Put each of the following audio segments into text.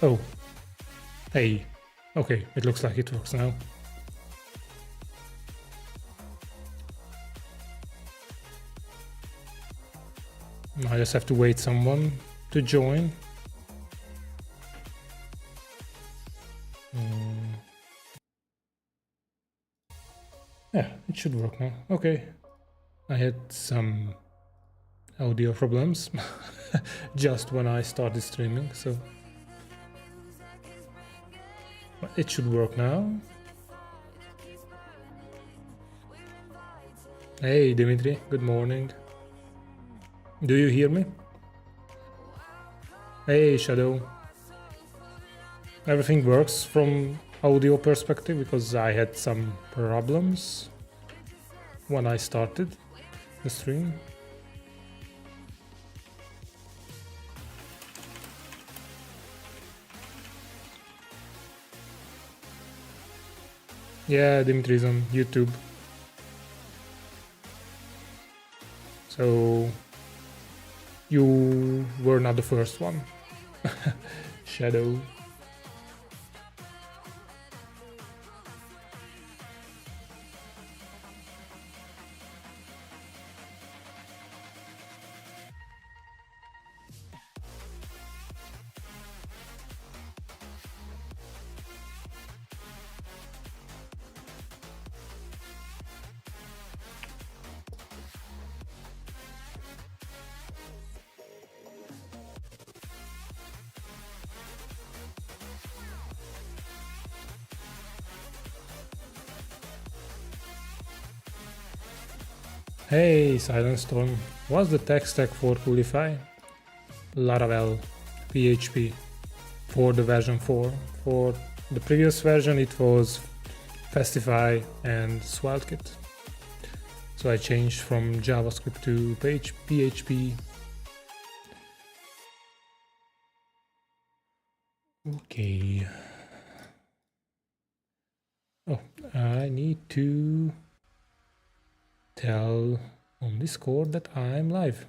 Oh, hey. Okay, it looks like it works now. I just have to wait someone to join. Yeah, it should work now. Okay. I had some audio problems just when I started streaming, so but it should work now. Hey Dimitri, good morning. Do you hear me? Hey Shadow. Everything works from audio perspective because I had some problems when I started the stream. Yeah, Dimitri's on YouTube. So you were not the first one. Shadow. Hey, Silent Storm. What's the tech stack for Coolify? Laravel, PHP for the version 4. For the previous version, it was Fastify and SvelteKit. So I changed from JavaScript to PHP. Okay. Oh, I need to tell on Discord that I'm live.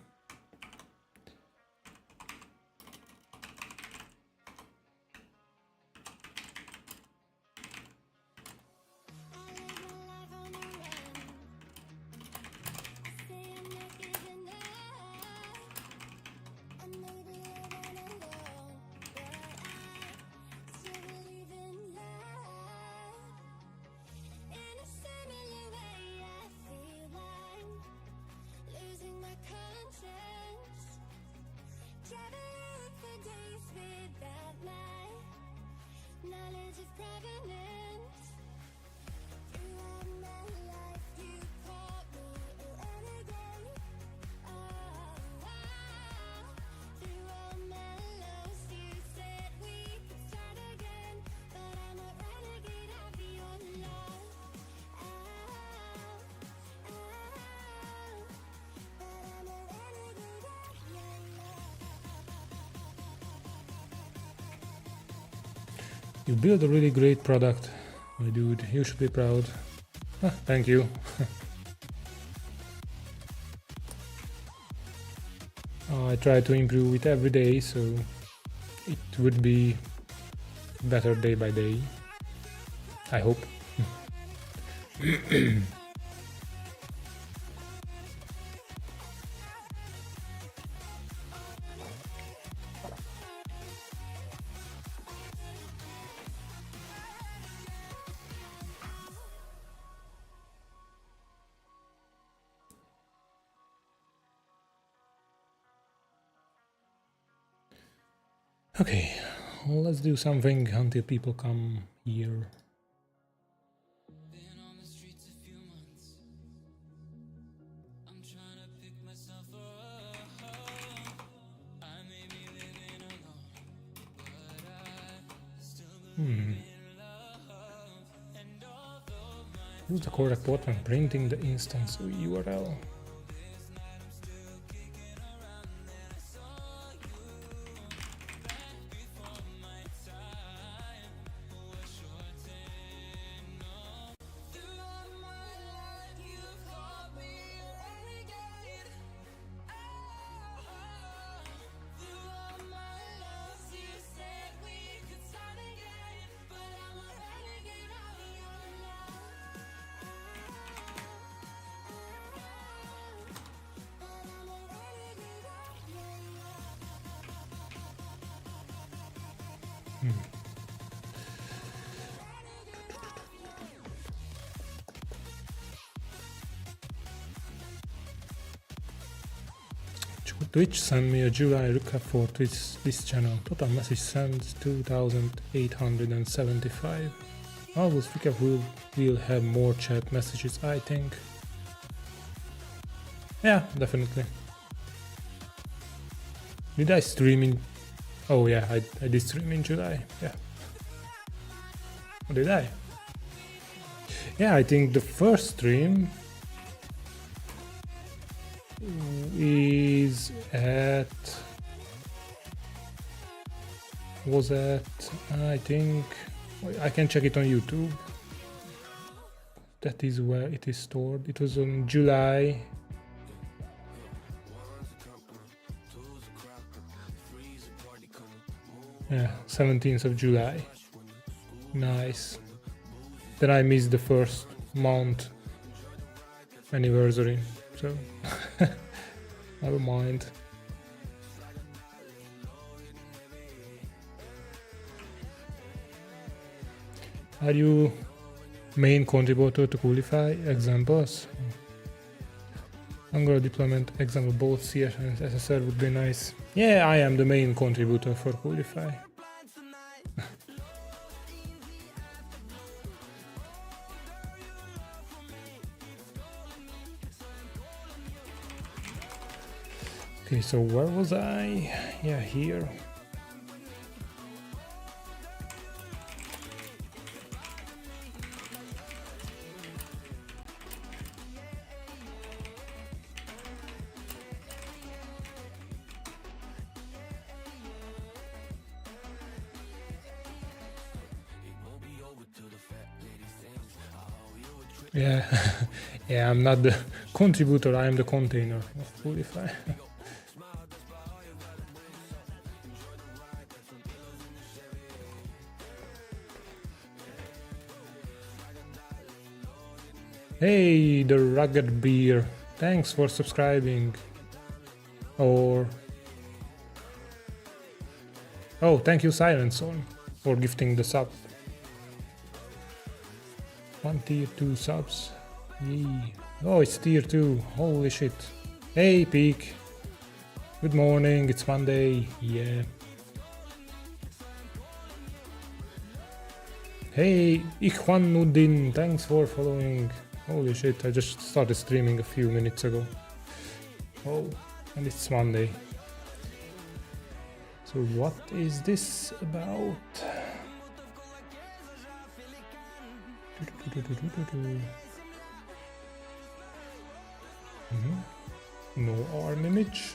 You build a really great product, my dude. You should be proud. Thank you. I try to improve it every day, so it would be better day by day. I hope. Okay, let's do something until people come here. Use the correct port when printing the instance URL. Twitch send me a July recap for this channel. Total message sent 2,875. August recap will have more chat messages, I think. Yeah, definitely. Did I stream in... Oh yeah, I did stream in July, yeah. Or did I? Yeah, I think the first stream was at I think I can check it on YouTube. That is where it is stored. It was on July. Yeah, 17th of July. Nice. Then I missed the first month anniversary, so never mind. Are you main contributor to Coolify? Examples? Angular deployment example, both CS and SSL would be nice. Yeah, I am the main contributor for Coolify. Okay, so where was I? Yeah, here. Yeah, yeah, I'm not the contributor, I am the container of Coolify. Hey, the Rugged Beer, thanks for subscribing. Or... Oh, thank you Silent Son for gifting the sub. 1 tier 2 subs. Yee. Oh, it's tier 2. Holy shit. Hey, Peak. Good morning. It's Monday. Yeah. Hey, Ikhwanuddin. Thanks for following. Holy shit. I just started streaming a few minutes ago. Oh, and it's Monday. So what is this about? No arm image.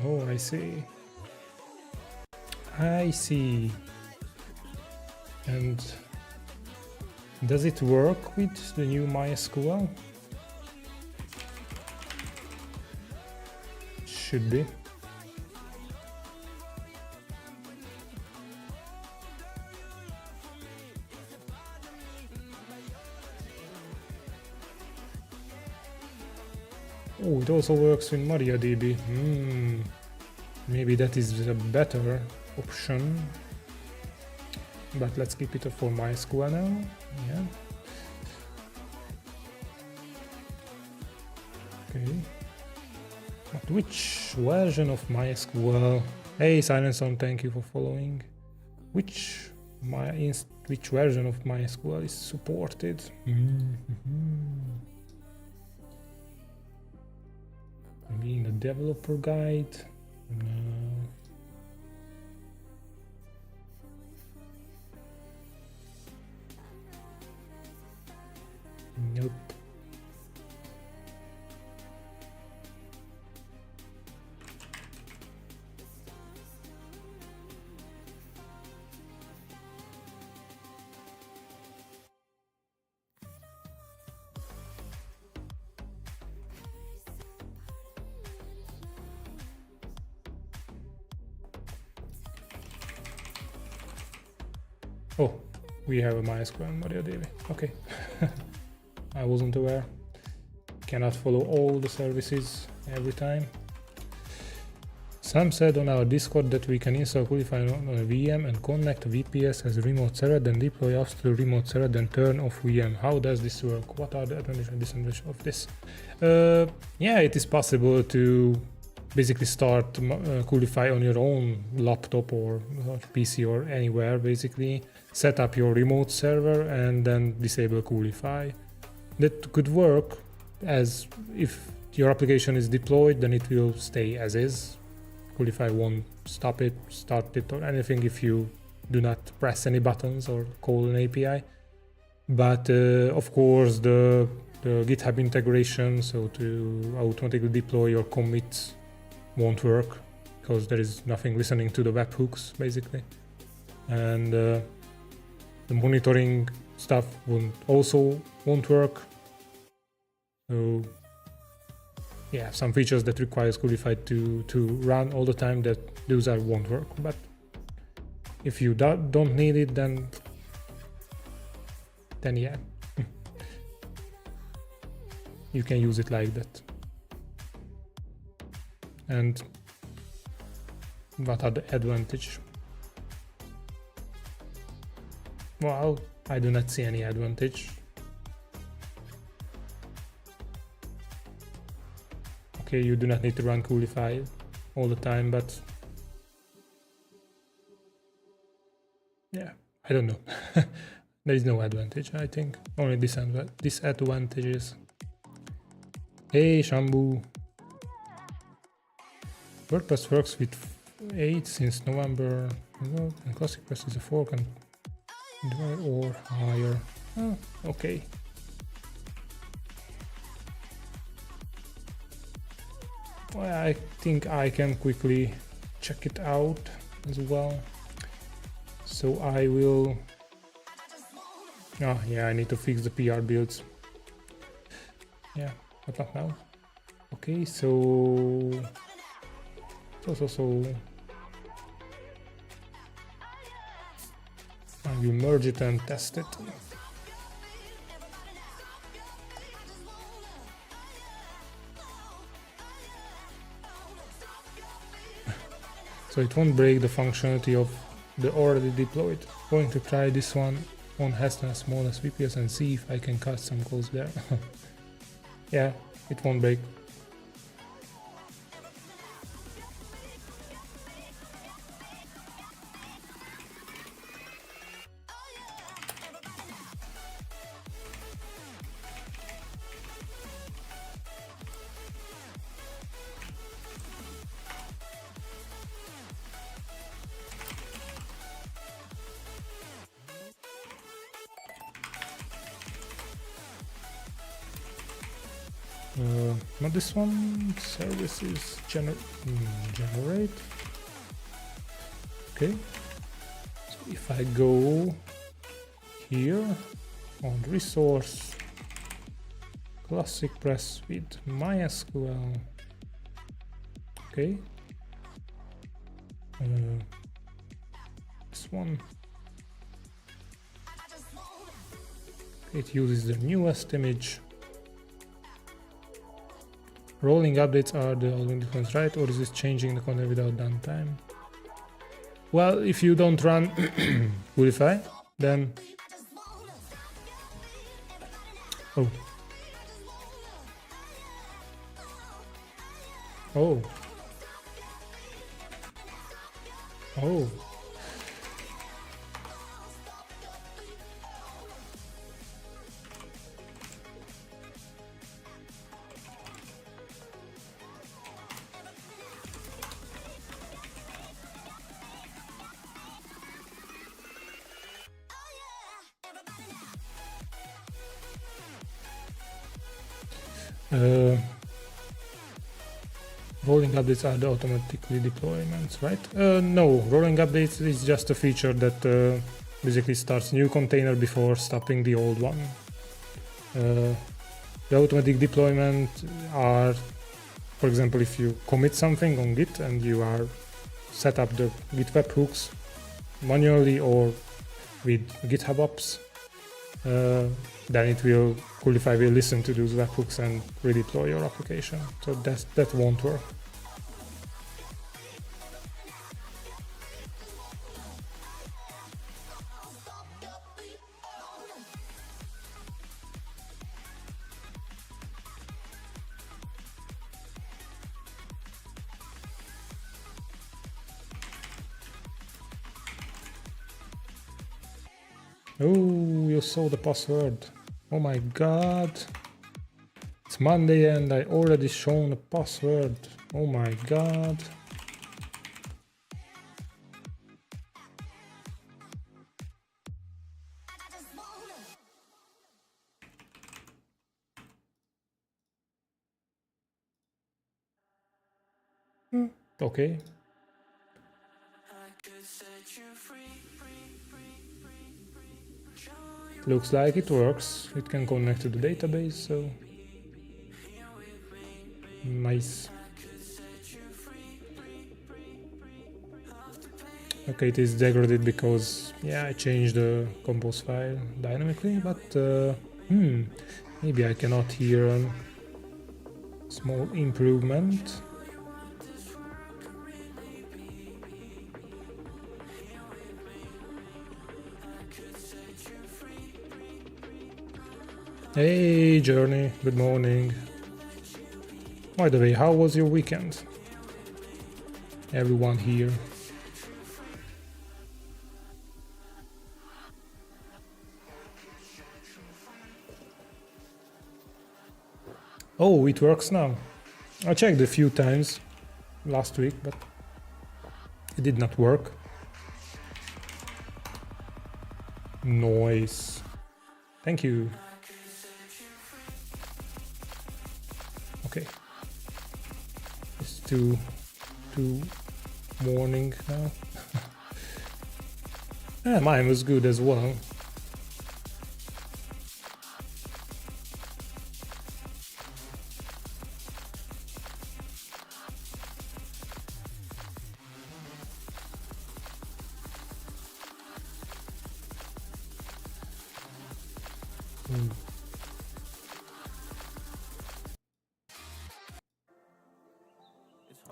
Oh, I see. I see. And does it work with the new MySQL? Should be. Oh, it also works in MariaDB. Maybe that is a better option. But let's keep it for MySQL now. Yeah. Okay. But which version of MySQL? Hey, Silenson, thank you for following. Which version of MySQL is supported? Maybe in the developer guide? No. Nope. Oh, we have a MySQL and MariaDB. Okay. I wasn't aware. cannot follow all the services every time. Sam said on our Discord that we can install Coolify on a VM and connect VPS as a remote server, then deploy apps to the remote server, then turn off VM. How does this work? What are the advantages and disadvantages of this? Yeah, it is possible to basically start Coolify on your own laptop or PC or anywhere, basically. Set up your remote server and then disable Coolify. That could work, as if your application is deployed, then it will stay as is. Coolify won't stop it, start it, or anything if you do not press any buttons or call an API. But of course, the GitHub integration, so to automatically deploy your commits, won't work because there is nothing listening to the webhooks, basically. And the monitoring stuff won't work. So yeah, some features that requires Coolify to run all the time, that those won't work. But if you don't need it, then yeah, you can use it like that. And what are the advantages? Well, I do not see any advantage. Okay, you do not need to run Coolify all the time, but yeah, I don't know. There is no advantage, I think. Only disadvantages. Hey, Shambu. WordPress works with 8 since November, and Classic Press is a fork and or higher. Oh, okay. Well, I think I can quickly check it out as well. So I will. Oh, yeah, I need to fix the PR builds. Yeah, but not now. Okay, so. I will merge it and test it. So it won't break the functionality of the already deployed. Going to try this one on Heston smallest VPS and see if I can cut some codes there. Yeah, it won't break. Not this one. Services generate. Okay. So if I go here on resource, Classic Press with MySQL. Okay. This one. It uses the newest image. Rolling updates are the only difference, right? Or is this changing the content without downtime? Well, if you don't run Coolify, then... Oh. Oh. Oh. Rolling updates are the automatically deployments, right? No, rolling updates is just a feature that basically starts new container before stopping the old one. The automatic deployment are, for example, if you commit something on Git and you are set up the Git webhooks manually or with GitHub Ops, then it will, Coolify will listen to those webhooks and redeploy your application. So that won't work. Oh, you saw the password. Oh my god. It's Monday and I already shown a password. Oh my god. Okay. Looks like it works. It can connect to the database, so nice. Okay, it is degraded because I changed the compose file dynamically, but maybe I cannot hear a small improvement. Hey Journey, good morning. By the way, how was your weekend? Everyone here. Oh, it works now. I checked a few times last week, but it did not work. Noise. Thank you. Okay. It's two morning now. Yeah, mine was good as well.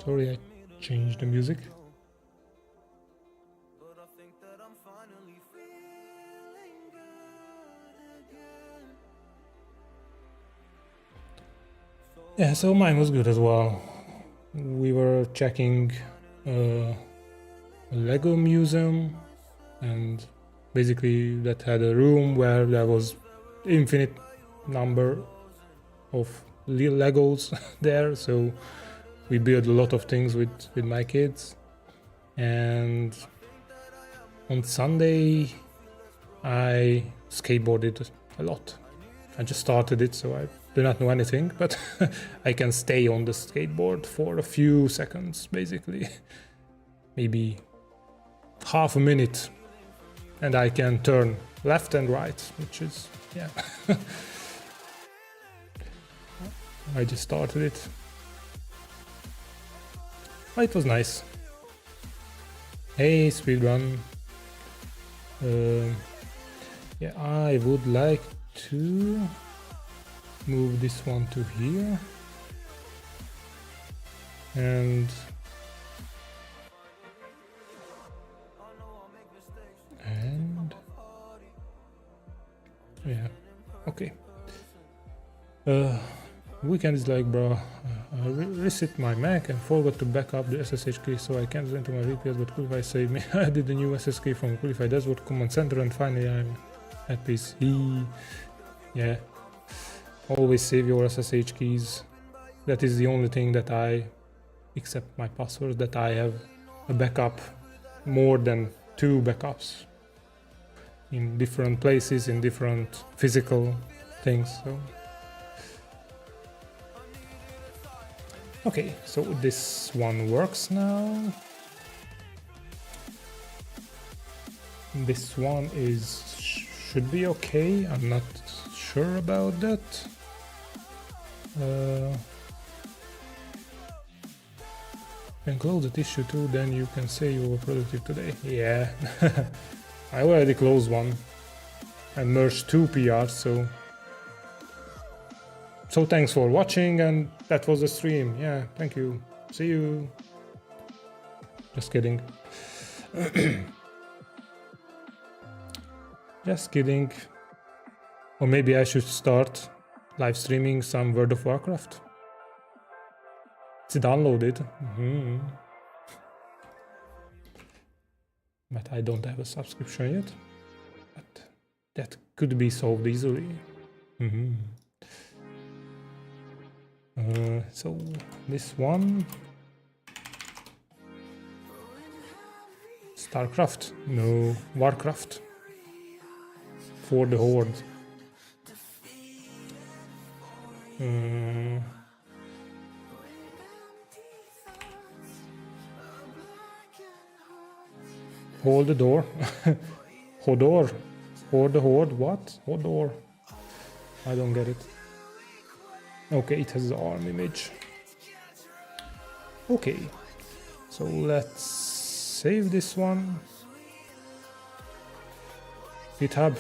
Sorry, I changed the music. Yeah, so mine was good as well. We were checking a Lego museum, and basically that had a room where there was infinite number of Legos there, so we built a lot of things with my kids. And on Sunday I skateboarded a lot. I just started it, so I do not know anything, but I can stay on the skateboard for a few seconds, basically. Maybe half a minute, and I can turn left and right, which is, yeah. I just started it. Oh, it was nice. Hey, speedrun. Yeah, I would like to move this one to here. And yeah, okay. Weekend is like, bro, I reset my Mac and forgot to back up the SSH key, so I can't enter my VPS, but Coolify saved me. I did the new SSH key from Coolify dashboard command center, and finally I'm at peace. Yeah, always save your SSH keys. That is the only thing that I, except my passwords, that I have a backup, more than 2 backups in different places, in different physical things. So okay, so this one works now. This one should be okay. I'm not sure about that. Can close that issue too, then you can say you were productive today. Yeah, I already closed one. and merged 2 PRs. So thanks for watching, and that was the stream. Yeah, thank you. See you. Just kidding. Just kidding. Or maybe I should start live streaming some World of Warcraft. It's downloaded. But I don't have a subscription yet. But that could be solved easily. So this one. StarCraft? No, Warcraft. For the Horde. Hold the door. Hodor. Hold the Horde. What? Hodor. I don't get it. Okay, it has the arm image. Okay. So let's save this one. GitHub,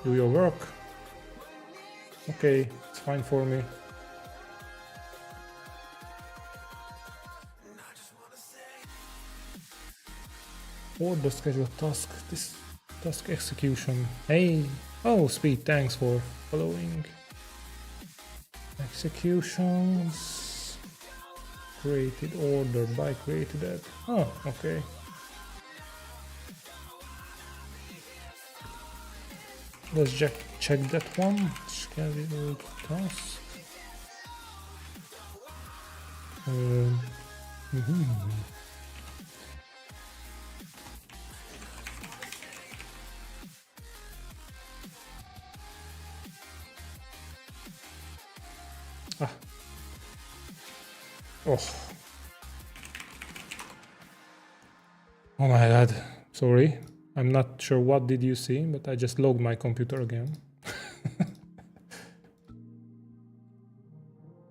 do your work. Okay, it's fine for me. Order schedule task. This task execution. Hey, oh, Speed, thanks for following. Executions. Created order by created at. Oh, okay. Let's check that one. Schedule task. Oh. Oh my god. Sorry. I'm not sure what did you see, but I just logged my computer again.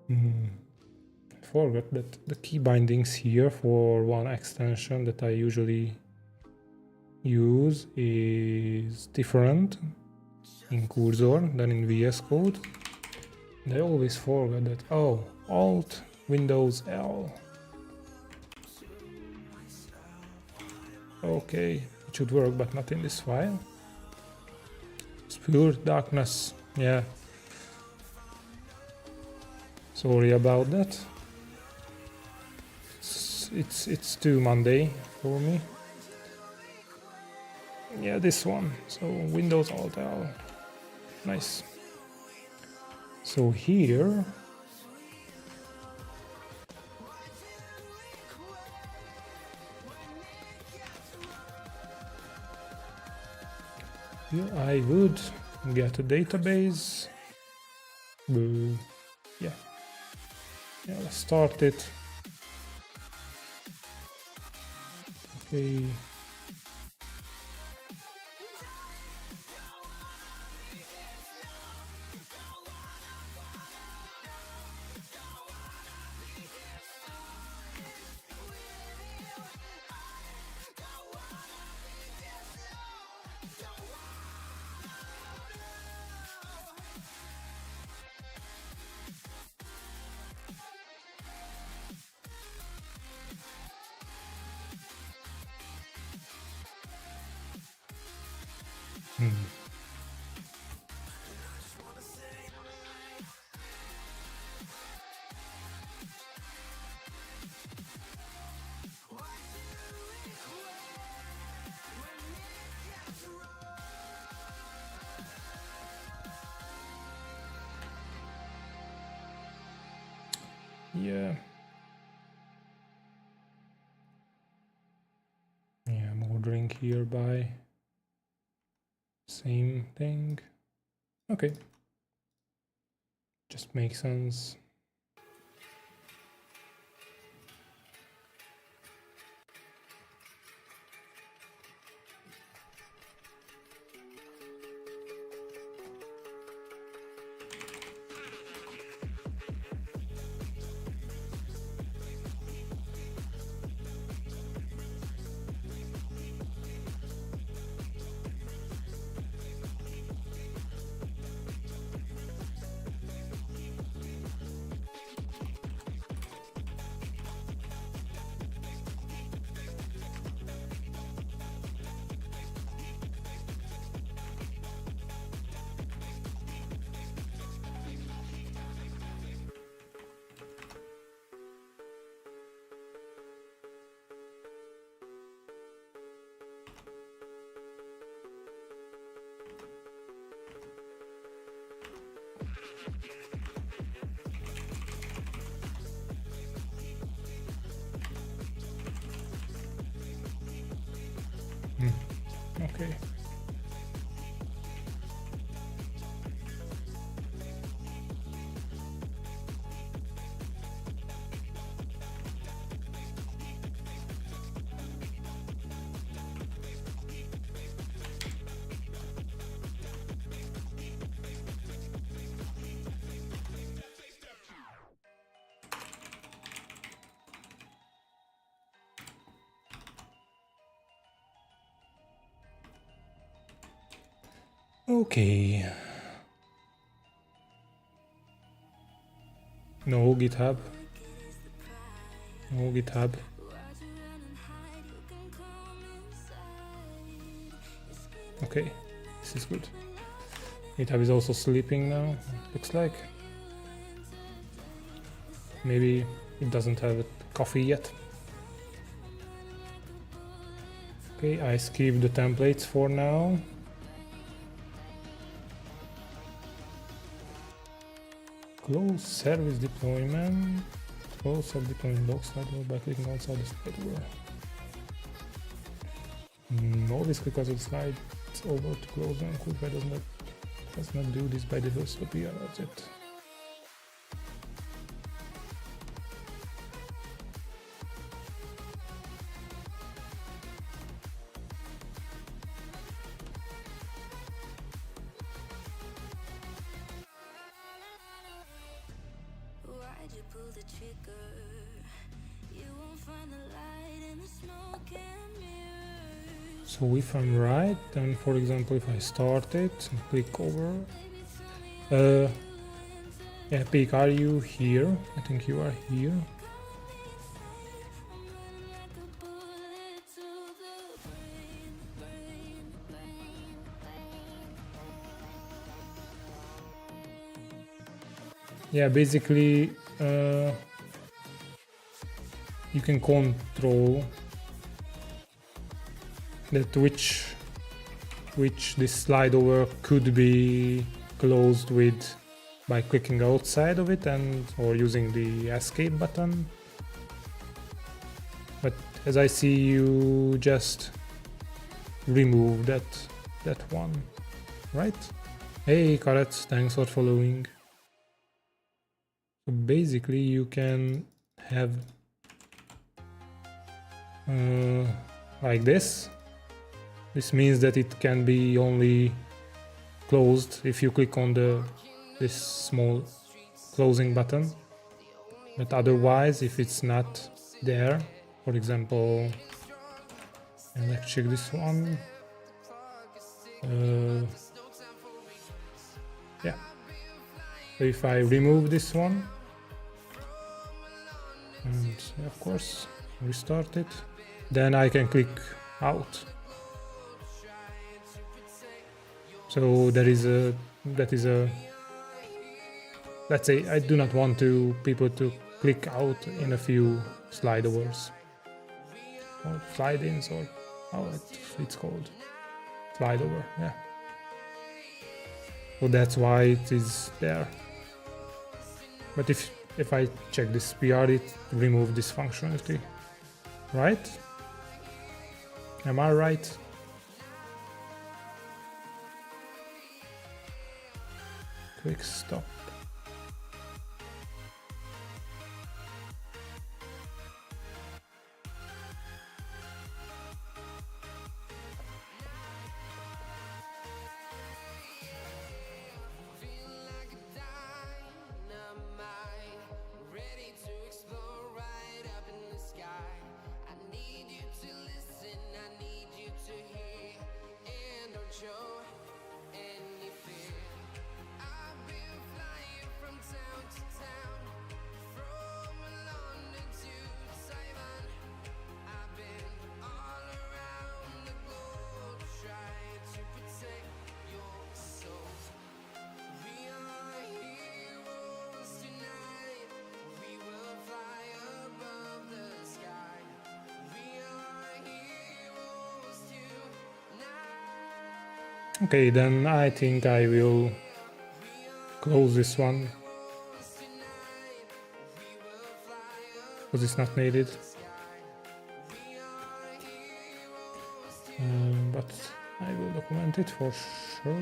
I forgot that the key bindings here for one extension that I usually use is different in Cursor than in VS Code. And I always forget that. Oh, Alt Windows L. Okay, it should work, but not in this file. It's pure darkness. Yeah. Sorry about that. It's too Monday for me. Yeah, this one. So Windows Alt L. Nice. So here. Here I would get a database. Yeah. Yeah, let's start it. Okay. Yeah. Yeah, I'm ordering here by same thing. Okay. Just makes sense. Okay. Okay. No GitHub. No GitHub. Okay, this is good. GitHub is also sleeping now, looks like. Maybe it doesn't have coffee yet. Okay, I skip the templates for now. Close service deployment. Close service deployment log slider by clicking outside the slider. Always click outside the slide. It's over to close and QuickFire does not do this by default, so PR object. So if I'm right, then for example, if I start it and click over, Epic, are you here? I think you are here. Yeah, basically, you can control that which this slide over could be closed with by clicking outside of it and or using the escape button. But as I see, you just remove that one, right? Hey Karats, thanks for following. So basically you can have like this. This means that it can be only closed if you click on this small closing button, but otherwise if it's not there, for example, and let's check this one. Yeah, so if I remove this one and of course restart it, then I can click out. So that is a let's say I do not want people to click out in a few slide overs or slide ins or how it's called, slide over, yeah. So that's why it is there. But if I check this PR, it remove this functionality, right? Am I right? Quick stop. Okay, then I think I will close this one because it's not needed. But I will document it for sure.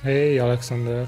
Hey, Alexander.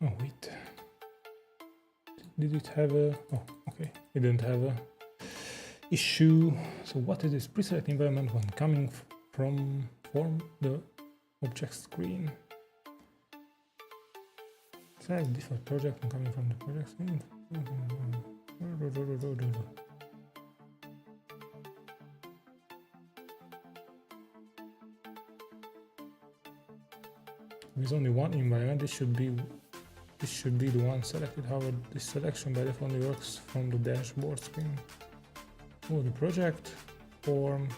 Oh wait, did it have a, oh okay, it didn't have a issue. So what is this preselect environment when coming from the object screen? Select default project when coming from the project screen. With only one environment, this should be the one selected. However, this selection by default only works from the dashboard screen. Oh, the project form,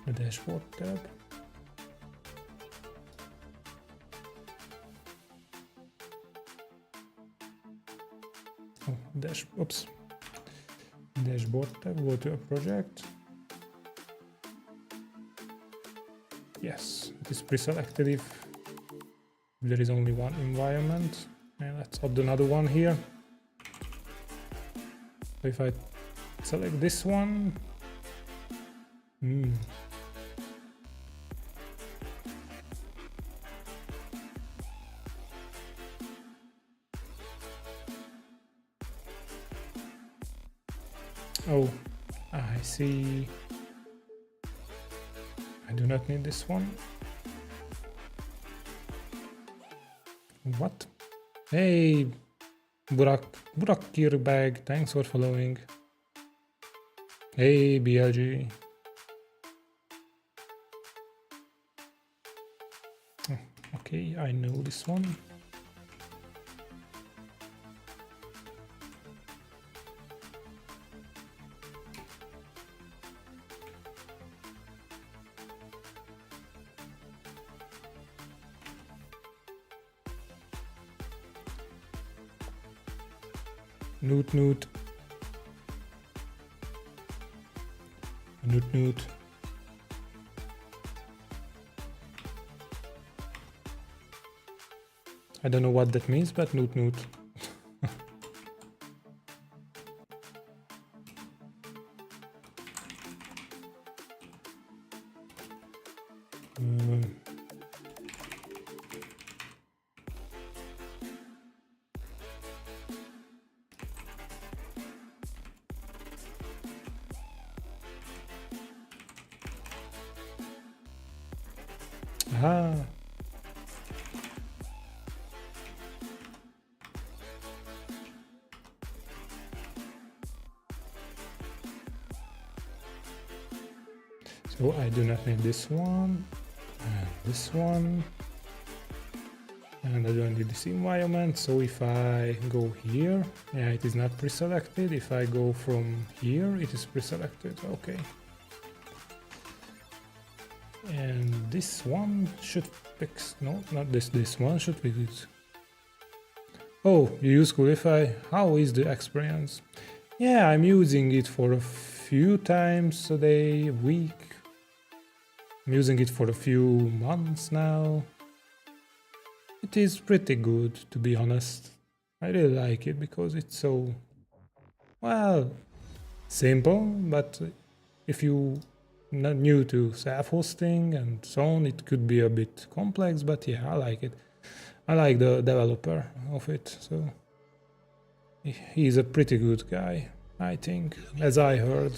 the dashboard tab. Oh, dashboard tab, go to a project. Yes, it is pre-selected if there is only one environment. And let's add another one here. So if I select this one, oh, I see. I do not need this one. What? Hey, Burak Kirbag, thanks for following. Hey, BLG. Oh, okay, I know this one. Noot. I don't know what that means, but noot. Ah. So I do not need this one, and this one, and I don't need this environment. So if I go here, yeah, it is not pre-selected. If I go from here, it is pre-selected. Okay. And this one should fix, no, not this one should fix it. Oh, you use Coolify? How is the experience? Yeah, I'm using it for a few times a day, a week. I'm using it for a few months now. It is pretty good, to be honest. I really like it because it's so, well, simple, but if you not new to self-hosting and so on. It could be a bit complex, but yeah, I like it. I like the developer of it, so he's a pretty good guy, I think, as I heard.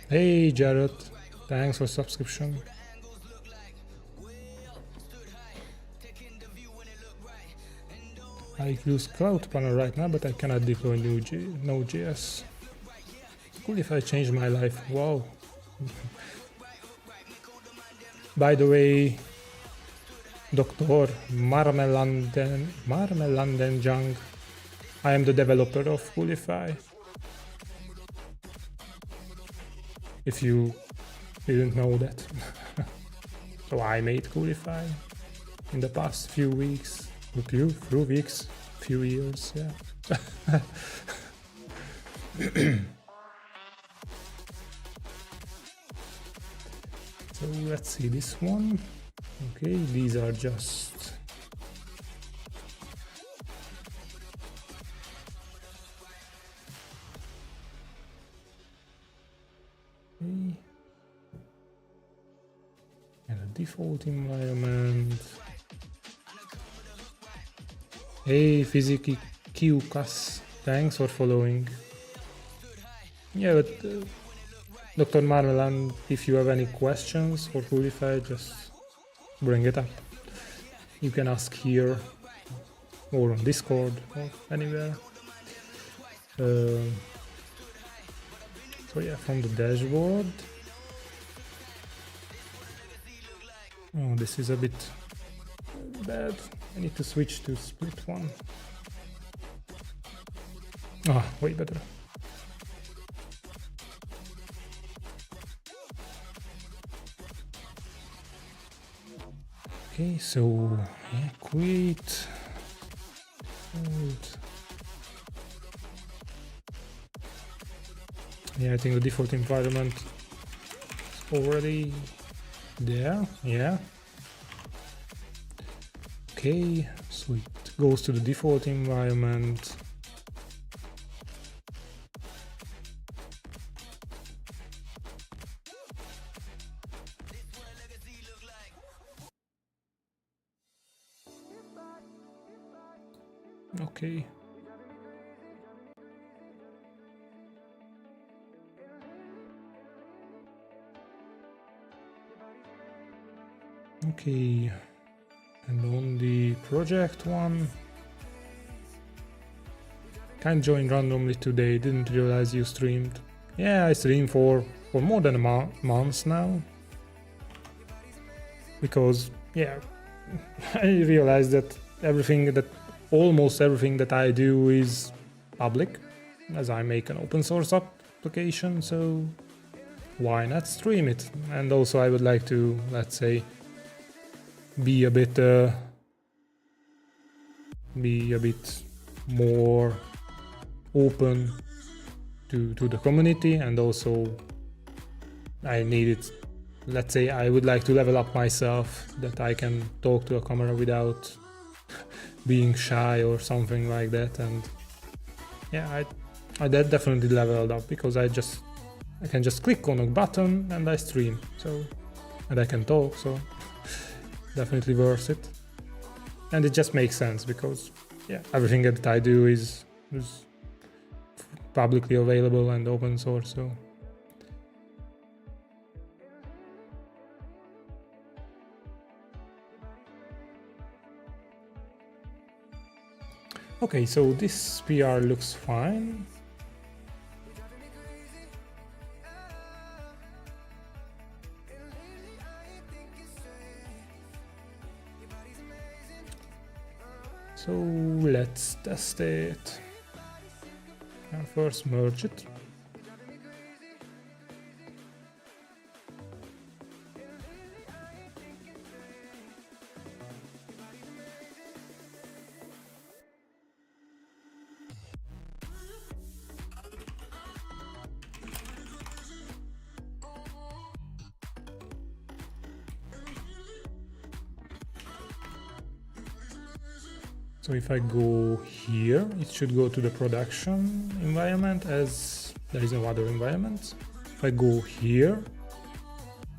Hey Jared, thanks for subscription. I use Cloud Panel right now, but I cannot deploy Node.js. Cool if I change my life. Wow. By the way, Dr. Marmelandenjang, I am the developer of Coolify. If you didn't know that. So I made Coolify in the past few weeks, few years, yeah. So let's see this one. Okay, these are just and a default environment. Hey, Physiki QCAS, thanks for following. Yeah, but Dr. Marmelan, if you have any questions for Coolify, just bring it up. You can ask here or on Discord or anywhere. So yeah, from the dashboard. Oh, this is a bit bad. I need to switch to split one. Ah, way better. Okay, so yeah, quit. Yeah, I think the default environment is already there. Yeah. Okay, so it goes to the default environment. Okay. Okay. And on the project one, can't join randomly today, didn't realize you streamed. Yeah, I stream for more than a month now. Because, yeah, I realized that almost everything that I do is public, as I make an open source application, so why not stream it? And also I would like to, let's say, be a bit more open to the community, and also I need it. Let's say I would like to level up myself, that I can talk to a camera without being shy or something like that. And yeah, I definitely leveled up because I can just click on a button and I stream, so, and I can talk, so definitely worth it. And it just makes sense because yeah, everything that I do is publicly available and open source, so okay, so this PR looks fine. So let's test it. And first merge it. So if I go here, it should go to the production environment, as there is no other environment. If I go here,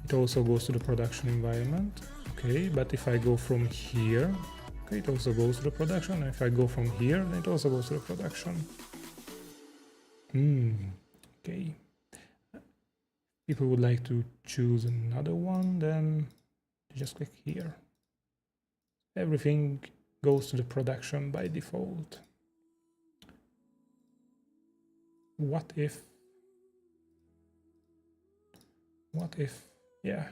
it also goes to the production environment. Okay, but if I go from here, okay, it also goes to the production. And if I go from here, then it also goes to the production. Okay. People would like to choose another one, then just click here. Everything goes to the production by default. What if, yeah,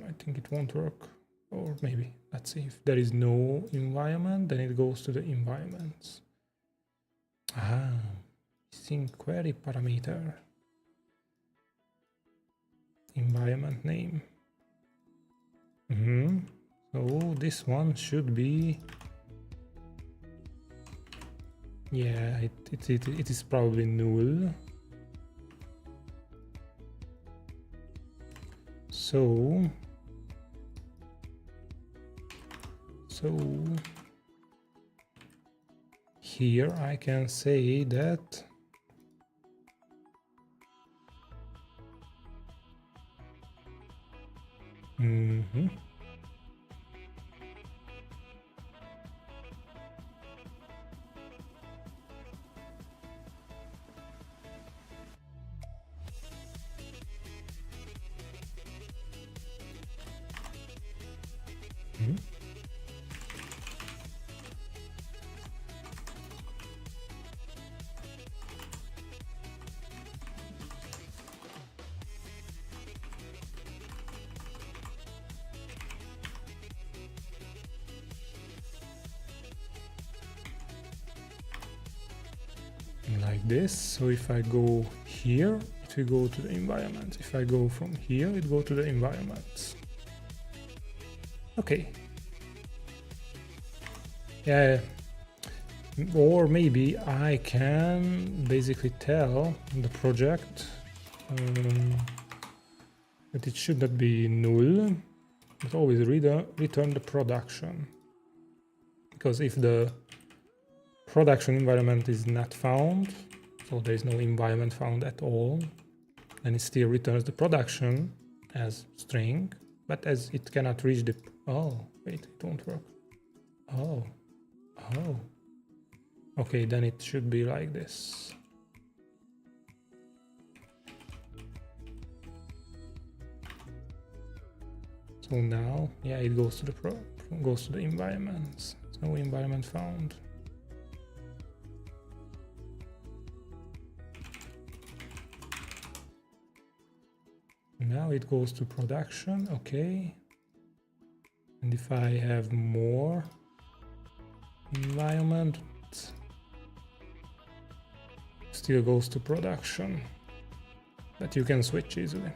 I think it won't work. Or maybe, let's see, if there is no environment, then it goes to the environments. Missing query parameter. Environment name. So this one should be, yeah, it is probably null. So here I can say that like this. So if I go here, it will go to the environment. If I go from here, it will go to the environment. Okay. Yeah. Or maybe I can basically tell the project that it should not be null, but always return the production. Because if the production environment is not found, so there is no environment found at all, then it still returns the production as string, but as it cannot reach the, oh wait, it won't work. Oh, okay, then it should be like this. So now, yeah, it goes to the environments. No environment found. Now it goes to production, okay. And if I have more environment, still goes to production, but you can switch easily.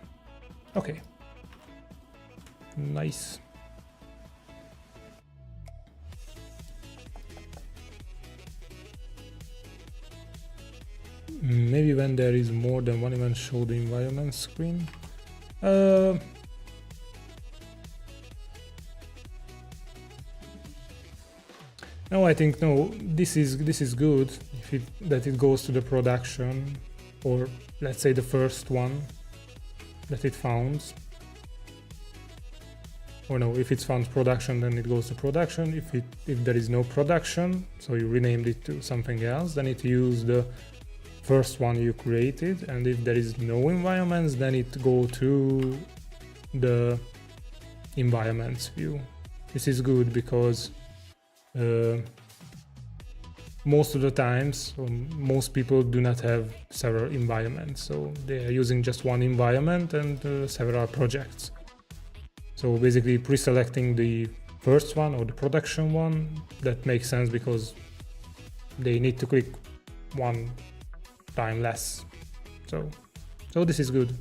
Okay, nice. Maybe when there is more than one event, show the environment screen. No, I think no. This is good if that it goes to the production, or let's say the first one that it founds. Or no, if it's found production, then it goes to production. If there is no production, so you renamed it to something else, then it used the first one you created, and if there is no environments, then it go to the environments view. This is good because most of the times most people do not have several environments, so they are using just one environment and several projects. So basically pre-selecting the first one or the production one, that makes sense because they need to click one time less. So this is good.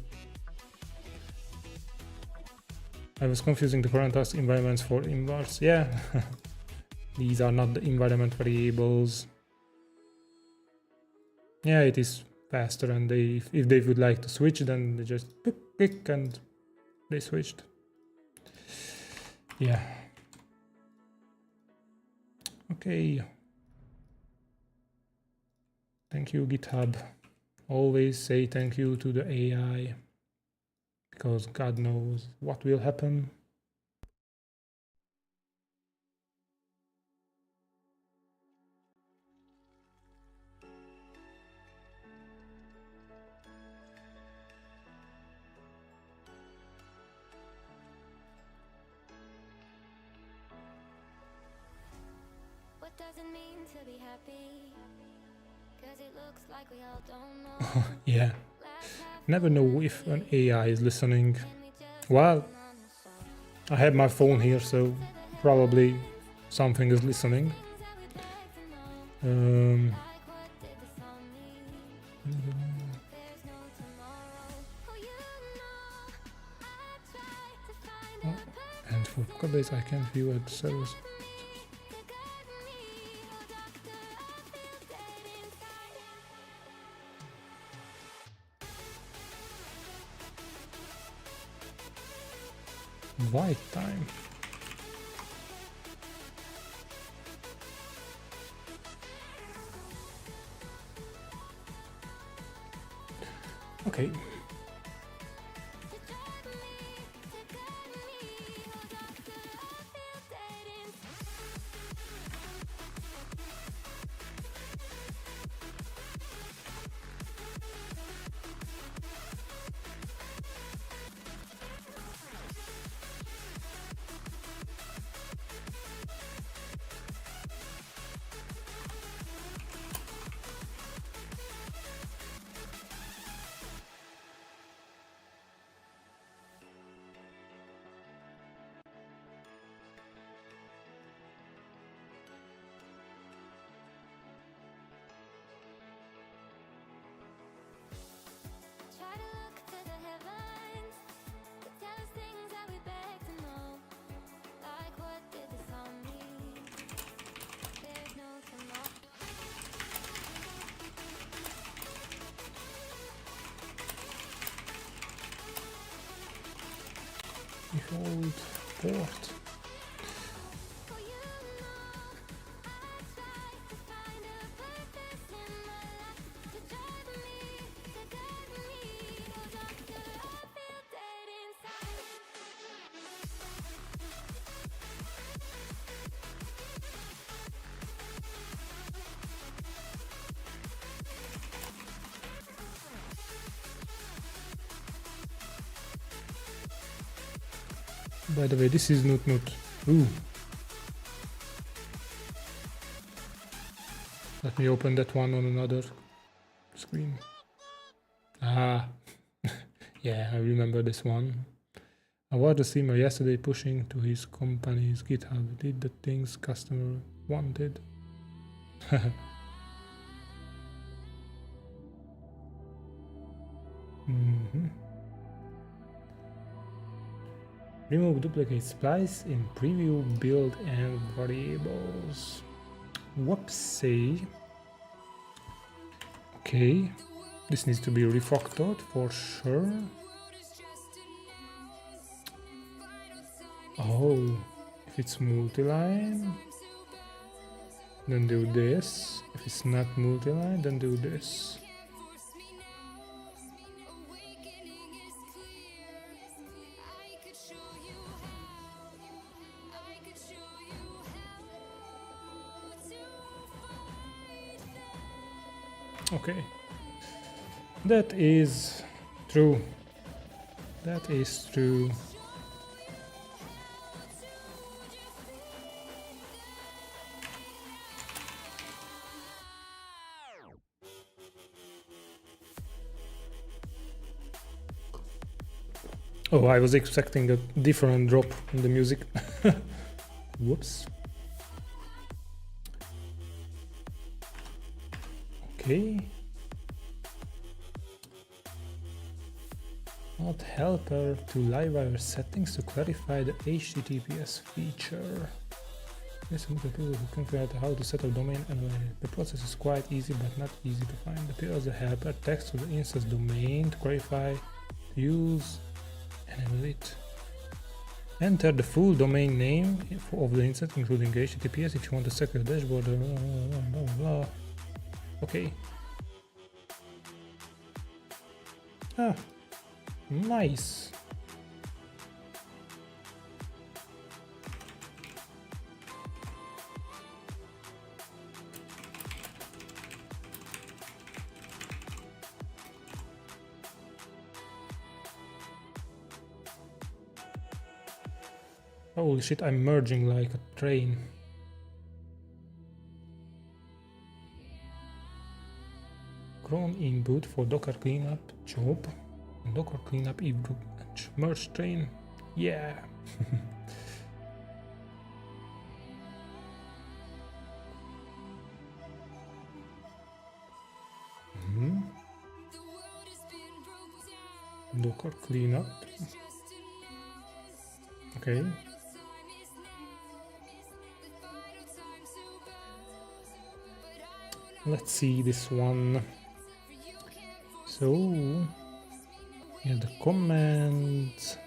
I was confusing the current task environments for invars. Yeah, these are not the environment variables. Yeah, it is faster, and if they would like to switch, then they just click and they switched. Yeah. Okay. Thank you, GitHub. always say thank you to the AI, because God knows what will happen. What does it mean to be happy? 'Cause it looks like we all don't know. Yeah, never know if an AI is listening. Well, I have my phone here, so probably something is listening. And for Codebase I can't view at servers. White time. Okay. Try to look to the heavens to tell us things that we beg to know. Like what did the song mean? There's no tomorrow. Behold port. Oh, you know, I try to find a purpose in my life to drive me, to guide me. No doctor, I feel dead inside. By the way, this is Nut Nut. Ooh. Let me open that one on another screen. Ah. Yeah, I remember this one. I watched the streamer yesterday pushing to his company's GitHub. Did the things customer wanted. Remove duplicate splice in preview, build, and variables. Whoopsie. Okay, this needs to be refactored for sure. Oh, if it's multi-line, then do this. If it's not multi-line, then do this. Okay, that is true. That is true. Oh, I was expecting a different drop in the music. Whoops. Okay. Add helper to Livewire settings to clarify the HTTPS feature. This is a tool who can figure out how to set a domain anyway. The process is quite easy but not easy to find. Appear as a helper text to the instance domain to clarify, use, enable it. Enter the full domain name of the instance, including HTTPS, if you want to set your dashboard. Blah, blah, blah. Okay. Ah, nice. Holy shit, I'm merging like a train. Cron input for Docker cleanup job. Docker cleanup if group match. Merge train. Yeah. Docker cleanup. Okay. Let's see this one. So, yeah, the comments.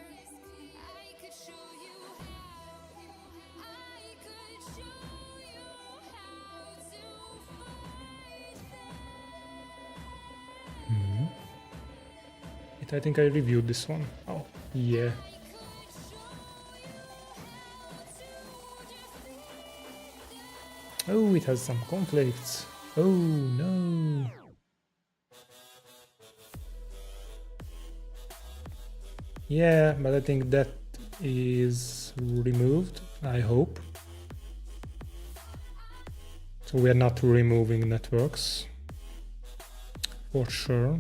I think I reviewed this one. Oh, yeah. Oh, it has some conflicts. Oh, no. Yeah, but I think that is removed, I hope. So we are not removing networks. For sure.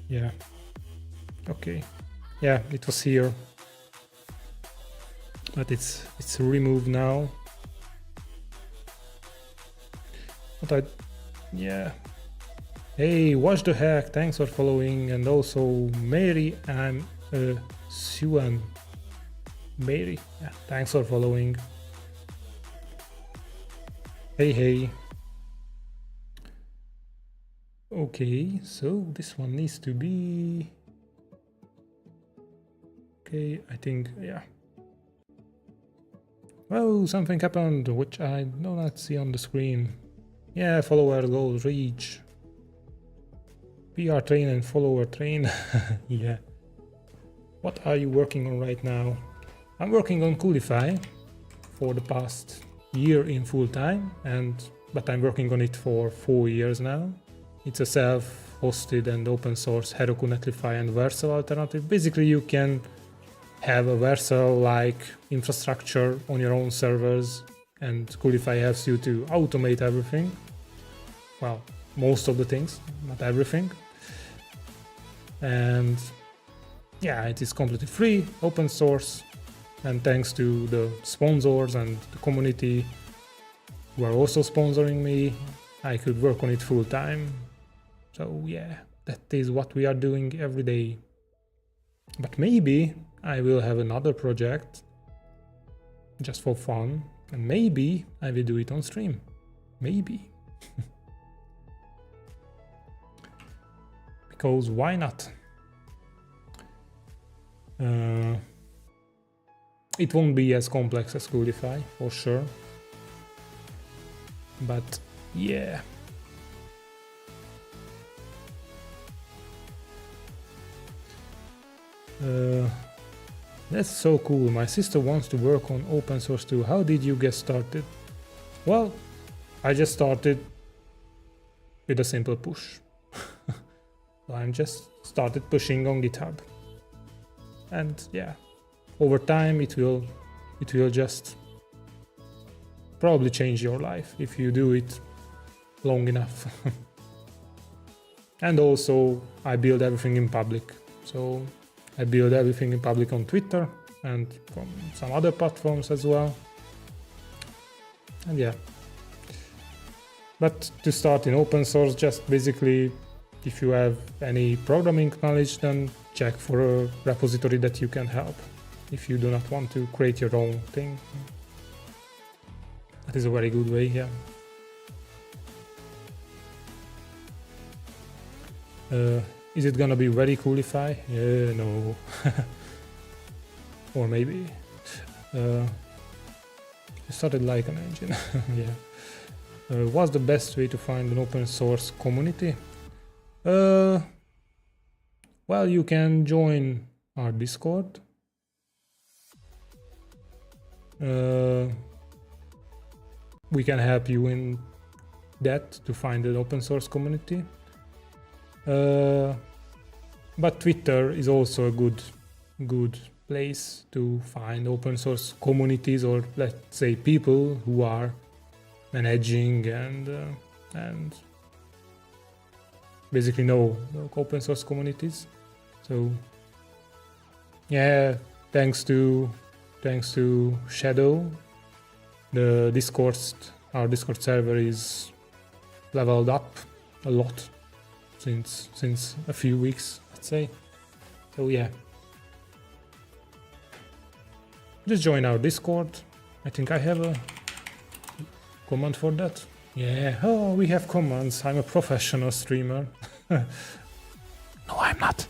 Yeah. Okay. Yeah, it was here. But it's removed now. But yeah. Hey, Watch the Hack, thanks for following, and also Mary and Suan. Mary, yeah, thanks for following. Hey. Okay, so this one needs to be... Okay, I think, yeah. Oh, something happened, which I do not see on the screen. Yeah, follower goals reach. PR train and follower train. Yeah. What are you working on right now? I'm working on Coolify for the past year in full time, but I'm working on it for 4 years now. It's a self-hosted and open source Heroku, Netlify and Vercel alternative. Basically, you can have a Vercel-like infrastructure on your own servers, and Coolify helps you to automate everything. Well, most of the things, not everything. And yeah, it is completely free, open source, and thanks to the sponsors and the community who are also sponsoring me, I could work on it full time. So yeah, that is what we are doing every day. But maybe I will have another project just for fun, and maybe I will do it on stream. Maybe. Because why not? It won't be as complex as Coolify, for sure. But yeah. That's so cool. My sister wants to work on open source too. How did you get started? Well, I just started with a simple push. I just started pushing on GitHub. And yeah, over time it will just probably change your life if you do it long enough. And also I build everything in public. So I build everything in public on Twitter and from some other platforms as well. And yeah. But to start in open source, just basically, if you have any programming knowledge, then check for a repository that you can help. If you do not want to create your own thing. That is a very good way, yeah. Is it gonna be very Coolify? Yeah, no. Or maybe. It started like an engine, yeah. What's the best way to find an open source community? Well, you can join our Discord. We can help you in that to find an open source community. But Twitter is also a good place to find open source communities, or let's say people who are managing and basically know open source communities. So yeah, thanks to Shadow, our Discord server is leveled up a lot since a few weeks, let's say. So yeah, just join our Discord. I think I have a command for that. Yeah, oh, we have commands. I'm a professional streamer. No, I'm not.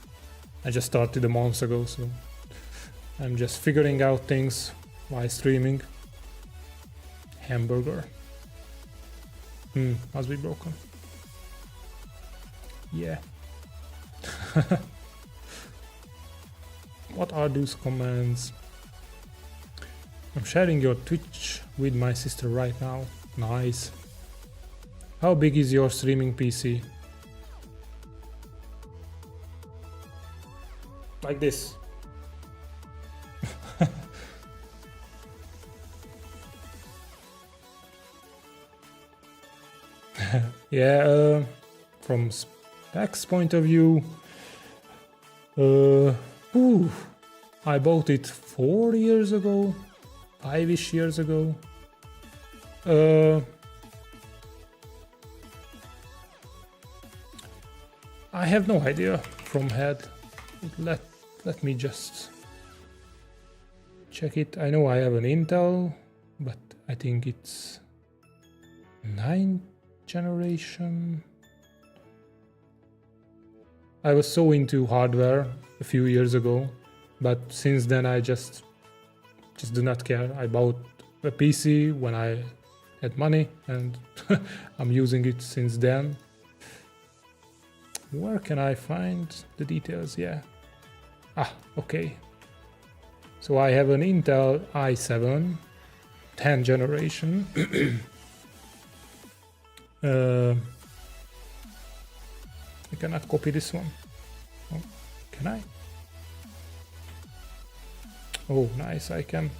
I just started a month ago, so I'm just figuring out things while streaming. Hamburger. Must be broken. Yeah. What are those commands? I'm sharing your Twitch with my sister right now. Nice. How big is your streaming PC? Like this. Yeah, from specs point of view, I bought it 4 years ago, 5-ish years ago. I have no idea from head. Let me just check it. I know I have an Intel, but I think it's 9th generation. I was so into hardware a few years ago, but since then I just do not care. I bought a PC when I had money, and I'm using it since then. Where can I find the details? Yeah. Okay. So I have an Intel i7, 10th generation. I cannot copy this one. Oh, can I? Oh, nice, I can.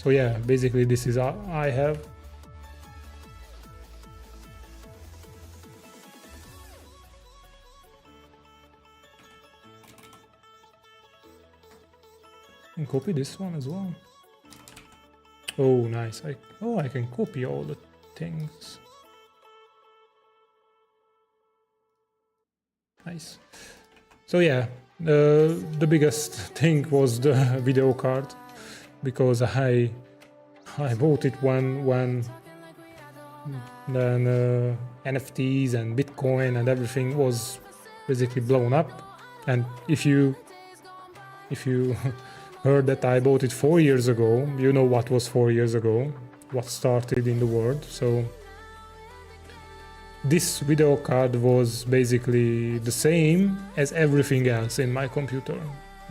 So yeah, basically this is all I have. And copy this one as well. Oh, nice. I can copy all the things. Nice. So yeah, the biggest thing was the video card, because I bought it when then NFTs and Bitcoin and everything was basically blown up. And if you heard that I bought it 4 years ago, you know what was 4 years ago, what started in the world. So this video card was basically the same as everything else in my computer,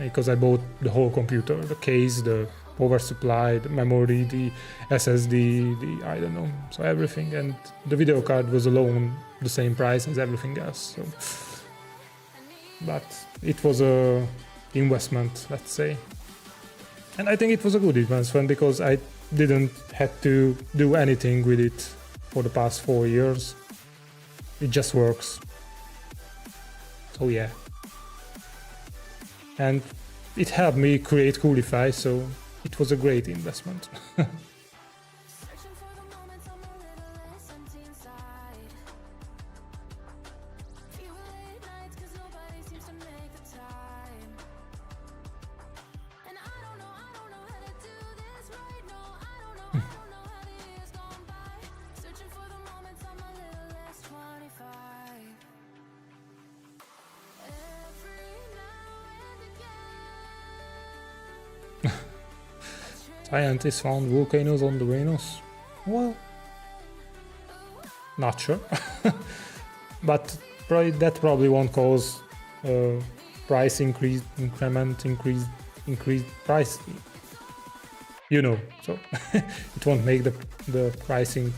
because I bought the whole computer, the case, the power supply, the memory, the SSD, I don't know, so everything. And the video card was alone the same price as everything else. So, but it was a investment, let's say. And I think it was a good investment, because I didn't have to do anything with it for the past 4 years. It just works. So yeah. And it helped me create Coolify, so it was a great investment. Scientists found volcanoes on the Venus. Well, not sure. But that probably won't cause price increase, increase price. You know, so it won't make the pricing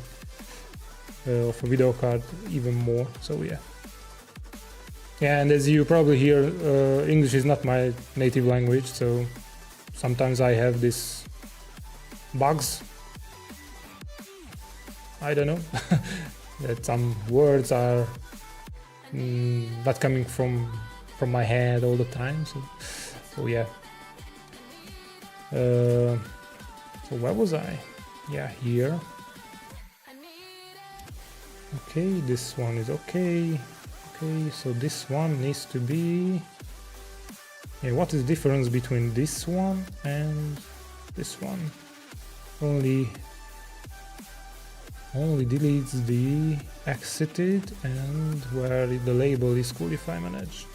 of a video card even more. So yeah. Yeah, and as you probably hear, English is not my native language, so sometimes I have this bugs. I don't know, that some words are not coming from my head all the time. So yeah. So where was I? Yeah, here. Okay, this one is okay. Okay, so this one needs to be... Yeah, what is the difference between this one and this one? Only deletes the exited and where the label is Coolify managed.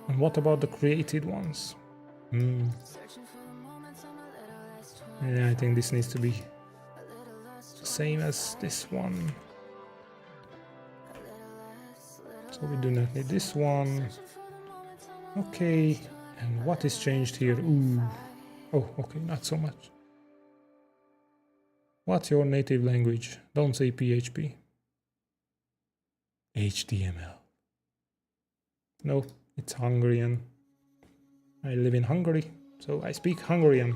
And what about the created ones? Yeah, I think this needs to be the same as this one. So we do not need this one. Okay, and what is changed here? Ooh. Oh, okay, not so much. What's your native language? Don't say PHP. HTML. No, it's Hungarian. I live in Hungary, so I speak Hungarian.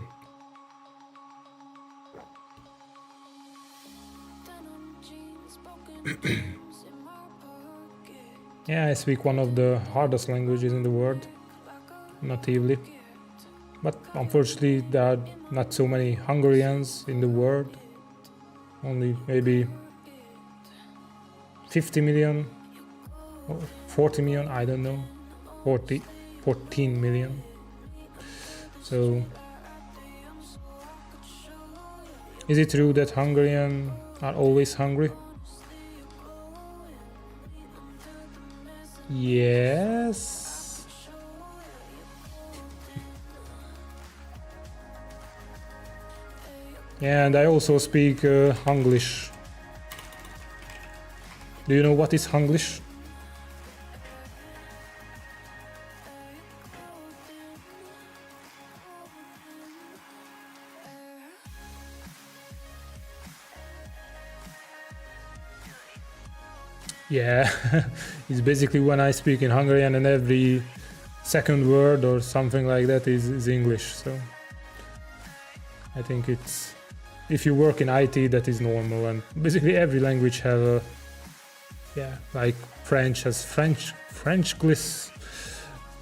Yeah, I speak one of the hardest languages in the world, natively. But unfortunately, there are not so many Hungarians in the world. Only maybe 50 million or 40 million, I don't know. 14 million. So, is it true that Hungarians are always hungry? Yes. And I also speak Hunglish. Do you know what is Hunglish? Yeah, it's basically when I speak in Hungarian and every second word or something like that is English. So I think it's, if you work in IT, that is normal, and basically every language have a, yeah, like French has Frenchglish.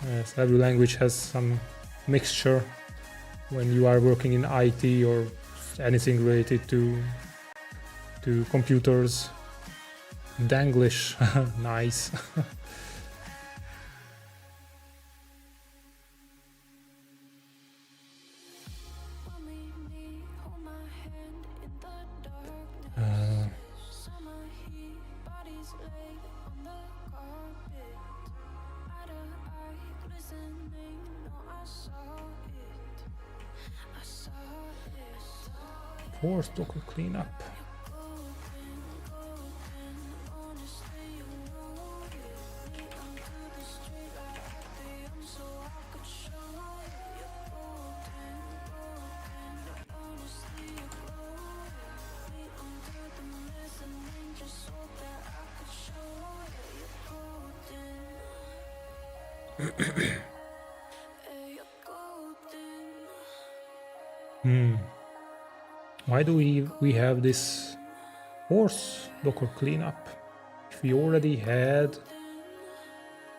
Yes, every language has some mixture when you are working in IT or anything related to computers. Danglish, nice. Forced Docker cleanup. Why do we have this force Docker cleanup if we already had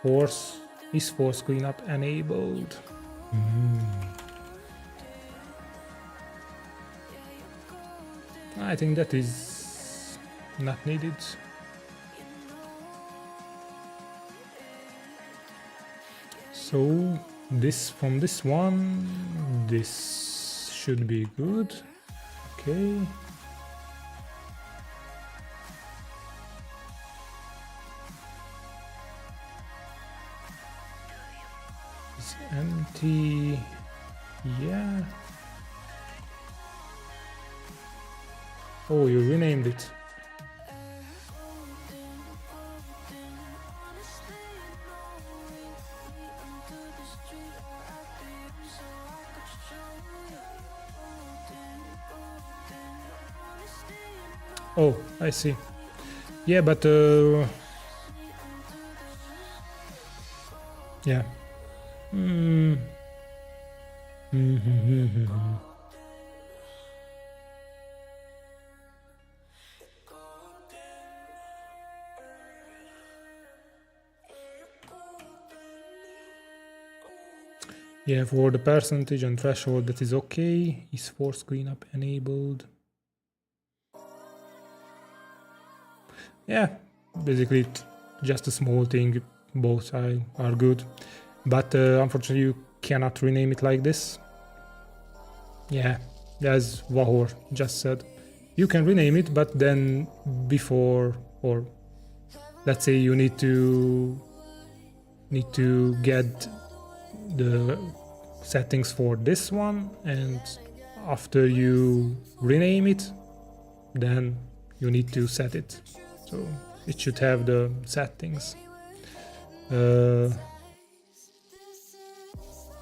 force cleanup enabled? I think that is not needed. So this, from this one, this should be good. Okay. empty. Yeah. Oh, you renamed it. Oh, I see. Yeah, but yeah. Mm. Yeah, for the percentage and threshold, that is okay. Is force cleanup enabled? Yeah, basically just a small thing. Both are good, but unfortunately you cannot rename it like this. Yeah, as Vahor just said, you can rename it, but then before, or let's say you need to get the settings for this one, and after you rename it, then you need to set it. So it should have the settings.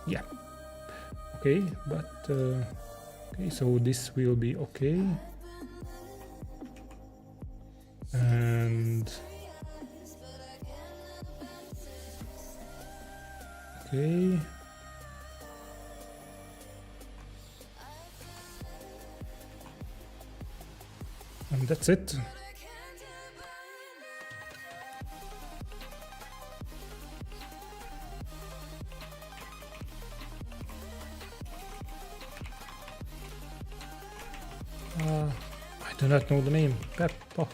Yeah. Okay, but okay, so this will be okay. And okay. And that's it. I do not know the name. Pep. What?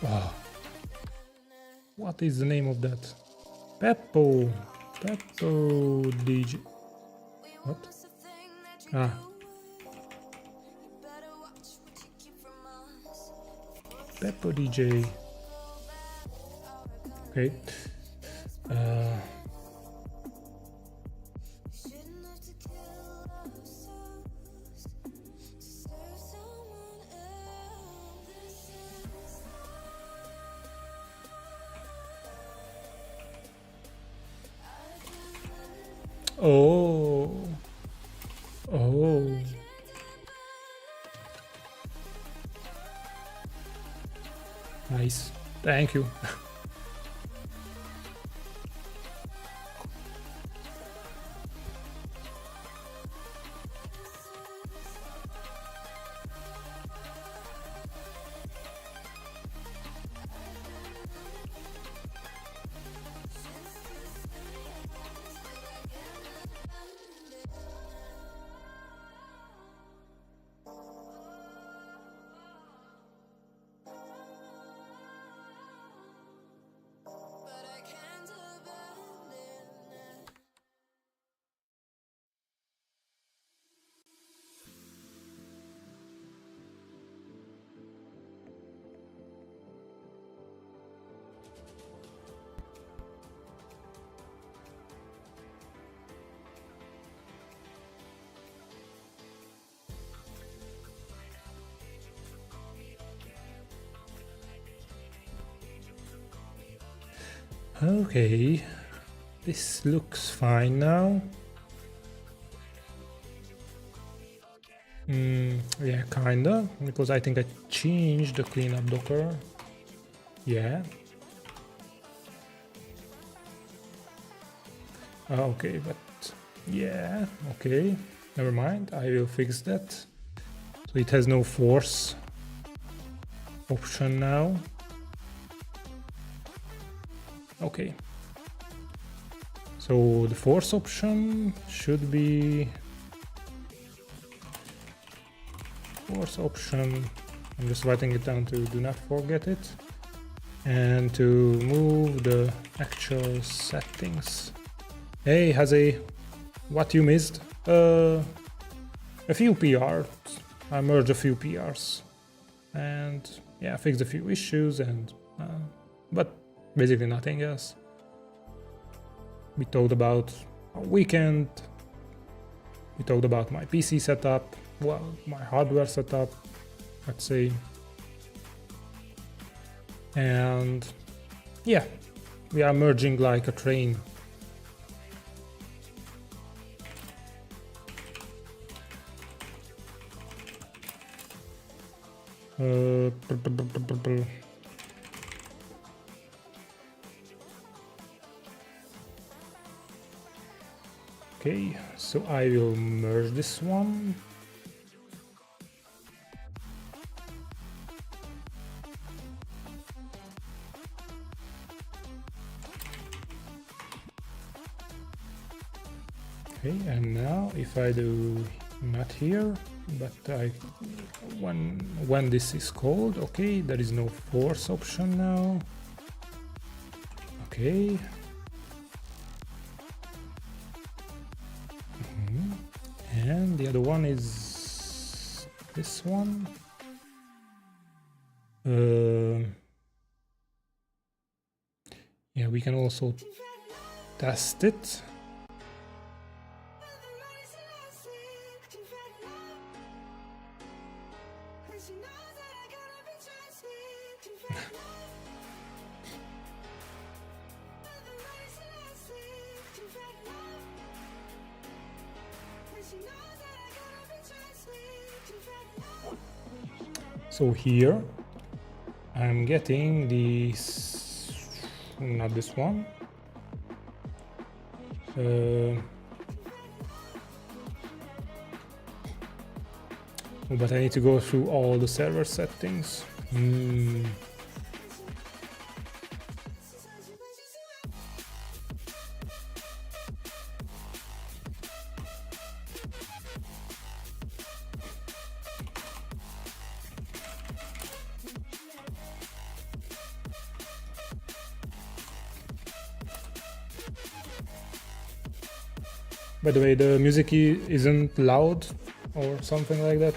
Oh. What is the name of that? Peppo DJ. What? Ah. Peppo DJ. Okay. Oh. Nice. Thank you. Okay, this looks fine now. Yeah, kinda, because I think I changed the cleanup Docker. Yeah. Okay, but yeah, okay, never mind, I will fix that. So it has no force option now. Okay. So the force option should be force option. I'm just writing it down to do not forget it. And to move the actual settings. Hey, Haze, what you missed? A few PRs I merged a few PRs and yeah, fixed a few issues and but basically nothing else. We talked about our weekend. We talked about my PC setup, well, my hardware setup, let's say. And yeah, we are merging like a train. Okay, so I will merge this one. Okay, and now if I do not here, but when this is called, okay, there is no force option now. Okay. And the other one is this one. Yeah, we can also test it. So here I'm getting this, not this one. But I need to go through all the server settings. By the way, the music isn't loud or something like that,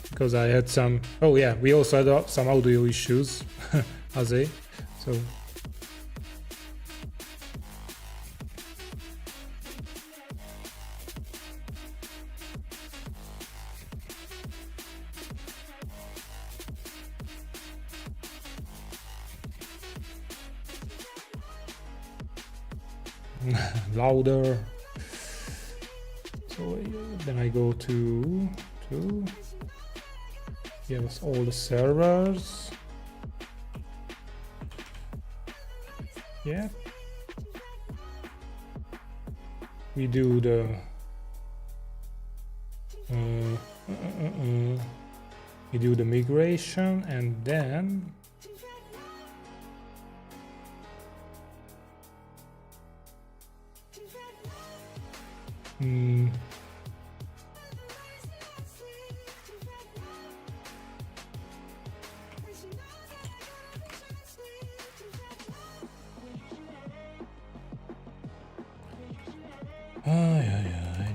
because I had some... Oh yeah, we also had some audio issues, as a... So... louder. So then I go to yes, all the servers. Yeah. We do the we do the migration, and then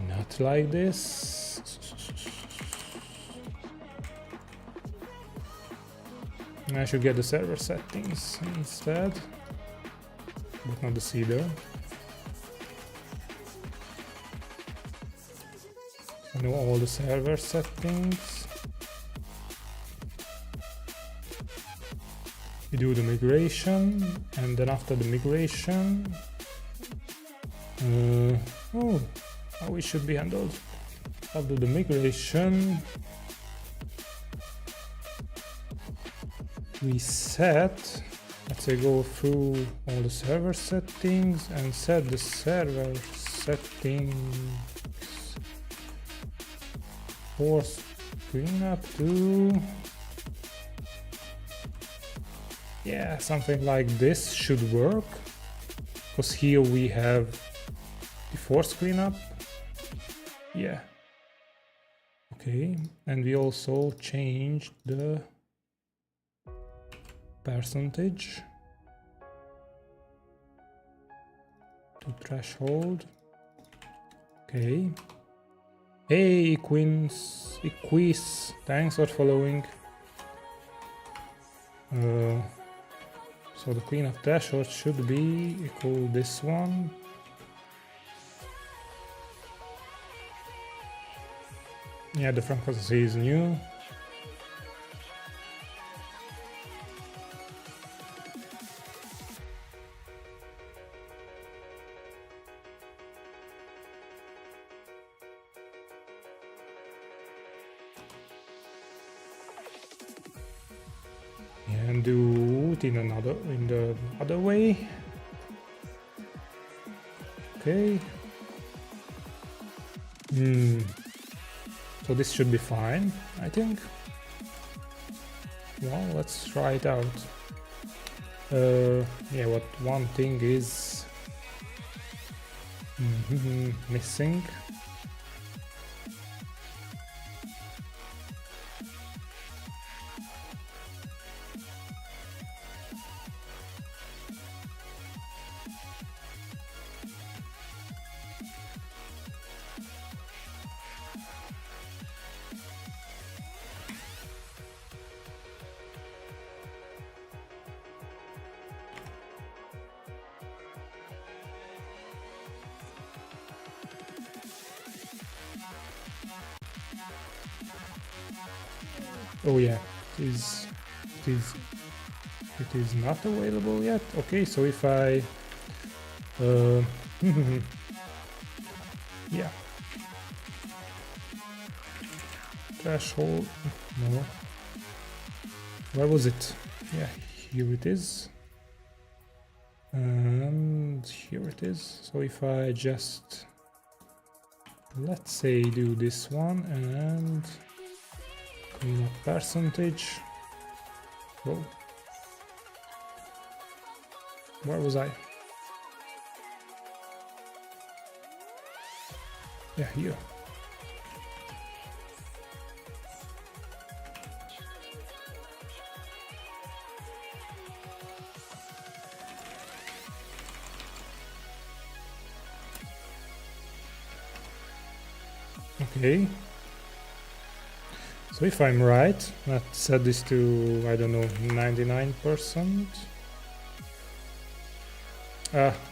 not like this. I should get the server settings instead, but not the seeder. I know all the server settings. We do the migration, and then after the migration, how it should be handled. After the migration, we set, let's say, go through all the server settings and set the server settings force cleanup to, yeah, something like this should work, because here we have the force cleanup. Yeah. Okay, and we also changed the percentage to threshold. Okay. Hey, Equis, thanks for following. So the Queen of Dashwood should be equal this one. Yeah, the Francois is new. And do it in the other way. Okay. So this should be fine, I think. Well, let's try it out. Yeah, what one thing is missing. Oh yeah, it is not available yet. Okay, so if I yeah, threshold, no, where was it? Yeah, here it is, and here it is. So if I just, let's say, do this one and clean up percentage. Whoa. Where was I? Yeah, here. Okay. So if I'm right, let's set this to, I don't know, 99%.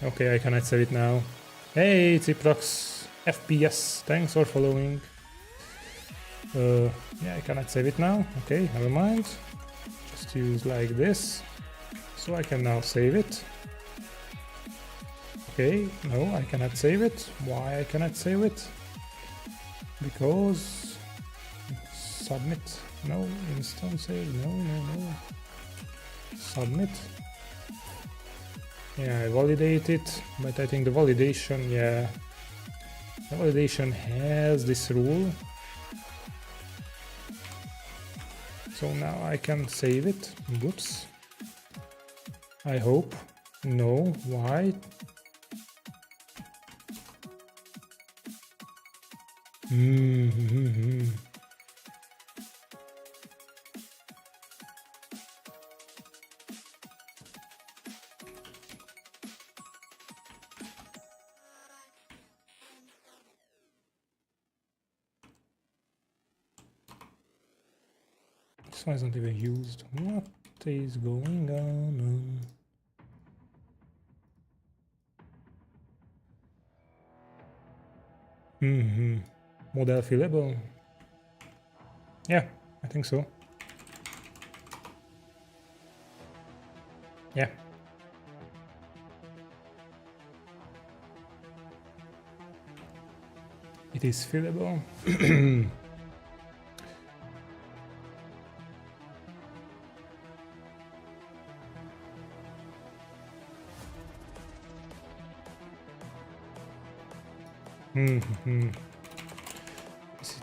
Okay, I cannot save it now. Hey, Ciprox FPS, thanks for following. Yeah, I cannot save it now. Okay, never mind. Just use like this. So I can now save it. Okay, no, I cannot save it. Why I cannot save it? Because submit. No, instant save. No. Submit. Yeah, I validate it, but I think the validation, yeah, the validation has this rule. So now I can save it. Whoops. I hope. No, why? This one is not even used. What is going on? Model fillable? Yeah, I think so. Yeah. It is fillable.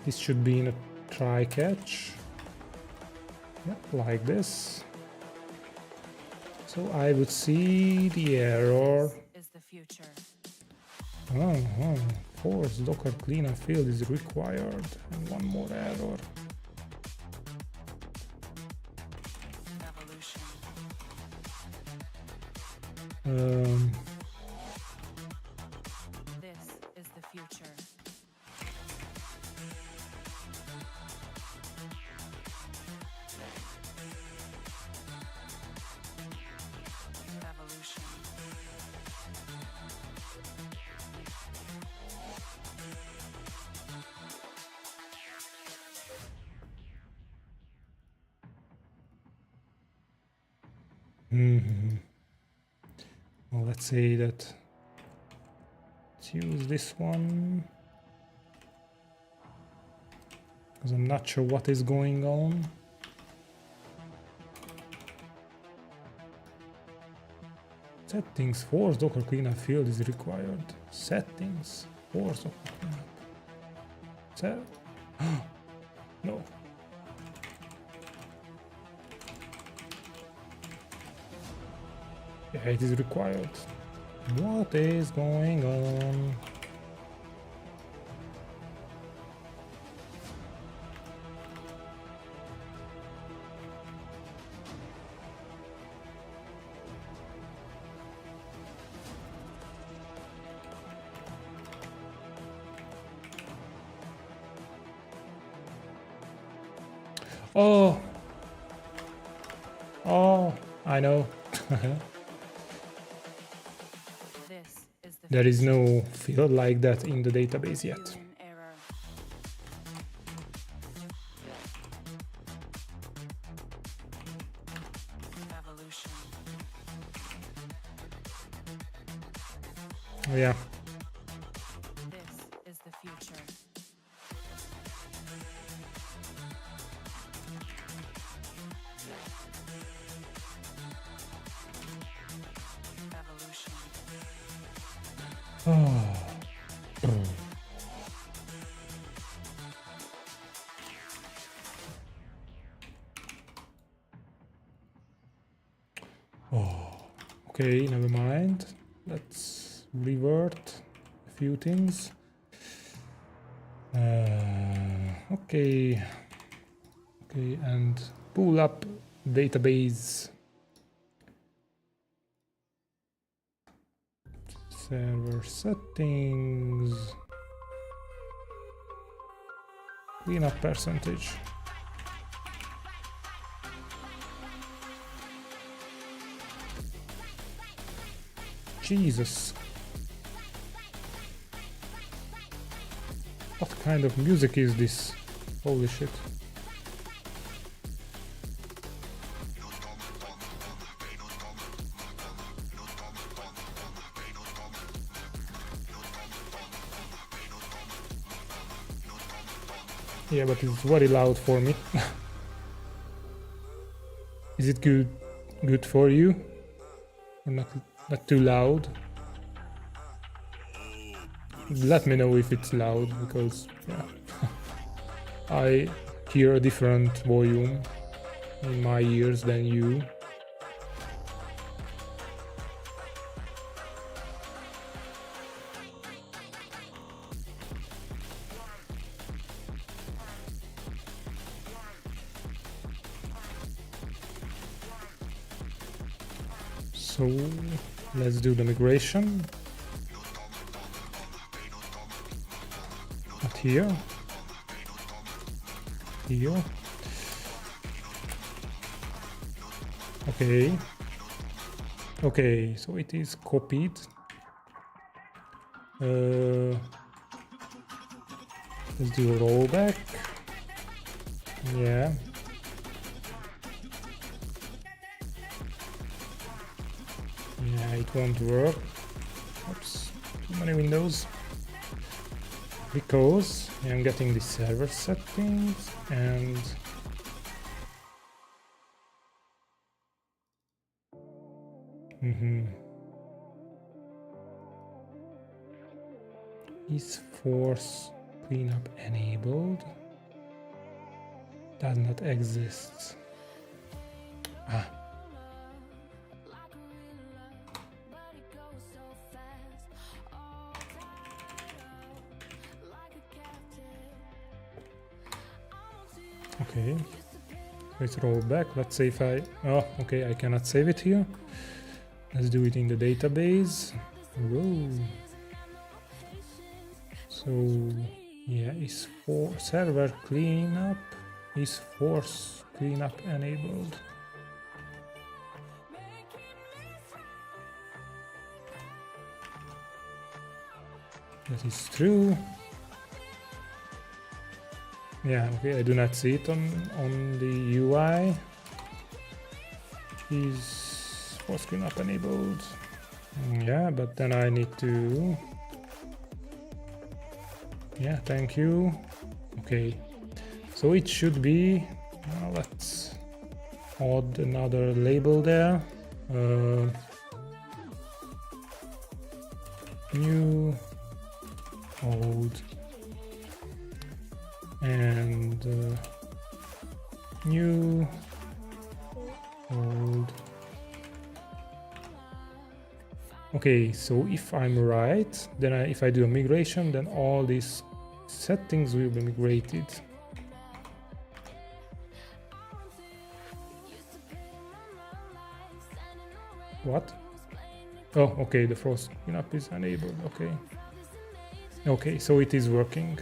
This should be in a try catch. Yep, like this. So I would see the error. Is the future. Force Docker cleanup field is required. And one more error. Evolution. This is the future. Well, let's say that. Let's use this one. Because I'm not sure what is going on. Settings, force Docker cleanup field is required. Settings, force Docker cleanup. No. Yeah, it is required. What is going on? Oh, I know. This is the There is no field like that in the database yet. human error. Evolution. Yeah. This is the future. Evolution. Okay, never mind. Let's revert a few things. Okay, and pull up database. Server settings. Cleanup percentage. Jesus. What kind of music is this? Holy shit. Yeah, but it's very loud for me. Is it good for you? Or not too loud? Let me know if it's loud, because yeah, I hear a different volume in my ears than you. So let's do the migration. Not here. Here. Okay. Okay, so it is copied. Let's do a rollback. Yeah. Yeah, it won't work. Oops, too many windows. Because I'm getting the server settings and is force cleanup enabled? Does not exist. Ah. Okay, let's roll back. Let's say if I... Oh, okay, I cannot save it here. Let's do it in the database. Whoa. So, yeah, is for server cleanup, is force cleanup enabled? That is true. Yeah, okay, I do not see it on the UI. Is force cleanup enabled. Yeah, but then I need to... Yeah, thank you. Okay, so it should be... let's add another label there. New, old, and new, old. Okay, so if I'm right, then if I do a migration, then all these settings will be migrated. What? Oh, okay, the force cleanup is enabled. Okay. Okay, so it is working.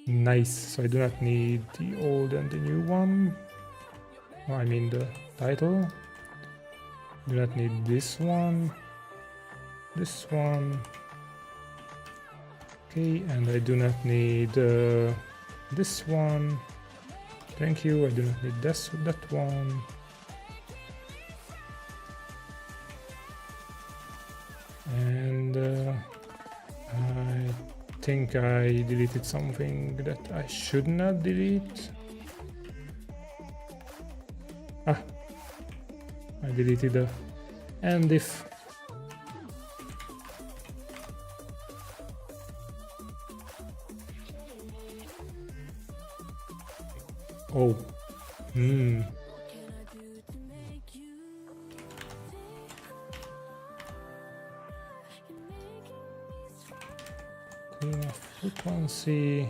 Nice. So I do not need the old and the new one. Oh, I mean the title. Do not need this one. This one. Okay, and I do not need this one. Thank you. I do not need that one. And I think I deleted something that I should not delete. Ah, I deleted the and if. Oh, clean off frequency.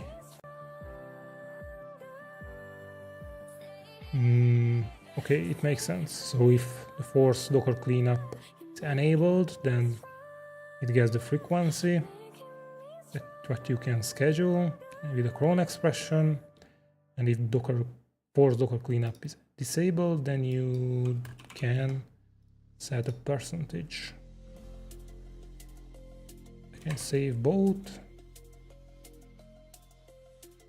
Okay, it makes sense. So if the force docker cleanup is enabled, then it gets the frequency that what you can schedule with a cron expression. And if force docker cleanup is disabled, then you can set a percentage. I can save both.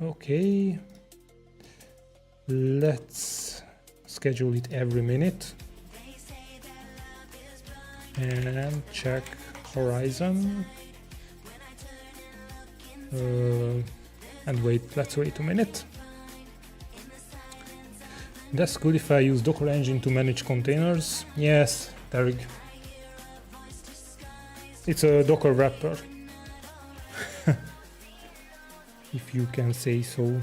Okay, let's schedule it every minute and check horizon and let's wait a minute. That's good if I use Docker Engine to manage containers. Yes, Derek. It's a Docker wrapper. If you can say so.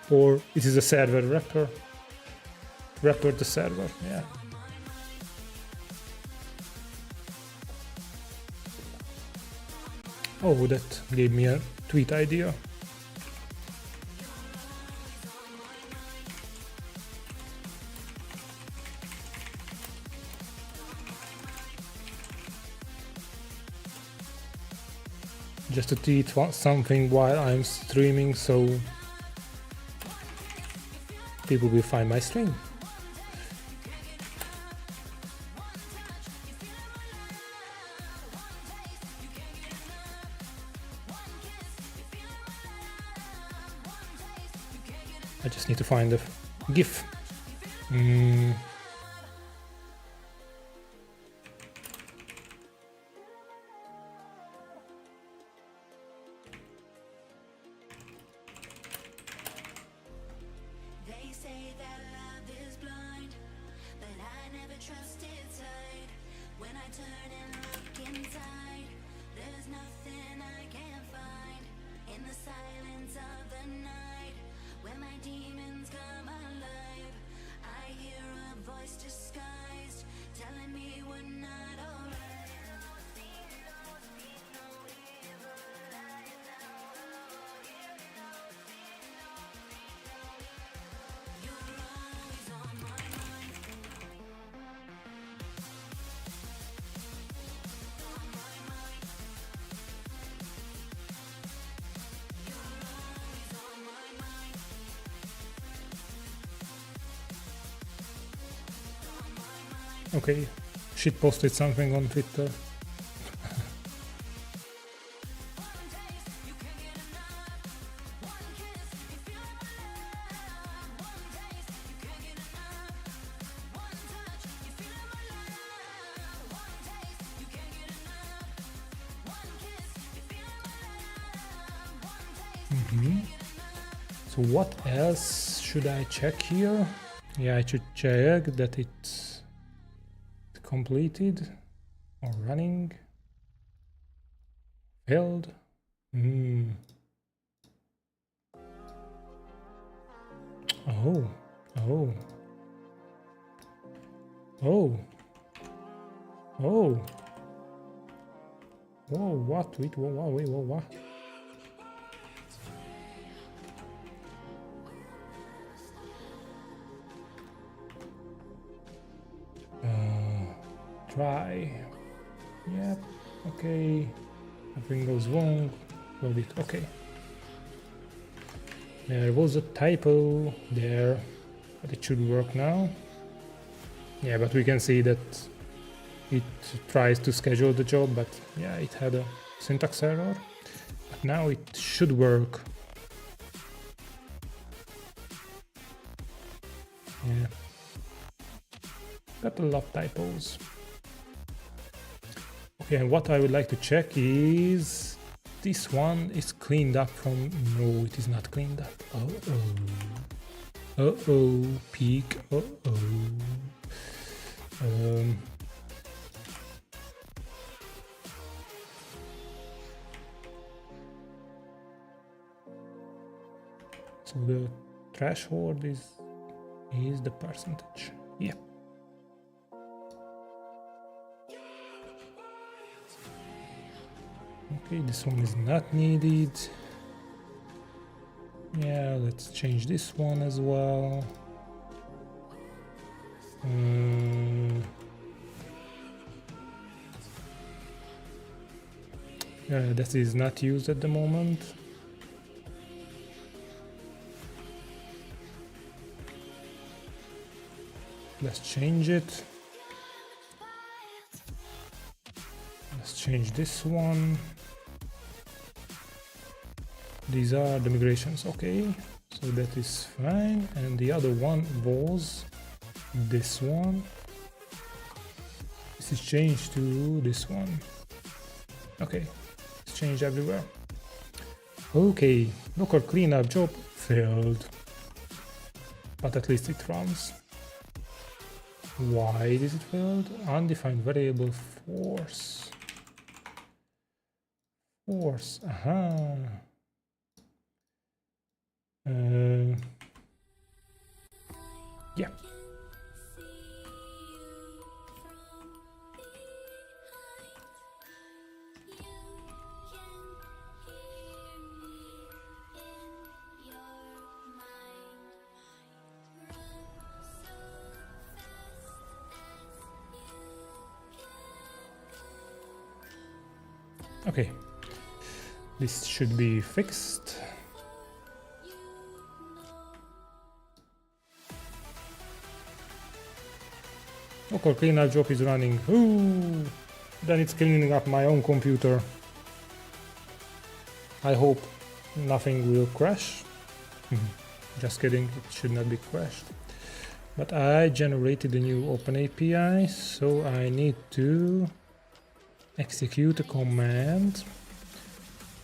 Or it is a server wrapper. Wrapper the server, yeah. Oh, that gave me a tweet idea. Just to tweet something while I'm streaming, so people will find my stream. I just need to find the GIF. Okay, shit posted something on Twitter. So what else should I check here? Yeah, I should check that it's completed or running. Failed. Oh. Oh. Oh. Oh. Whoa, what? Wait, whoa, what? Try. Yep. Okay. Nothing goes wrong. Load it. Okay. There was a typo there, but it should work now. Yeah, but we can see that it tries to schedule the job, but yeah, it had a syntax error. But now it should work. Yeah. Got a lot of typos. Okay, and what I would like to check is this one is cleaned up from... No, it is not cleaned up. Uh-oh. Uh-oh, peak. Uh-oh. So the threshold is the percentage. Yeah. Okay, this one is not needed. Yeah, let's change this one as well. That is not used at the moment. Let's change it. Let's change this one. These are the migrations, okay, so that is fine. And the other one was this one. This is changed to this one. Okay, it's changed everywhere. Okay, local cleanup job failed, but at least it runs. Why did it fail? Undefined variable force. Force, aha. Yeah. Okay, this should be fixed. Local cleanup job is running. Ooh, then it's cleaning up my own computer. I hope nothing will crash. Just kidding, it should not be crashed. But I generated a new OpenAPI, so I need to execute a command,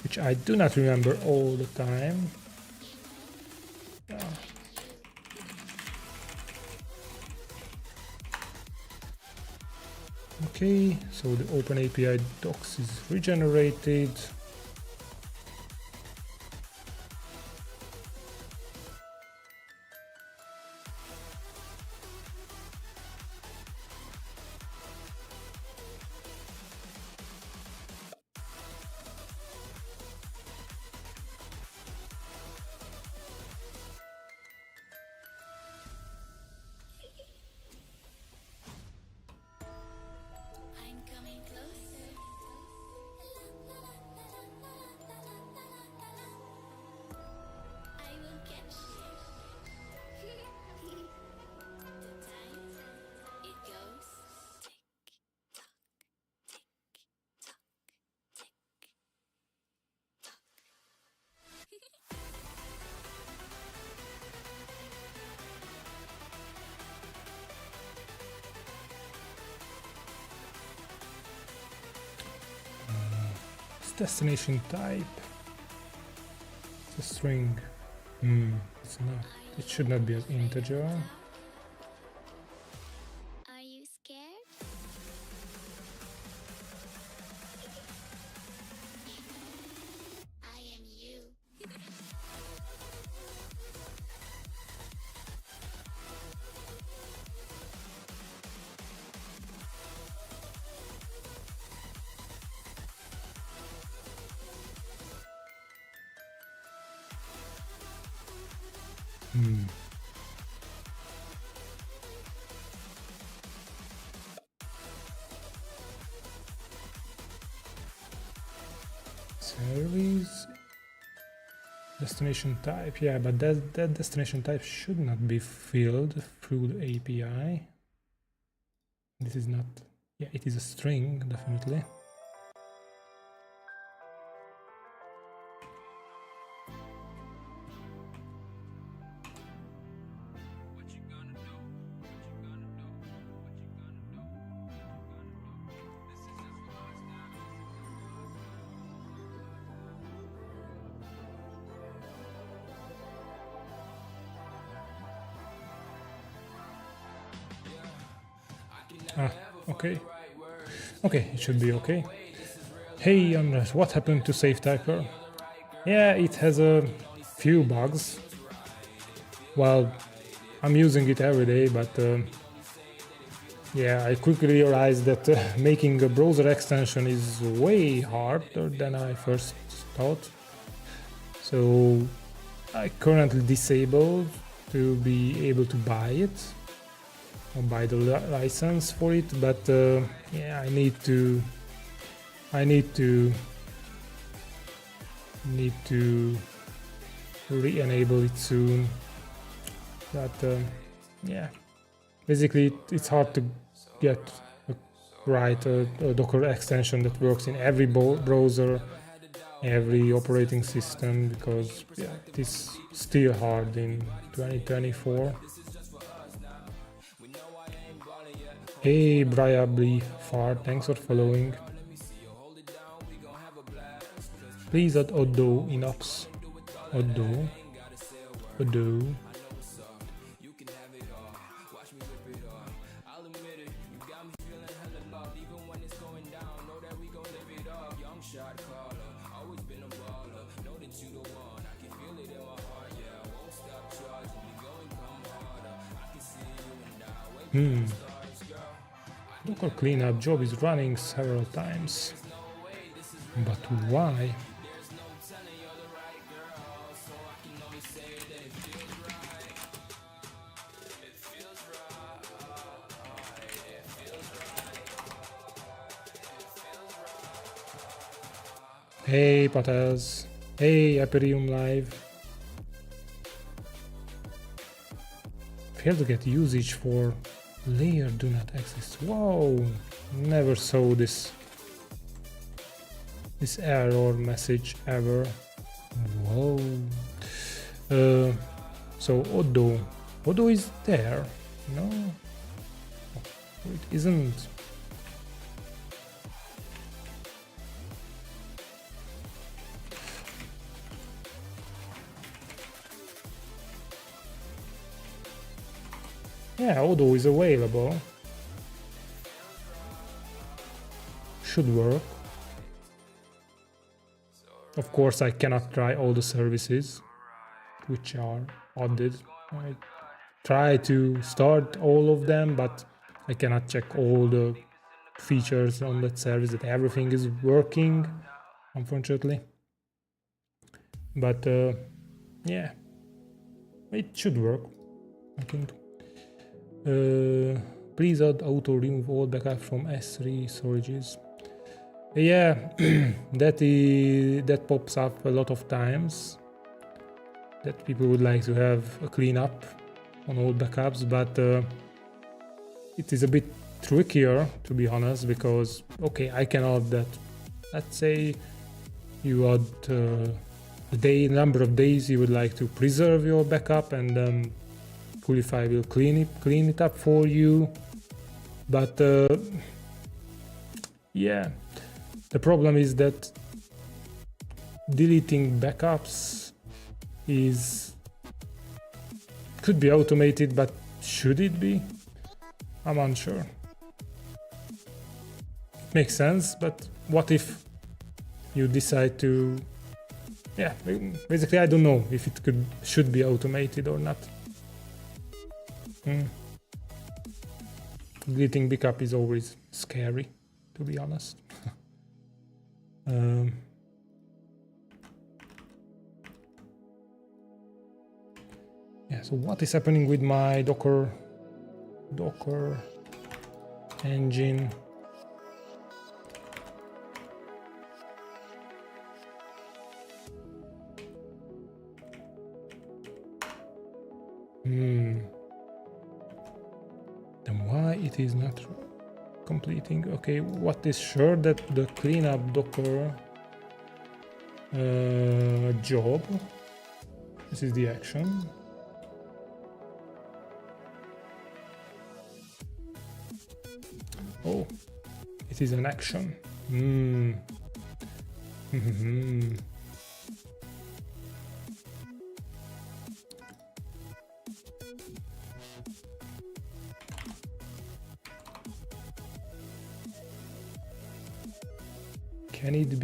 which I do not remember all the time. Okay, so the OpenAPI docs is regenerated. Destination type. a string. It's not. It should not be an integer. Are you scared? I am you. Service destination type. Yeah, but that destination type should not be filled through the API. This is not. Yeah, it is a string, definitely. Ah, okay. Okay, it should be okay. Hey, Andres, what happened to SafeTyper? Yeah, it has a few bugs. Well, I'm using it every day, but yeah, I quickly realized that making a browser extension is way harder than I first thought. So I currently disabled to be able to buy it or buy the license for it, but yeah, I need to re-enable it soon. But yeah, basically it's hard to get a Docker extension that works in every browser, every operating system, because yeah, it is still hard in 2024. Hey, Briably Far, thanks for following. Please add Oddo in ops. Oddo. Docker cleanup job is running several times. But why? Hey Patels. Hey Aperium Live. Fail to get usage for layer do not exist. Whoa, never saw this error message ever. Whoa. So Oddo is there? No, it isn't. Yeah, Oddo is available. Should work. Of course, I cannot try all the services which are added. I try to start all of them, but I cannot check all the features on that service that everything is working, unfortunately. But yeah, it should work, I think. Please add auto remove all backup from S3 storages. Yeah, that pops up a lot of times, that people would like to have a cleanup on all backups, but it is a bit trickier, to be honest, because okay, I can add that. Let's say you add the number of days you would like to preserve your backup, and then Coolify will clean it up for you. But yeah, the problem is that deleting backups is could be automated, but should it be? I'm unsure. It makes sense, but what if you decide to, yeah, basically I don't know if it should be automated or not. Deleting backup is always scary, to be honest. Yeah, so what is happening with my Docker engine? Then why it is not completing? Okay, what is sure that the cleanup Docker job, this is the action. Oh, it is an action. Can it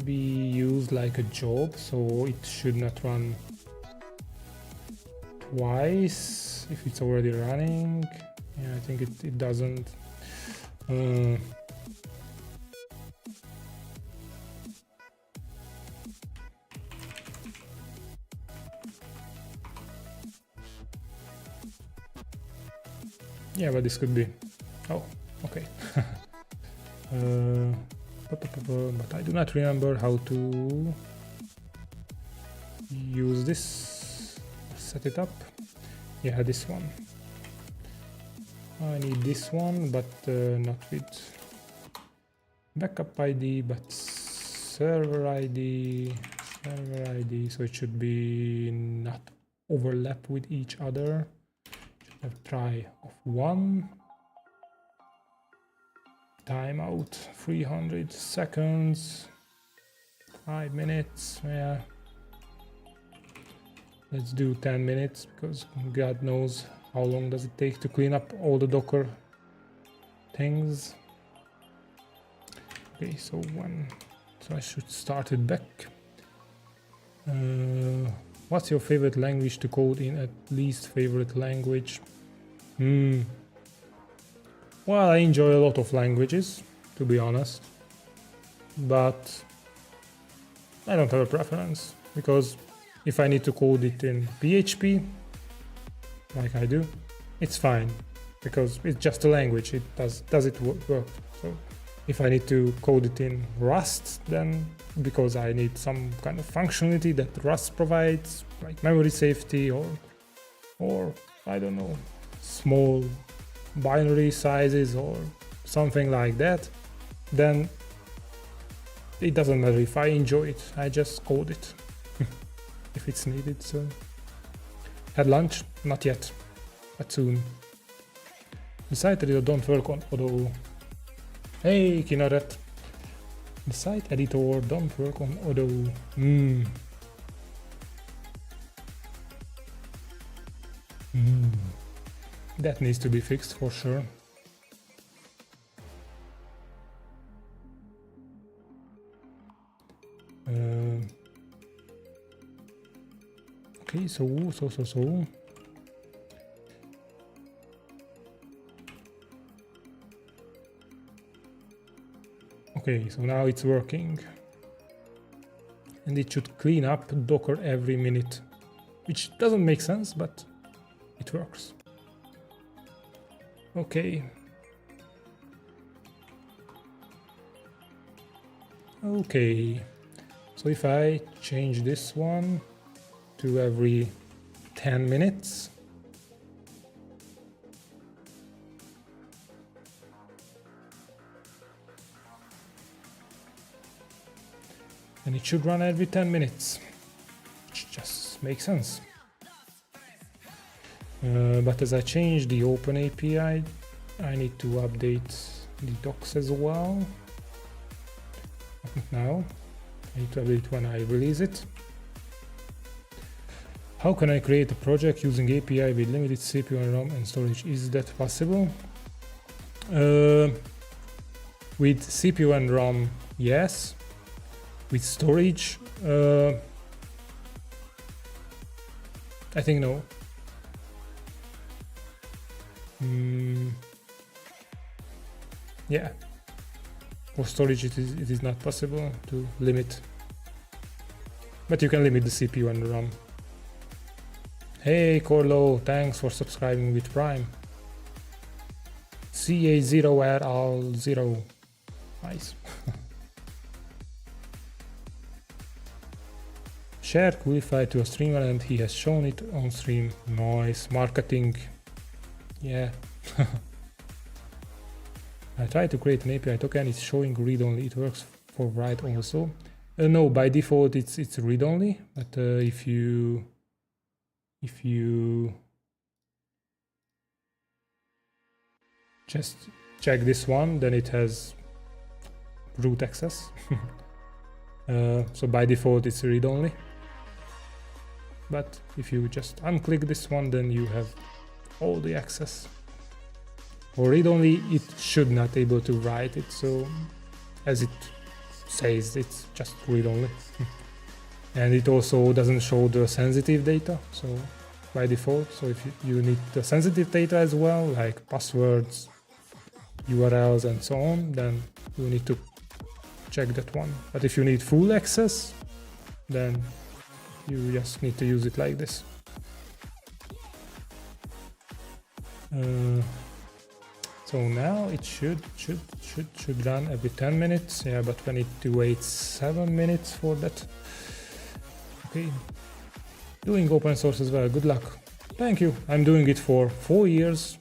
be used like a job, so it should not run twice if it's already running? Yeah, I think it doesn't. Yeah, but this could be. Oh, okay. But I do not remember how to use this. Set it up. Yeah, this one. I need this one, but not with backup ID, but server ID. Server ID, so it should be not overlap with each other. Should have try of one. Timeout 300 seconds, 5 minutes. Yeah, let's do 10 minutes because God knows how long does it take to clean up all the Docker things. Okay, so I should start it back. What's your favorite language to code in? At least favorite language. Well, I enjoy a lot of languages, to be honest, but I don't have a preference, because if I need to code it in PHP, like I do, it's fine, because it's just a language, it does it work. So if I need to code it in Rust, then because I need some kind of functionality that Rust provides, like memory safety or I don't know, small binary sizes or something like that, then it doesn't matter if I enjoy it, I just code it if it's needed. So had lunch? Not yet, but soon. The site editor don't work on Odoo. Hey Kinaret, the site editor don't work on Odoo. That needs to be fixed for sure. Okay, so. Okay, so now it's working. And it should clean up Docker every minute, which doesn't make sense, but it works. Okay. Okay. So if I change this one to every 10 minutes, and it should run every 10 minutes, which just makes sense. But as I change the OpenAPI, I need to update the docs as well. now. I need to update when I release it. How can I create a project using API with limited CPU and RAM and storage? Is that possible? With CPU and RAM, yes. With storage, I think no. Yeah. For storage, it is not possible to limit. But you can limit the CPU and the RAM. Hey Corlo, thanks for subscribing with Prime. CA0RL0. Nice. Share Coolify to a streamer and he has shown it on stream. Nice. Marketing. Yeah. I tried to create an API token, it's showing read-only. It works for write also. No, by default it's read-only, but if you just check this one, then it has root access. So by default it's read-only. But if you just unclick this one, then you have all the access. For read-only, it should not able to write it, so as it says, it's just read-only. And it also doesn't show the sensitive data, so by default. So if you need the sensitive data as well, like passwords, URLs and so on, then you need to check that one. But if you need full access, then you just need to use it like this. So now it should run every 10 minutes. Yeah, but we need to wait 7 minutes for that. Okay. Doing open source as well. Good luck. Thank you. I'm doing it for 4 years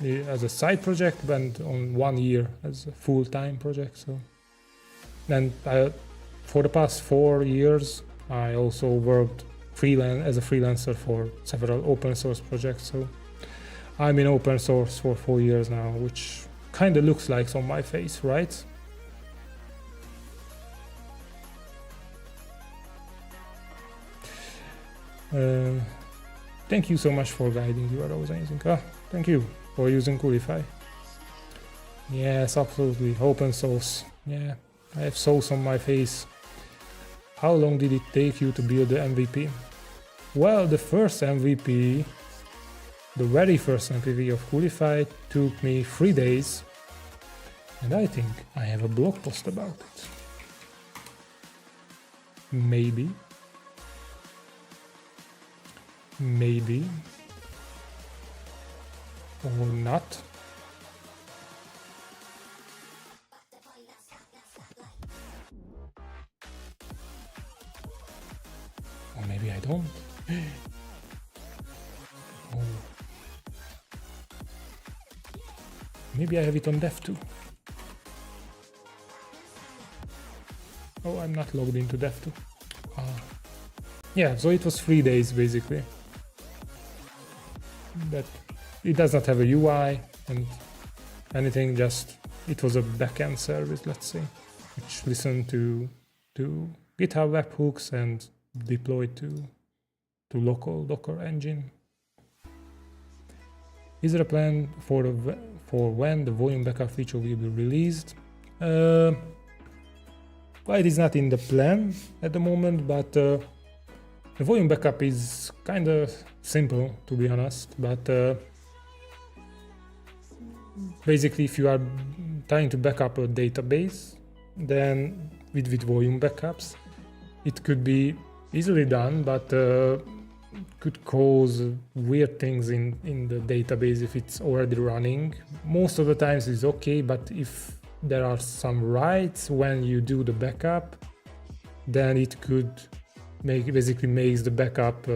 as a side project, and on 1 year as a full-time project. So, and for the past 4 years, I also worked as a freelancer for several open source projects. So I'm in open source for 4 years now, which kind of looks like on my face, right? Thank you so much for guiding. You are always amazing. Thank you for using Coolify. Yes, absolutely. Open source. Yeah, I have sauce on my face. How long did it take you to build the MVP? Well, the first MVP, the very first MVP of Coolify took me 3 days, and I think I have a blog post about it. Maybe. Or not. Or maybe I don't. Oh. Maybe I have it on Dev too. Oh, I'm not logged into Dev too. Yeah, so it was 3 days basically. But it does not have a UI and anything, just it was a backend service, let's say, which listened to GitHub webhooks and deployed to local Docker engine. Is there a plan for when the volume backup feature will be released? Well, it is not in the plan at the moment, but the volume backup is kind of simple, to be honest. But basically, if you are trying to back up a database, then with volume backups, it could be easily done, but could cause weird things in the database if it's already running. Most of the times it's okay, but if there are some writes when you do the backup, then it could basically makes the backup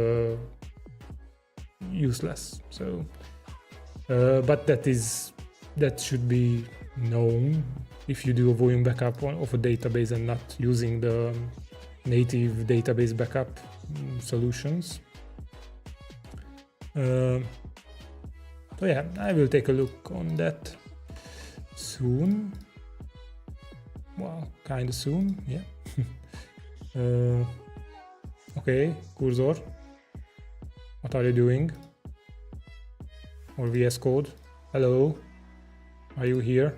useless. So, but that should be known if you do a volume backup of a database and not using the native database backup solutions. So yeah, I will take a look on that soon. well, kind of soon, yeah. Okay, Cursor, what are you doing? Or VS Code, hello, are you here?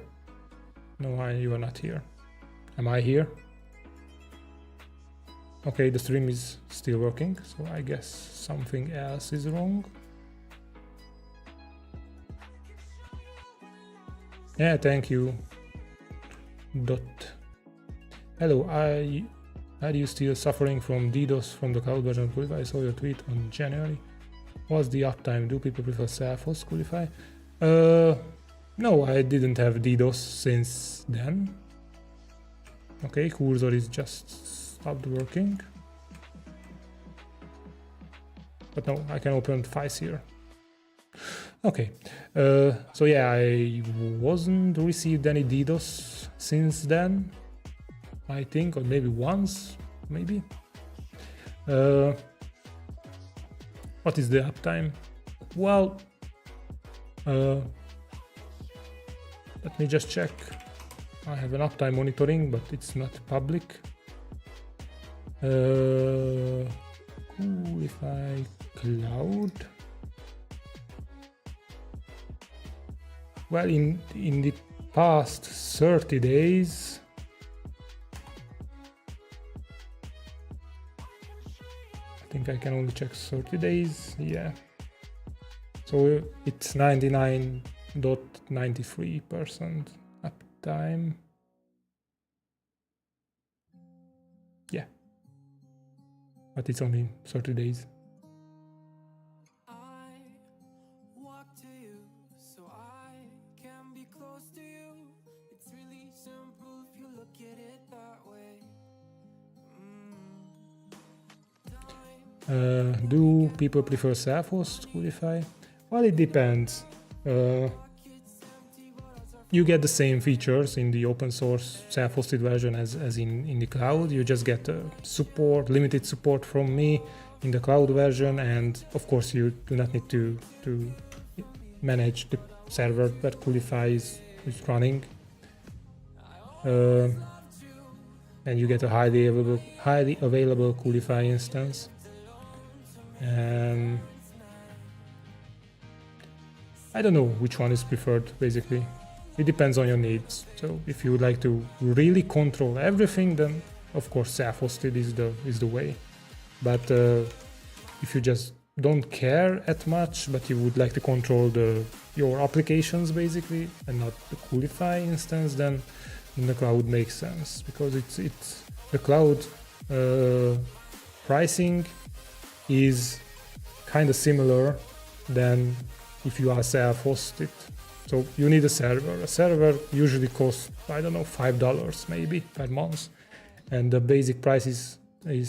No, you are not here. Am I here? Okay, the stream is still working, so I guess something else is wrong. Yeah, thank you. Dot. Hello, are you still suffering from DDoS from the cloud version of Coolify? I saw your tweet on January. What's the uptime? Do people prefer self-host Coolify? No, I didn't have DDoS since then. Okay, Cursor is just stopped working. But no, I can open files here. Okay, so yeah, I wasn't received any DDoS since then, I think, or maybe once, maybe. What is the uptime? Well, let me just check. I have an uptime monitoring, but it's not public. Coolify Cloud. Well, in the past 30 days, I think I can only check 30 days, yeah. So it's 99.93% uptime. Yeah, but it's only 30 days. Do people prefer self-host Coolify? Well, it depends. You get the same features in the open source self-hosted version as in the cloud. You just get support, limited support from me in the cloud version, and of course you do not need to manage the server that Coolify is running. And you get a highly available Coolify instance. And I don't know which one is preferred, basically. It depends on your needs. So if you would like to really control everything, then of course self-hosted is the way. But if you just don't care that much, but you would like to control your applications basically, and not the Coolify instance, then the cloud makes sense, because it's the cloud pricing is kind of similar than if you are self-hosted. So you need a server. A server usually costs, I don't know, $5 maybe per month, and the basic price is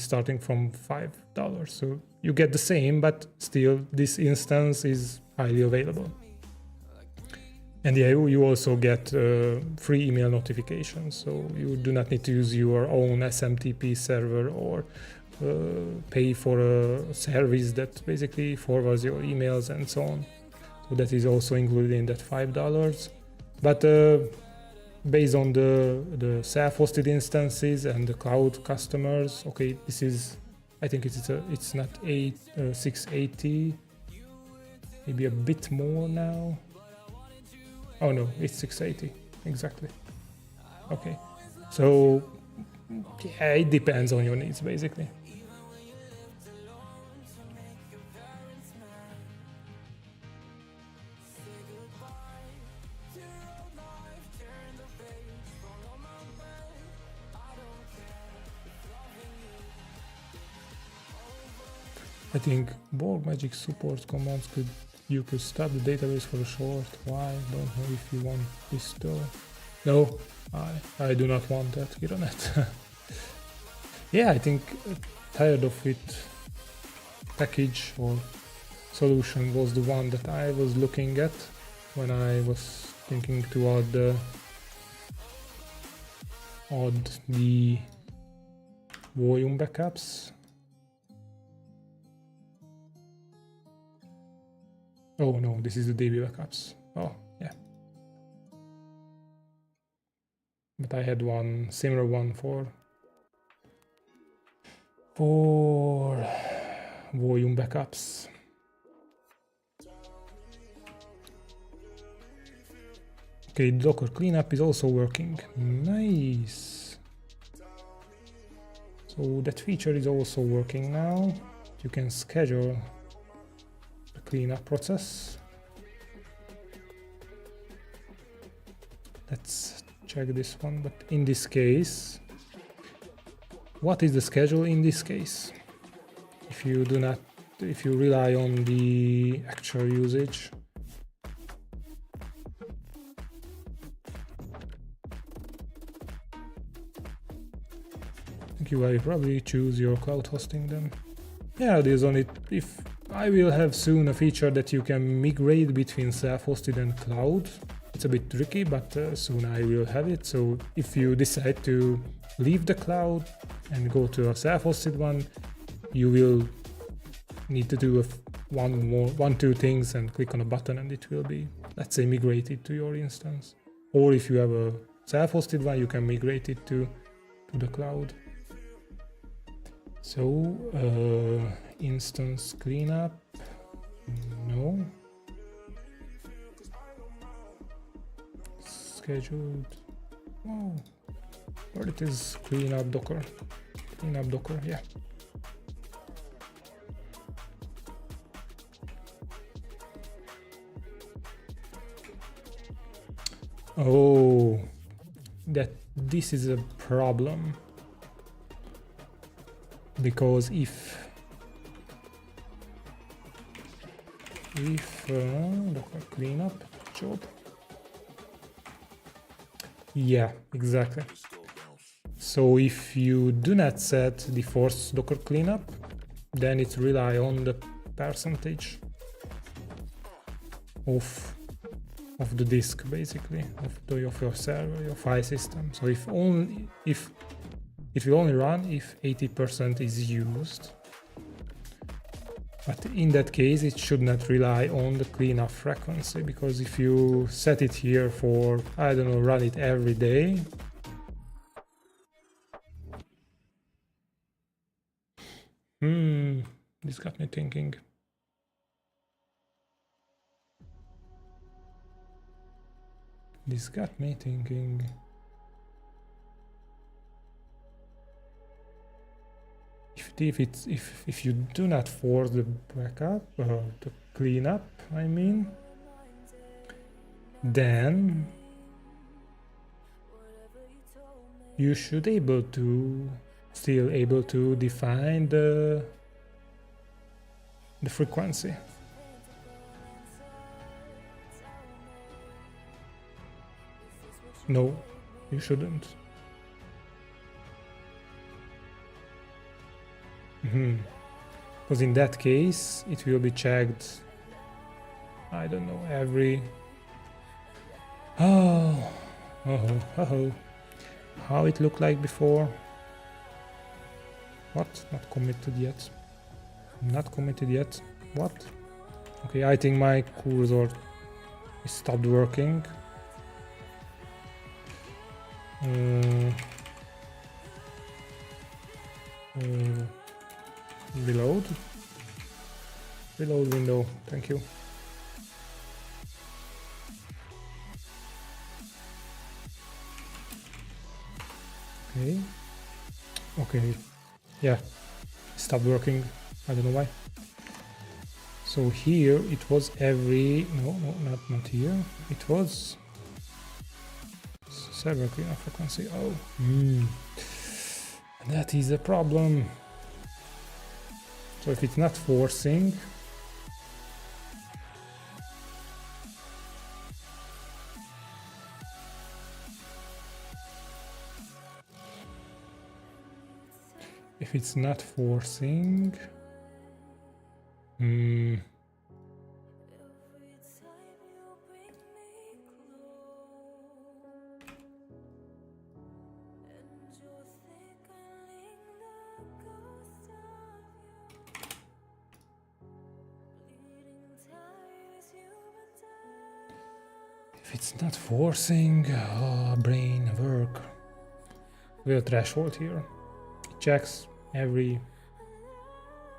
starting from $5. So you get the same, but still this instance is highly available. And yeah, you also get free email notifications, so you do not need to use your own SMTP server or pay for a service that basically forwards your emails and so on. So that is also included in that $5. But based on the self-hosted instances and the cloud customers, okay, this is, I think it's not 680, maybe a bit more now. Oh no, it's 680, exactly. Okay, so yeah, it depends on your needs basically. I think Borg Magic supports commands you could stop the database for a short while. Don't know if you want this though. No, I do not want that, Gironet. Yeah, I think tired of it package or solution was the one that I was looking at when I was thinking to add the volume backups. Oh no, this is the DB backups. Oh, yeah. but I had one similar one for volume backups. Okay, Docker cleanup is also working. Nice. So that feature is also working now. You can schedule the cleanup process. Let's check this one, but in this case, what is the schedule in this case? If you rely on the actual usage. I think you will probably choose your cloud hosting then. Yeah, there's only, if I will have soon a feature that you can migrate between self-hosted and cloud. It's a bit tricky, but soon I will have it. So if you decide to leave the cloud and go to a self-hosted one, you will need to do two things and click on a button, and it will be, let's say, migrated to your instance. Or if you have a self-hosted one, you can migrate it to the cloud. So instance cleanup, no. Scheduled. Oh, where it is? Cleanup Docker, yeah. Oh, this is a problem, because if Docker cleanup job, yeah, exactly. So if you do not set the force Docker cleanup, then it rely on the percentage of the disk, basically, of your server, your file system. So it will only run if 80% is used. But in that case, it should not rely on the cleanup frequency, because if you set it here for, I don't know, run it every day, this got me thinking. If you do not force the backup, the cleanup, I mean, then you should still able to define the frequency. No, you shouldn't. Because in that case, it will be checked, I don't know, every... Oh, how it looked like before. What? Not committed yet. What? Okay, I think my cursor stopped working. Reload window, thank you. Okay, yeah, stopped working, I don't know why. So here it was every, no, not here, it was server cleanup frequency. Oh, that is a problem. So if it's not forcing, if it's not forcing, brain work. We have a threshold here. It checks every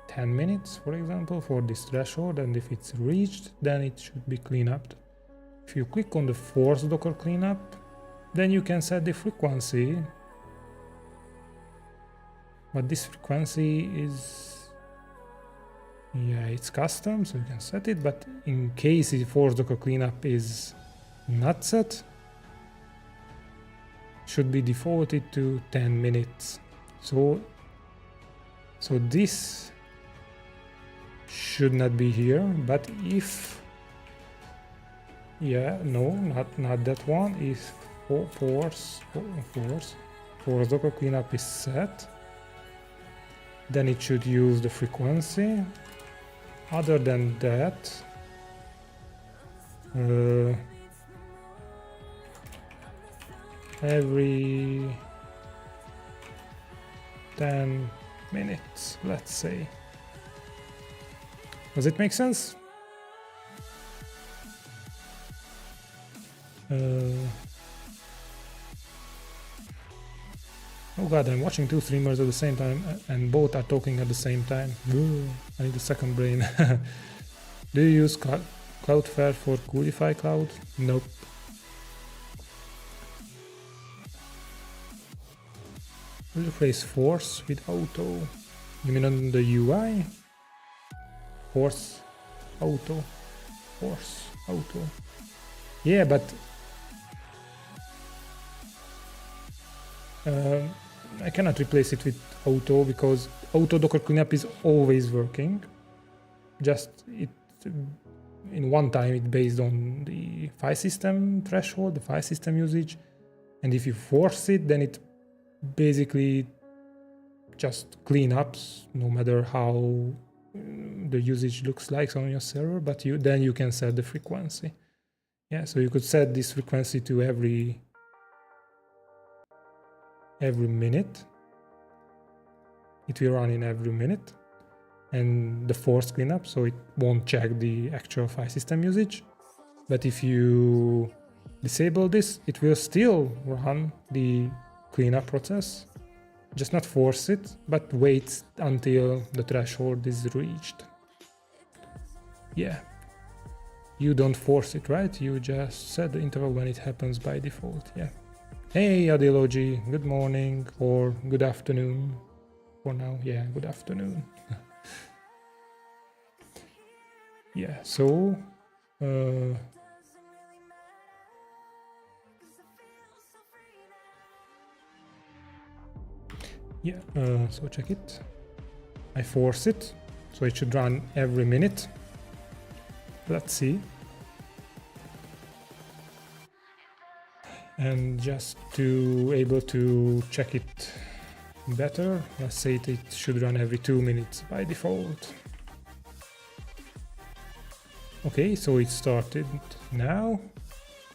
10 minutes, for example, for this threshold, and if it's reached, then it should be cleaned up. If you click on the force Docker cleanup, then you can set the frequency. But this frequency is, yeah, it's custom, so you can set it, but in case the force Docker cleanup is not set, should be defaulted to 10 minutes. So this should not be here, but if, yeah, no, not that one. If force Docker cleanup is set, then it should use the frequency. Other than that, every 10 minutes, let's say. Does it make sense? Oh god, I'm watching two streamers at the same time and both are talking at the same time. Ooh, I need a second brain. Do you use Cloudflare for Coolify Cloud? Nope. We'll replace force with auto. You mean on the UI? Force, auto, force, auto. Yeah, but I cannot replace it with auto because auto Docker cleanup is always working. Just it in one time it based on the file system threshold, the file system usage, and if you force it, then it basically just clean ups no matter how the usage looks like on your server, but then you can set the frequency. Yeah, so you could set this frequency to every minute. It will run in every minute, and the force cleanup, so it won't check the actual file system usage. But if you disable this, it will still run the cleanup process, just not force it, but wait until the threshold is reached. Yeah, you don't force it, right? You just set the interval when it happens by default. Yeah. Hey Adilogy, good morning or good afternoon for now. Yeah, good afternoon. Yeah, so yeah, so check it. I force it, so it should run every minute. Let's see. And just to able to check it better, let's say it should run every 2 minutes by default. Okay, so it started now.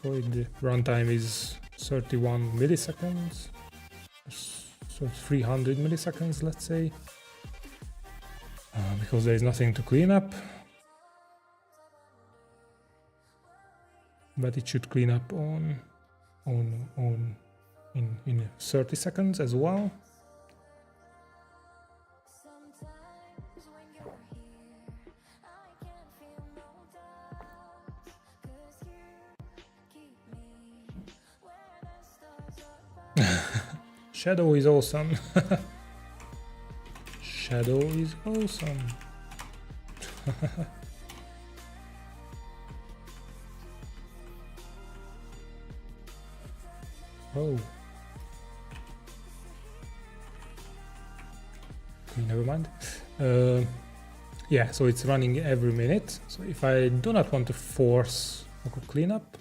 So the runtime is 31 milliseconds. So 300 milliseconds, let's say, because there is nothing to clean up. But it should clean up in 30 seconds as well. Shadow is awesome. Shadow is awesome. Oh. Okay, never mind. Yeah, so it's running every minute. So if I do not want to force Docker cleanup,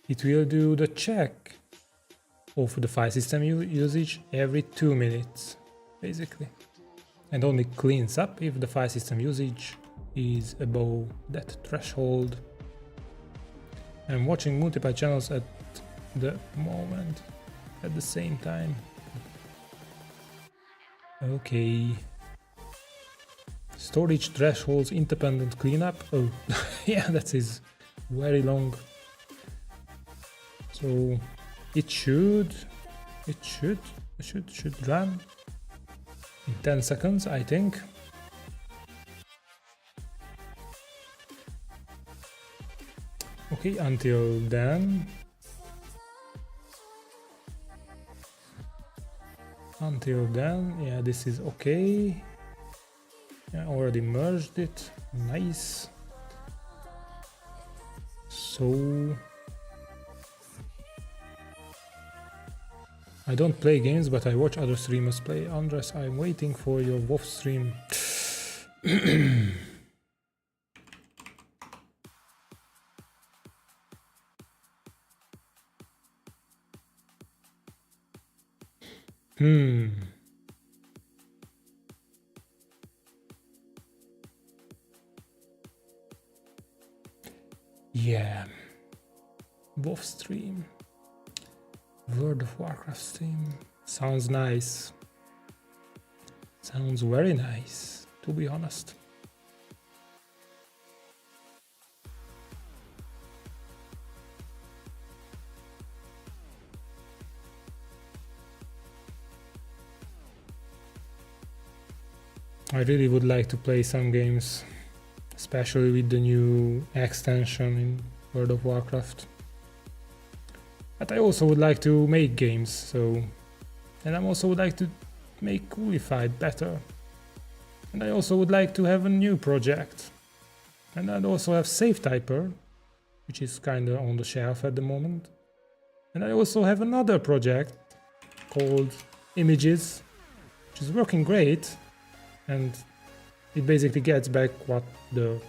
it will do the check of the file system usage every 2 minutes, basically. And only cleans up if the file system usage is above that threshold. I'm watching multiple channels at the moment at the same time. Okay. Storage thresholds independent cleanup. Oh, yeah, that is very long. So it should run in 10 seconds, I think. Okay, until then. Yeah, this is okay. I already merged it. Nice. So I don't play games, but I watch other streamers play. Andres, I'm waiting for your WoW stream. Yeah. WoW stream. World of Warcraft stream. Sounds nice. Sounds very nice, to be honest. I really would like to play some games, especially with the new extension in World of Warcraft. But I also would like to make games, and I also would like to make Coolified better. And I also would like to have a new project. And I'd also have SafeTyper, which is kinda on the shelf at the moment. And I also have another project called Images, which is working great. And it basically gets back what the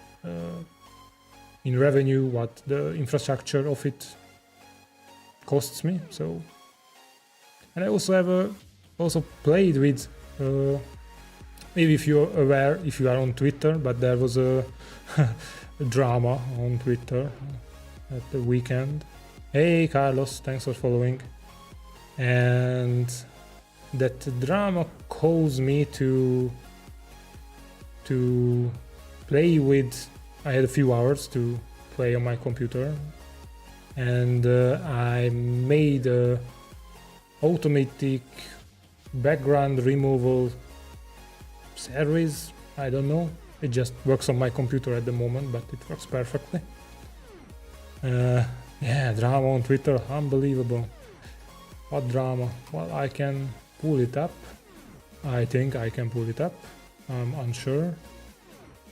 in revenue, what the infrastructure of it costs me. So, and I also have also played with maybe if you're aware, if you are on Twitter, but there was a drama on Twitter at the weekend. Hey Carlos, thanks for following. And that drama caused me to play with. I had a few hours to play on my computer, and I made a automatic background removal service. I don't know, it just works on my computer at the moment, but it works perfectly. Yeah, drama on Twitter, unbelievable. What drama? Well, I can pull it up. I think I can pull it up. I'm unsure.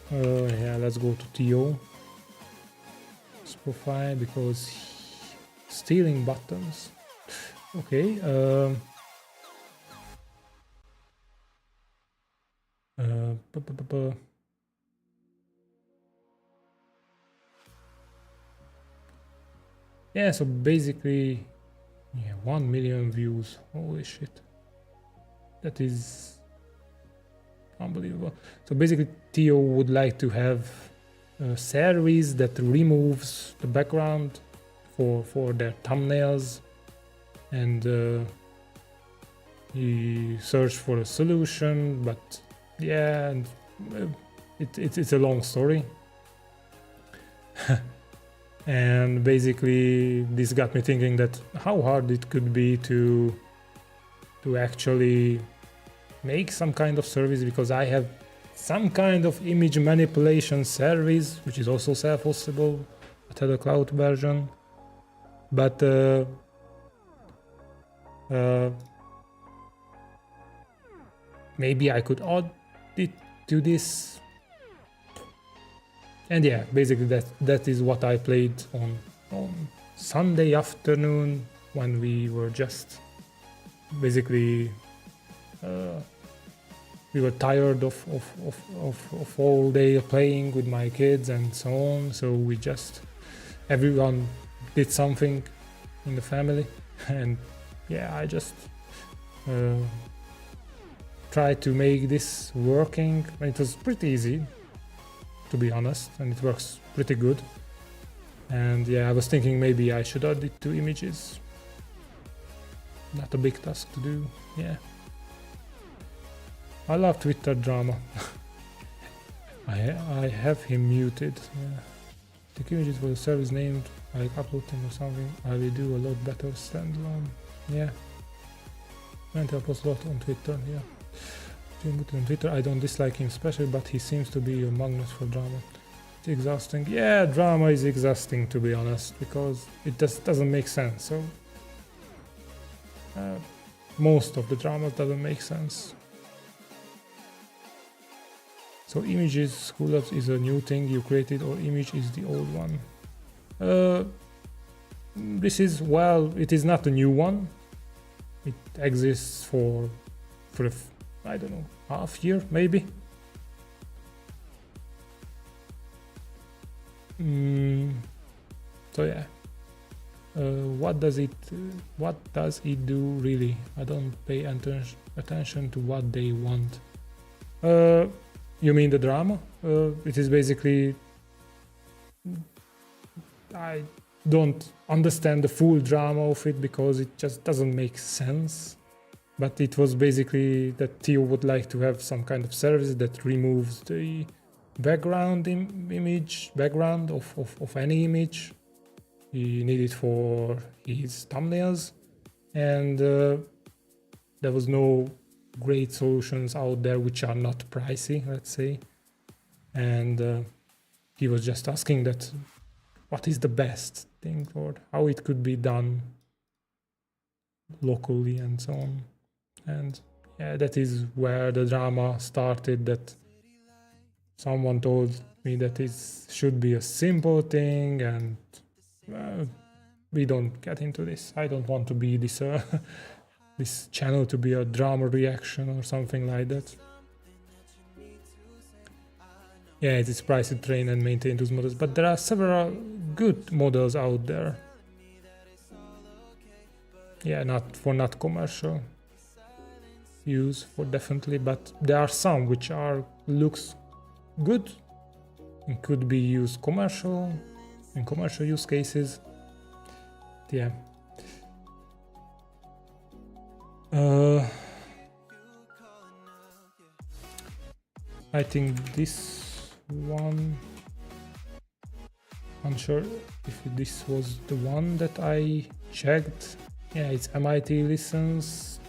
Yeah, let's go to Theo. His profile, because stealing buttons. Okay. Yeah, so basically, yeah, 1 million views. Holy shit. That is unbelievable. So basically, Theo would like to have a service that removes the background for their thumbnails, and he searched for a solution, but yeah, and, it's a long story. And basically this got me thinking that how hard it could be to actually make some kind of service, because I have some kind of image manipulation service which is also self-hostable, but had a cloud version. But maybe I could add it to this. And yeah, basically that is what I played on Sunday afternoon, when we were just basically we were tired of all day playing with my kids and so on. So we just, everyone did something in the family, and yeah, I just tried to make this working. And it was pretty easy, to be honest, and it works pretty good. And yeah, I was thinking maybe I should add it to images. Not a big task to do. Yeah, I love Twitter drama. I have him muted. Yeah. The images for the service named like uploading or something, I will do a lot better standalone. Yeah. Mental posts a lot on Twitter, yeah. On Twitter, I don't dislike him especially, but he seems to be a magnet for drama. It's exhausting. Yeah, drama is exhausting, to be honest, because it just doesn't make sense. So most of the dramas doesn't make sense. So images, Schoolabs is a new thing you created, or image is the old one? This is, well, it is not a new one. It exists for I don't know, half year maybe. So yeah. What does it do really? I don't pay attention to what they want. You mean the drama? It is basically, I don't understand the full drama of it because it just doesn't make sense. But it was basically that Theo would like to have some kind of service that removes the background background of any image. He needed for his thumbnails, and there was no great solutions out there which are not pricey, let's say. And he was just asking that what is the best thing or how it could be done locally and so on. And yeah, that is where the drama started, that someone told me that it should be a simple thing, and we don't get into this. I don't want to be this this channel to be a drama reaction or something like that. Yeah, it is priced to train and maintain those models, but there are several good models out there. Yeah, not commercial use for definitely, but there are some which looks good and could be used in commercial use cases. Yeah. I think this one, I'm sure if this was the one that I checked. Yeah, it's MIT licensed.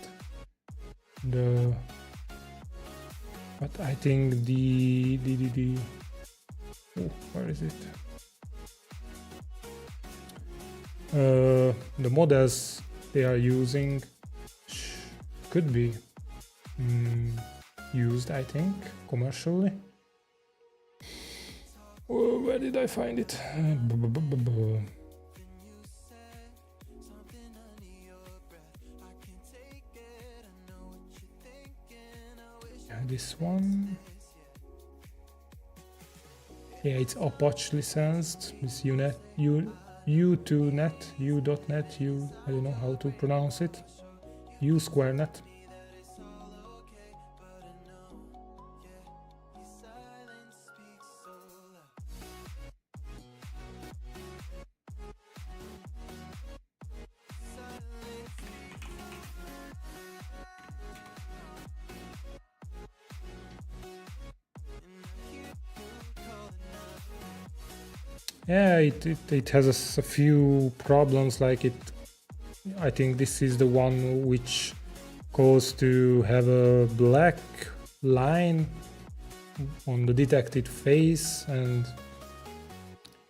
But I think the where is it? The models they are using could be used, I think, commercially. Oh, where did I find it? This one. Yeah, it's Apache licensed. This U2net, U.net, I don't know how to pronounce it. U-square-net. Yeah, it has a few problems, like I think this is the one which goes to have a black line on the detected face, and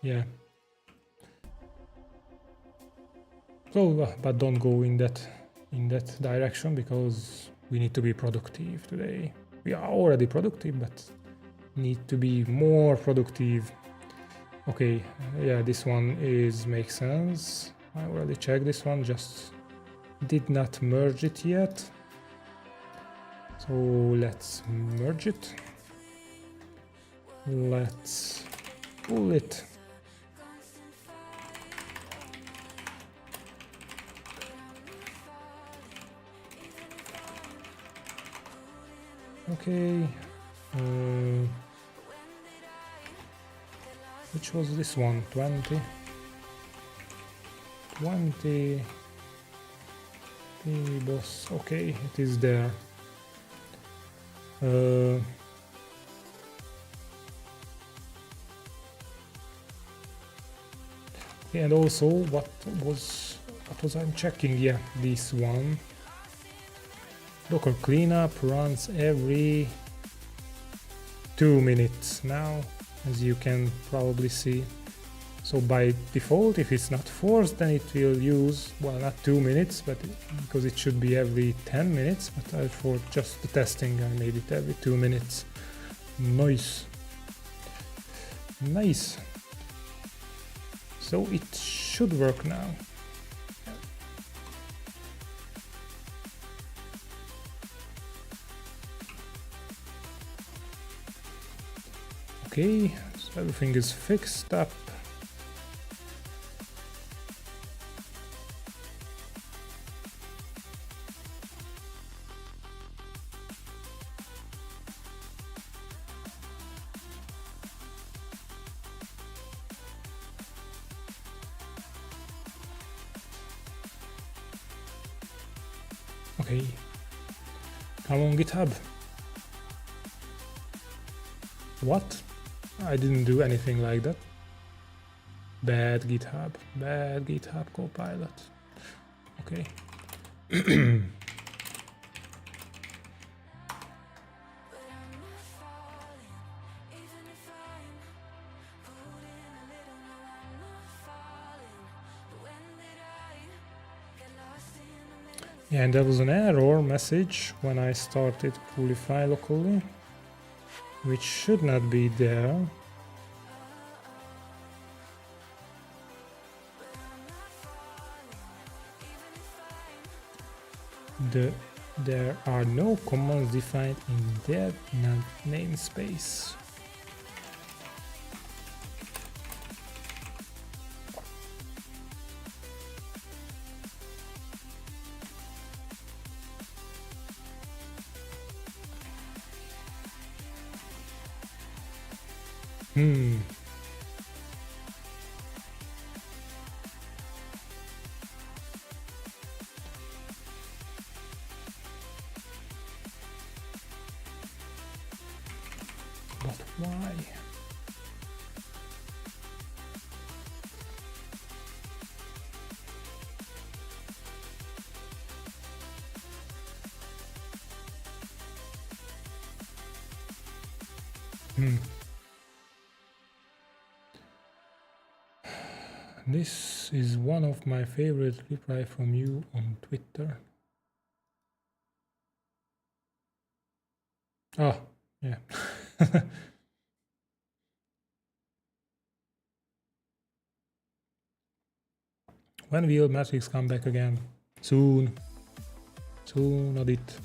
yeah. So, but don't go in that direction, because we need to be productive today. We are already productive, but need to be more productive. Okay, yeah, this one makes sense. I already checked this one, just did not merge it yet. So let's merge it. Let's pull it. Okay. Which was this one? 20. Boss. Okay, it is there. And also, what was I checking? Yeah, this one. Docker cleanup runs every 2 minutes now, as you can probably see. So by default, if it's not forced, then it will use, well, not 2 minutes, but because it should be every 10 minutes, but for just the testing, I made it every 2 minutes. Nice. Nice. So it should work now. Okay, so everything is fixed up. Okay, come on GitHub. What? I didn't do anything like that. Bad GitHub Copilot. Okay. Yeah, and there was an error message when I started Coolify locally, which should not be there. There are no commands defined in that namespace. But why? This is one of my favorite reply from you on Twitter. Oh, yeah. When will Matrix come back again? Soon. Soon, Adit.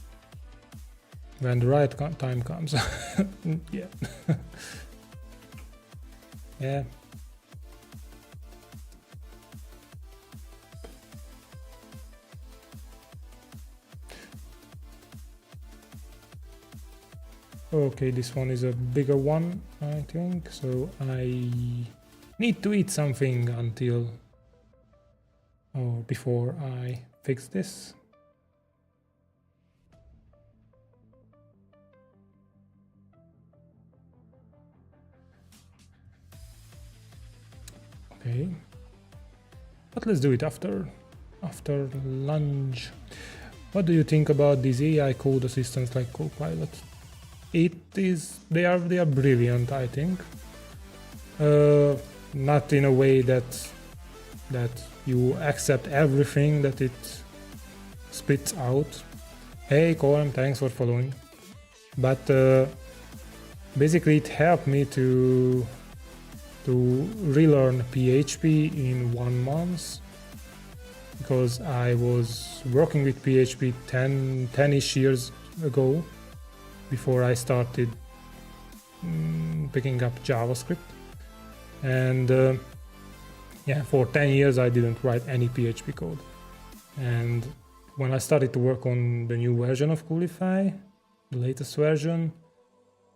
When the right time comes. Yeah. Yeah. Okay, this one is a bigger one, I think, so I need to eat something until or before I fix this. Okay, but let's do it after lunch. What do you think about these AI code assistants like Copilot? They are brilliant, I think. Not in a way that you accept everything that it spits out. Hey Colm, thanks for following. But basically it helped me to relearn PHP in 1 month, because I was working with PHP 10-ish years ago, before I started picking up JavaScript. And yeah, for 10 years I didn't write any PHP code. And when I started to work on the new version of Coolify, the latest version,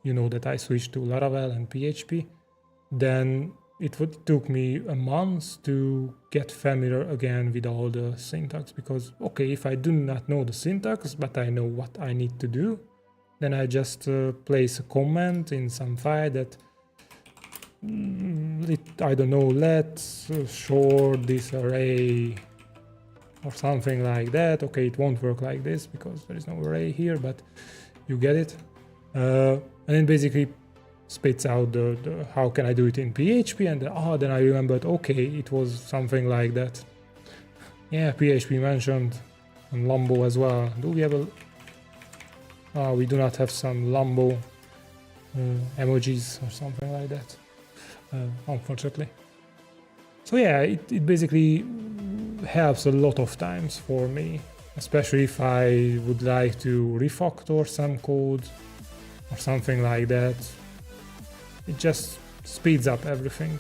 you know that I switched to Laravel and PHP, then it took me a month to get familiar again with all the syntax, because okay, if I do not know the syntax, but I know what I need to do, then I just place a comment in some file that I don't know, let's short this array or something like that. Okay, it won't work like this because there is no array here, but you get it. And it basically spits out the how can I do it in PHP, and then I remembered, okay, it was something like that. Yeah, PHP mentioned, and Lambo as well. Do we have a... we do not have some Lambo emojis or something like that, unfortunately. So yeah, it basically helps a lot of times for me, especially if I would like to refactor some code or something like that. It just speeds up everything.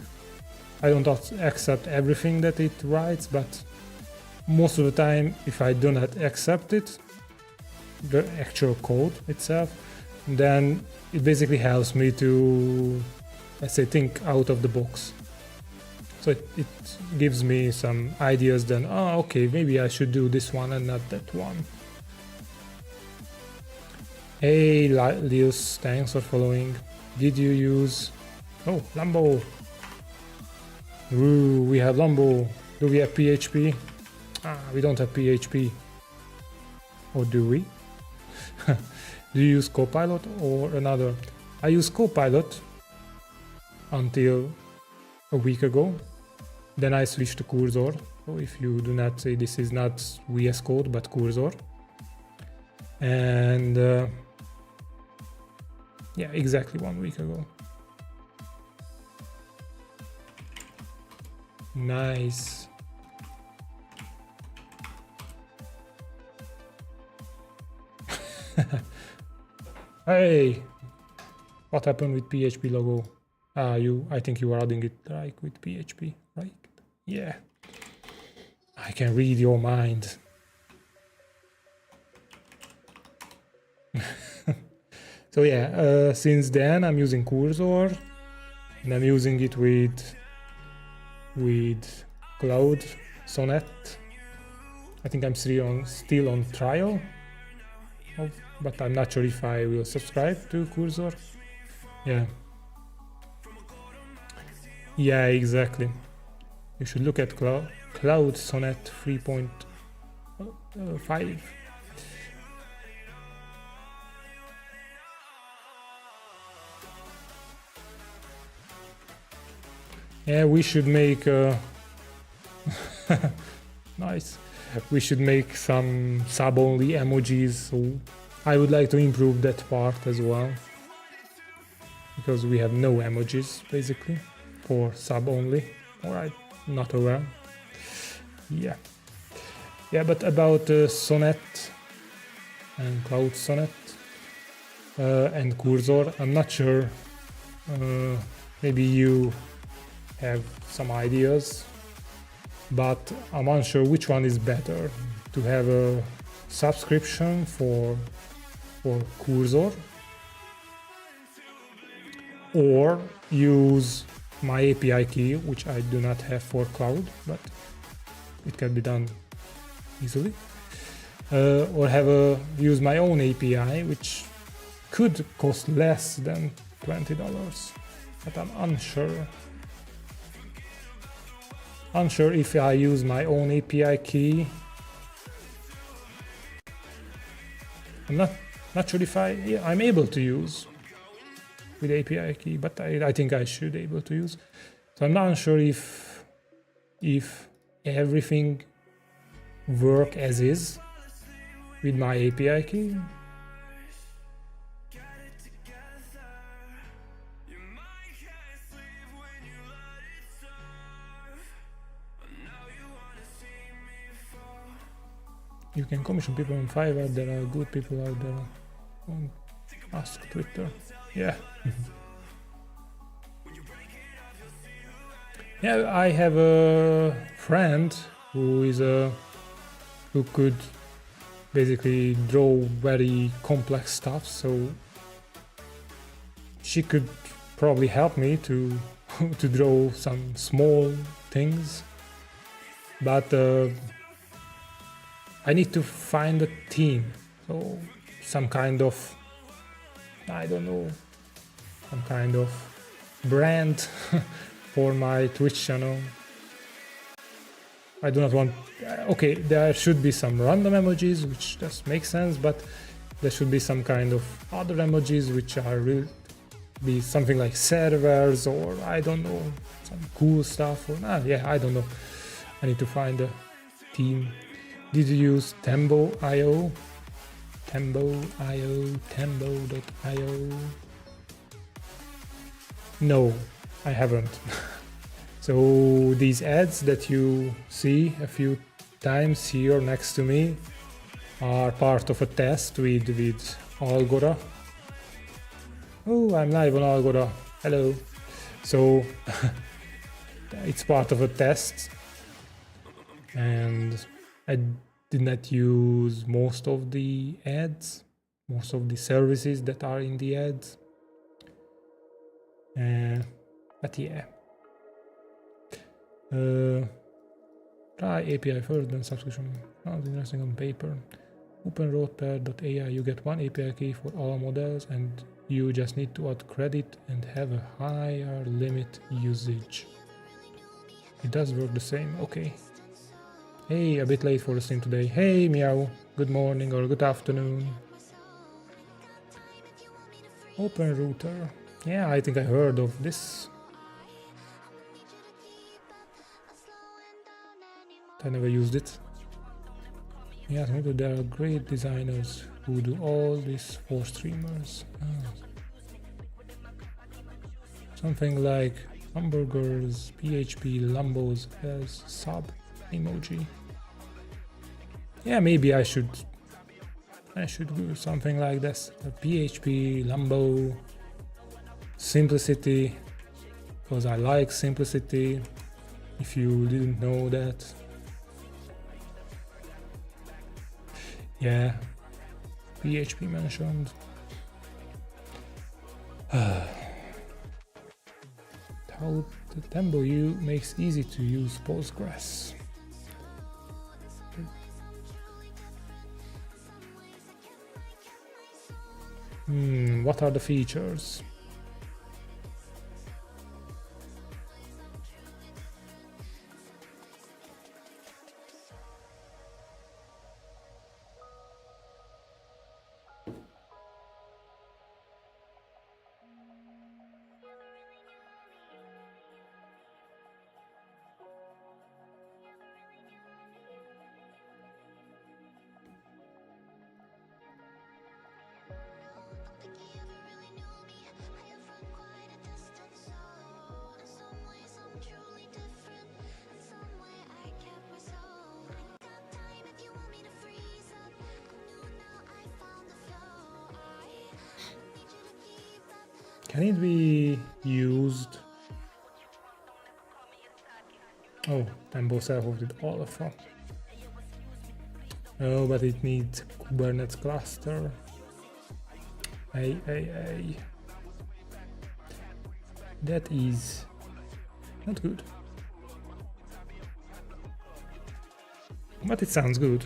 I don't accept everything that it writes, but most of the time, if I do not accept it, the actual code itself, then it basically helps me to, let's say, think out of the box. So it gives me some ideas then, okay, maybe I should do this one and not that one. Hey, Lius, thanks for following. Did you use... Oh, Lambo. Ooh, we have Lambo. Do we have PHP? We don't have PHP. Or do we? Do you use Copilot or another? I use Copilot until a week ago. Then I switched to Cursor. So if you do not say, this is not VS Code but Cursor. And yeah, exactly 1 week ago. Nice. Hey, what happened with PHP logo? I think you are adding it like with PHP, right? Yeah. I can read your mind. So yeah, since then I'm using Cursor, and I'm using it with Cloud Sonnet. I think I'm still on trial, but I'm not sure if I will subscribe to Cursor. Yeah, exactly. You should look at Cloud Sonnet 3.5. Yeah, we should make nice. We should make some sub-only emojis. So I would like to improve that part as well, because we have no emojis basically for sub-only. Alright, not aware. Yeah, but about Sonnet and Cloud Sonnet and Cursor, I'm not sure. Maybe you have some ideas, but I'm unsure which one is better, to have a subscription for Cursor or use my API key, which I do not have for Cloud, but it can be done easily, or use my own API, which could cost less than $20, but I'm unsure if I use my own API key. I'm not sure if I'm able to use with API key, but I think I should be able to use. So I'm not sure if everything work as is with my API key. You can commission people on Fiverr. There are good people out there. On Ask Twitter. Yeah. Yeah, I have a friend who could basically draw very complex stuff, so she could probably help me to to draw some small things, but I need to find a team, so some kind of, I don't know, some kind of brand for my Twitch channel. I do not want... okay, there should be some random emojis, which just makes sense, but there should be some kind of other emojis which are real, be something like servers, or I don't know, some cool stuff, or yeah, I don't know. I need to find a theme. Did you use Tembo.io? Tembo.io, Tembo.io? No, I haven't. So these ads that you see a few times here next to me are part of a test with Algora. Oh, I'm live on Algora. Hello. So it's part of a test, and I did not use most of the ads, most of the services that are in the ads. But yeah. Try API first, then subscription. Sounds interesting on paper. OpenRoadPair.ai, you get one API key for all models, and you just need to add credit and have a higher limit usage. It does work the same, okay. Hey, a bit late for the stream today. Hey, Meow, good morning or good afternoon. OpenRouter. Yeah, I think I heard of this. I never used it. Yeah, there are great designers who do all this for streamers. Something like hamburgers, PHP, Lambos as sub emoji. Yeah, maybe I should do something like this. A PHP, Lambo, simplicity, because I like simplicity. If you didn't know that. Yeah, PHP mentioned. How the Tembo U makes easy to use Postgres. What are the features? Can it be used? Oh, Tembo self-hosted Alpha. Oh, but it needs Kubernetes cluster. Ay. That is not good. But it sounds good.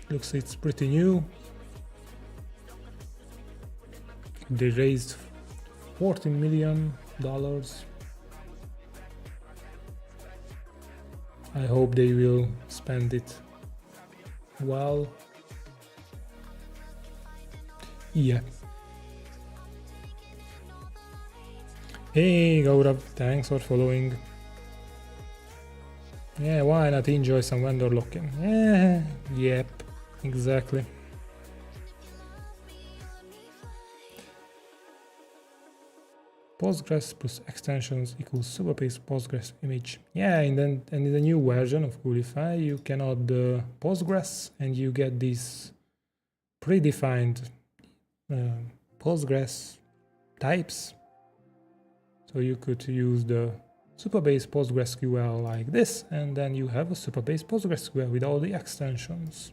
Looks it's pretty new. They raised $14 million. I hope they will spend it well. Yeah. Hey Gaurav, thanks for following. Yeah, why not enjoy some vendor lock-in? Yeah, yep, exactly. Postgres plus extensions equals Supabase Postgres image. Yeah, and in the new version of Coolify, you can add the Postgres and you get these predefined Postgres types. So you could use the Supabase PostgreSQL like this, and then you have a Supabase PostgreSQL with all the extensions.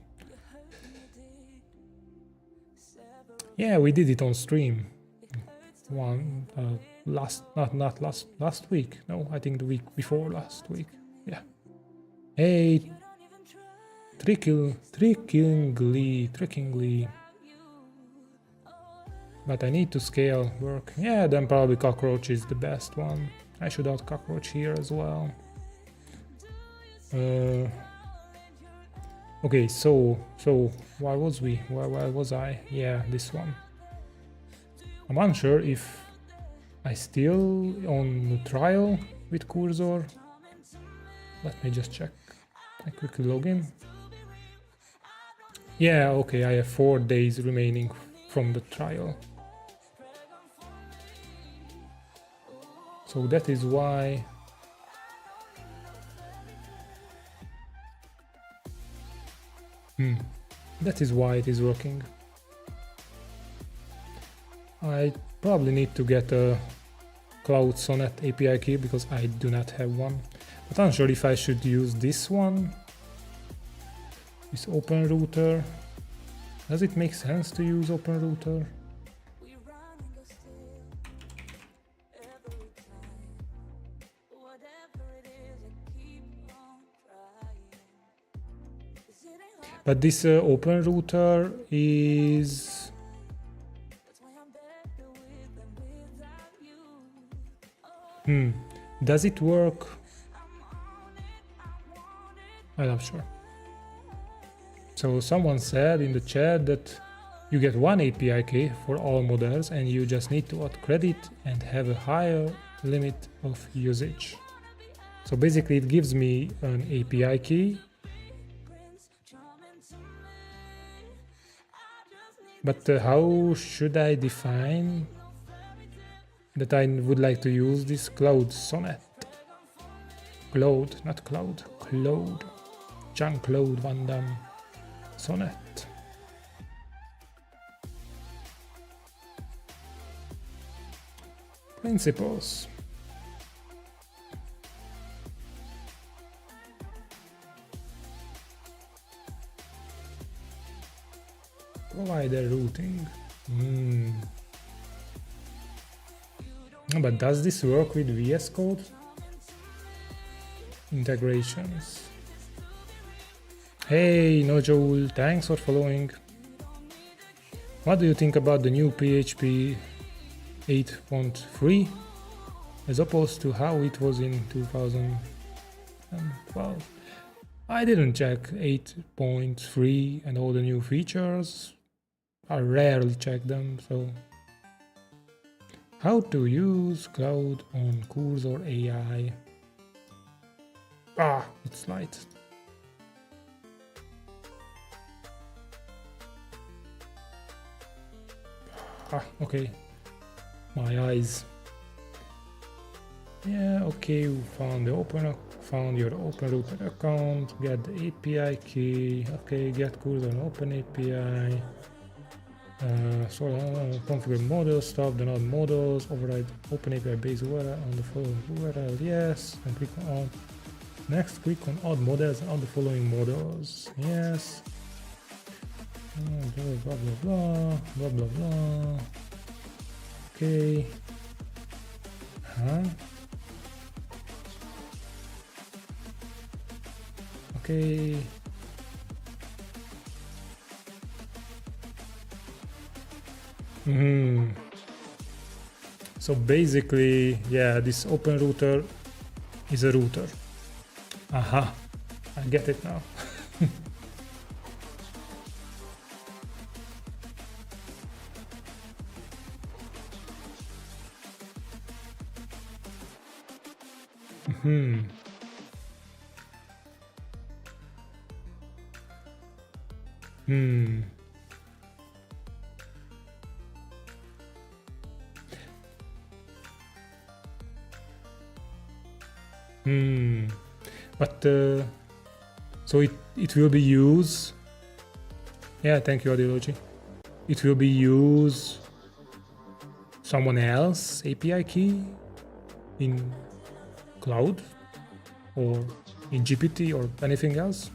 Yeah, we did it on stream. Last week. No, I think the week before last week. Yeah. Hey, trickingly. But I need to scale work. Yeah, then probably cockroach is the best one. I should add cockroach here as well. Okay, so where was we? Where was I? Yeah, this one. I'm unsure if I still on the trial with cursor. Let me just check. I quickly log in. Yeah, okay, I have 4 days remaining from the trial. So that is why that is why it is working. I probably need to get a Cloud Sonnet API key because I do not have one. But I'm unsure if I should use this one. This OpenRouter. Does it make sense to use OpenRouter? But this OpenRouter is... Does it work? I'm not sure. So someone said in the chat that you get one API key for all models and you just need to add credit and have a higher limit of usage. So basically it gives me an API key, but how should I define that I would like to use this Cloud Sonnet? Cloud, not Cloud, Cloud. Jean-Claude Van Damme Sonnet. Principles. Provider routing. But does this work with VS Code? Integrations. Hey, Nojoul, thanks for following. What do you think about the new PHP 8.3 as opposed to how it was in 2012? I didn't check 8.3 and all the new features. I rarely check them, so... How to use Cloud on Cursor AI? Ah, it's light. Okay, my eyes. Yeah, okay, we found your OpenRouter account, get the API key, okay, get cursor on OpenAPI, configure models, stop the node models, override OpenAPI base URL on the following URL, yes, and click on next, click on add models and add the following models, yes. Blah blah blah blah blah blah. Okay. Okay. So basically, yeah, this OpenRouter is a router. Aha, I get it now. But so it will be used. Yeah, thank you, Adilogy. It will be used someone else API key in Cloud or in GPT or anything else.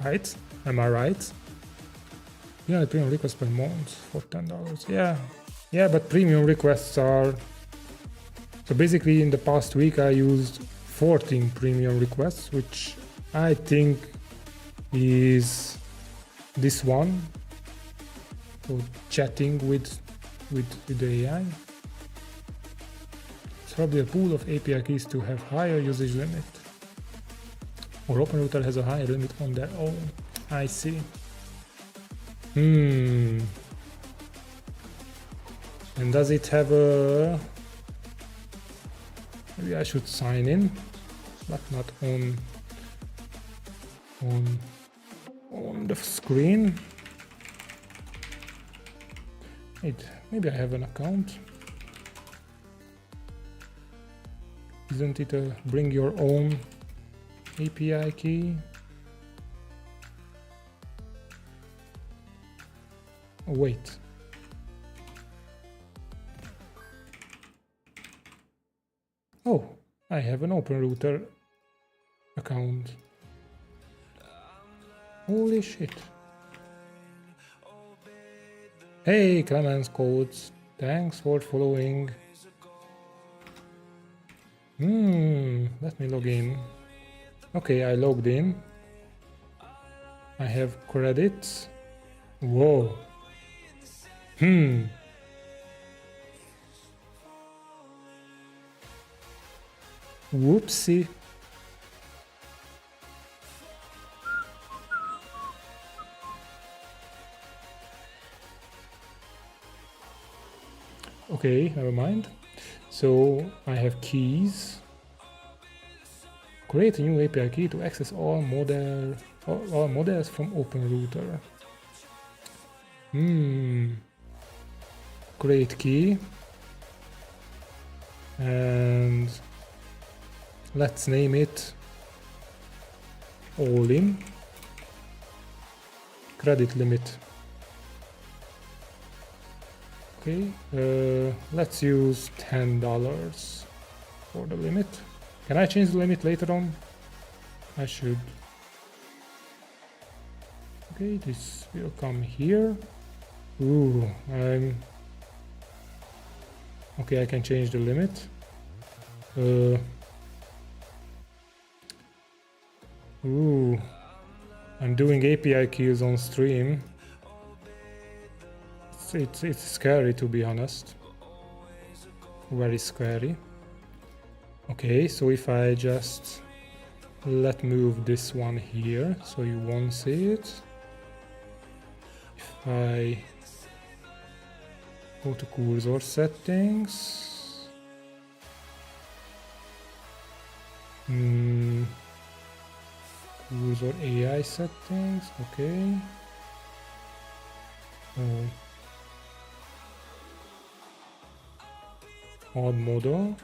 Right? Am I right? Yeah, the premium requests per month for $10. Yeah, but premium requests are... So basically in the past week I used 14 premium requests, which I think is this one. for chatting with the AI. It's probably a pool of API keys to have higher usage limit. Or OpenRouter has a higher limit on their own. I see. And does it have a... Maybe I should sign in, but not on the screen. Wait, maybe I have an account. Isn't it a bring your own API key? Oh, wait. Oh, I have an OpenRouter account. Holy shit. Hey, Clemens Codes. Thanks for following. Let me log in. Okay, I logged in. I have credits. Whoa. Whoopsie. Okay, never mind. So I have keys. Create a new API key to access all models from OpenRouter. Create key. And let's name it all in. Credit limit. Okay, let's use $10 for the limit. Can I change the limit later on? I should. Okay, this will come here. Ooh, okay, I can change the limit. Ooh, I'm doing API keys on stream. It's scary, to be honest. Very scary. Okay, so if I just let move this one here so you won't see it. If I go to cursor settings, cursor AI settings, okay. Add model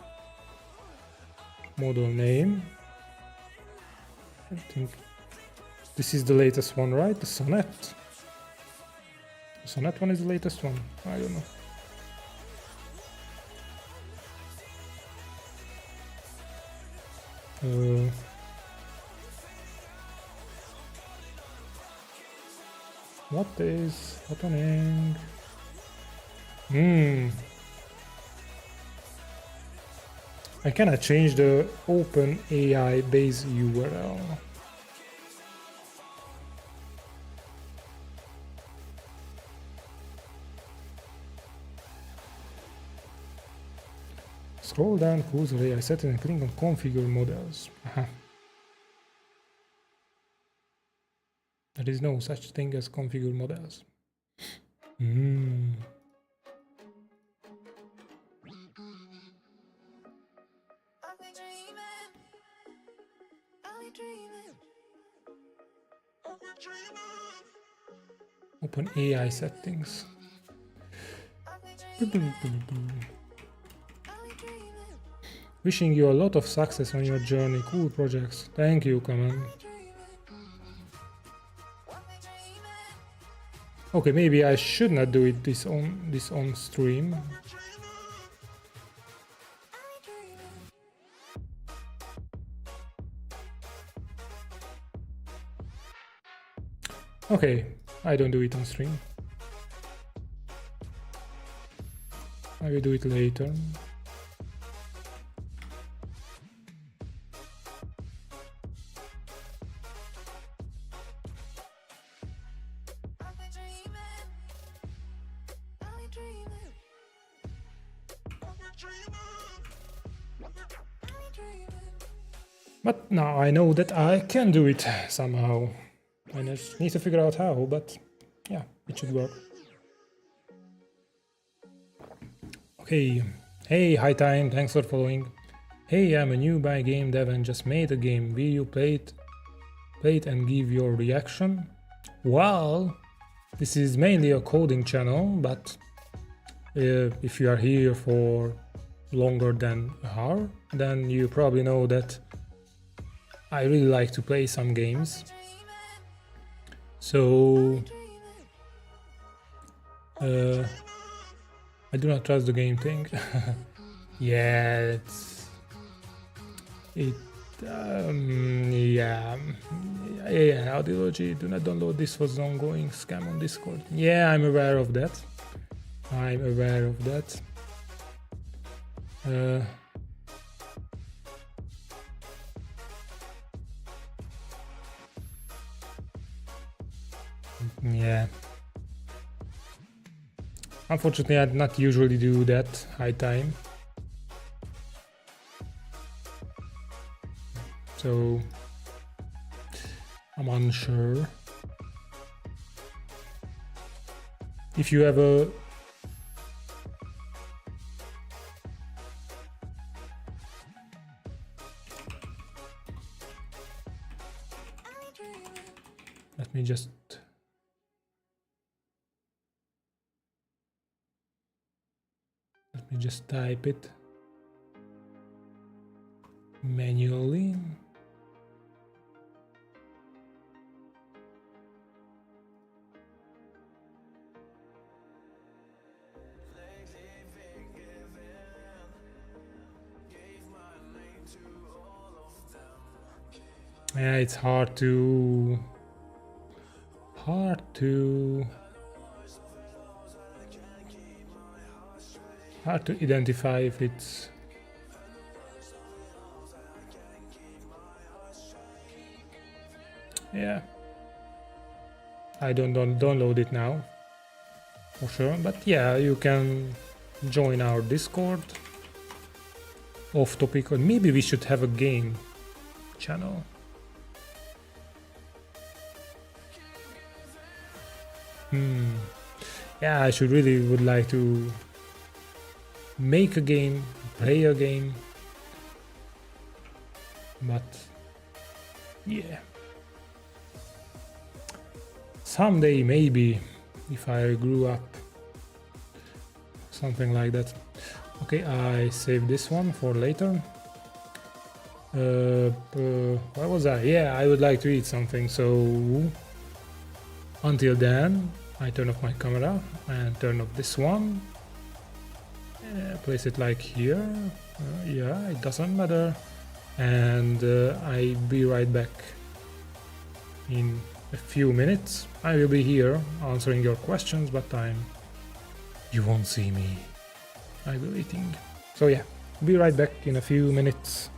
name. I think this is the latest one, right? The Sonnet. The Sonnet one is the latest one. I don't know. What is happening? I cannot change the OpenAI base URL. Scroll down, cursor AI settings and click on configure models. There is no such thing as configure models. Open AI settings. Wishing you a lot of success on your journey. Cool projects. Thank you, Kaman. Okay, maybe I should not do it this on stream. Okay, I don't do it on stream. I will do it later. But now I know that I can do it somehow. I just need to figure out how, but yeah, it should work. Okay. Hey, hi time, thanks for following. Hey, I'm a new by game dev and just made a game. Will you play it and give your reaction? Well, this is mainly a coding channel, but if you are here for longer than an hour, then you probably know that I really like to play some games. So I do not trust the game thing. Yeah, yeah, Audiology, do not download this, was ongoing scam on Discord. Yeah, I'm aware of that. Yeah. Unfortunately, I not usually do that high time. So I'm unsure. If you ever let me just type it manually. Yeah, it's hard to identify if it's yeah. I don't download it now for sure, but yeah, you can join our Discord. Off topic, or maybe we should have a game channel. Yeah, I should really would like to make a game, play a game, but yeah, someday maybe, if I grew up, something like that. Okay, I saved this one for later. What was I? Yeah, I would like to eat something, so until then I turn off my camera and turn off this one. Place it like here. Yeah, it doesn't matter. And I'll be right back in a few minutes. I will be here answering your questions, but you won't see me. I will be eating. So yeah, be right back in a few minutes.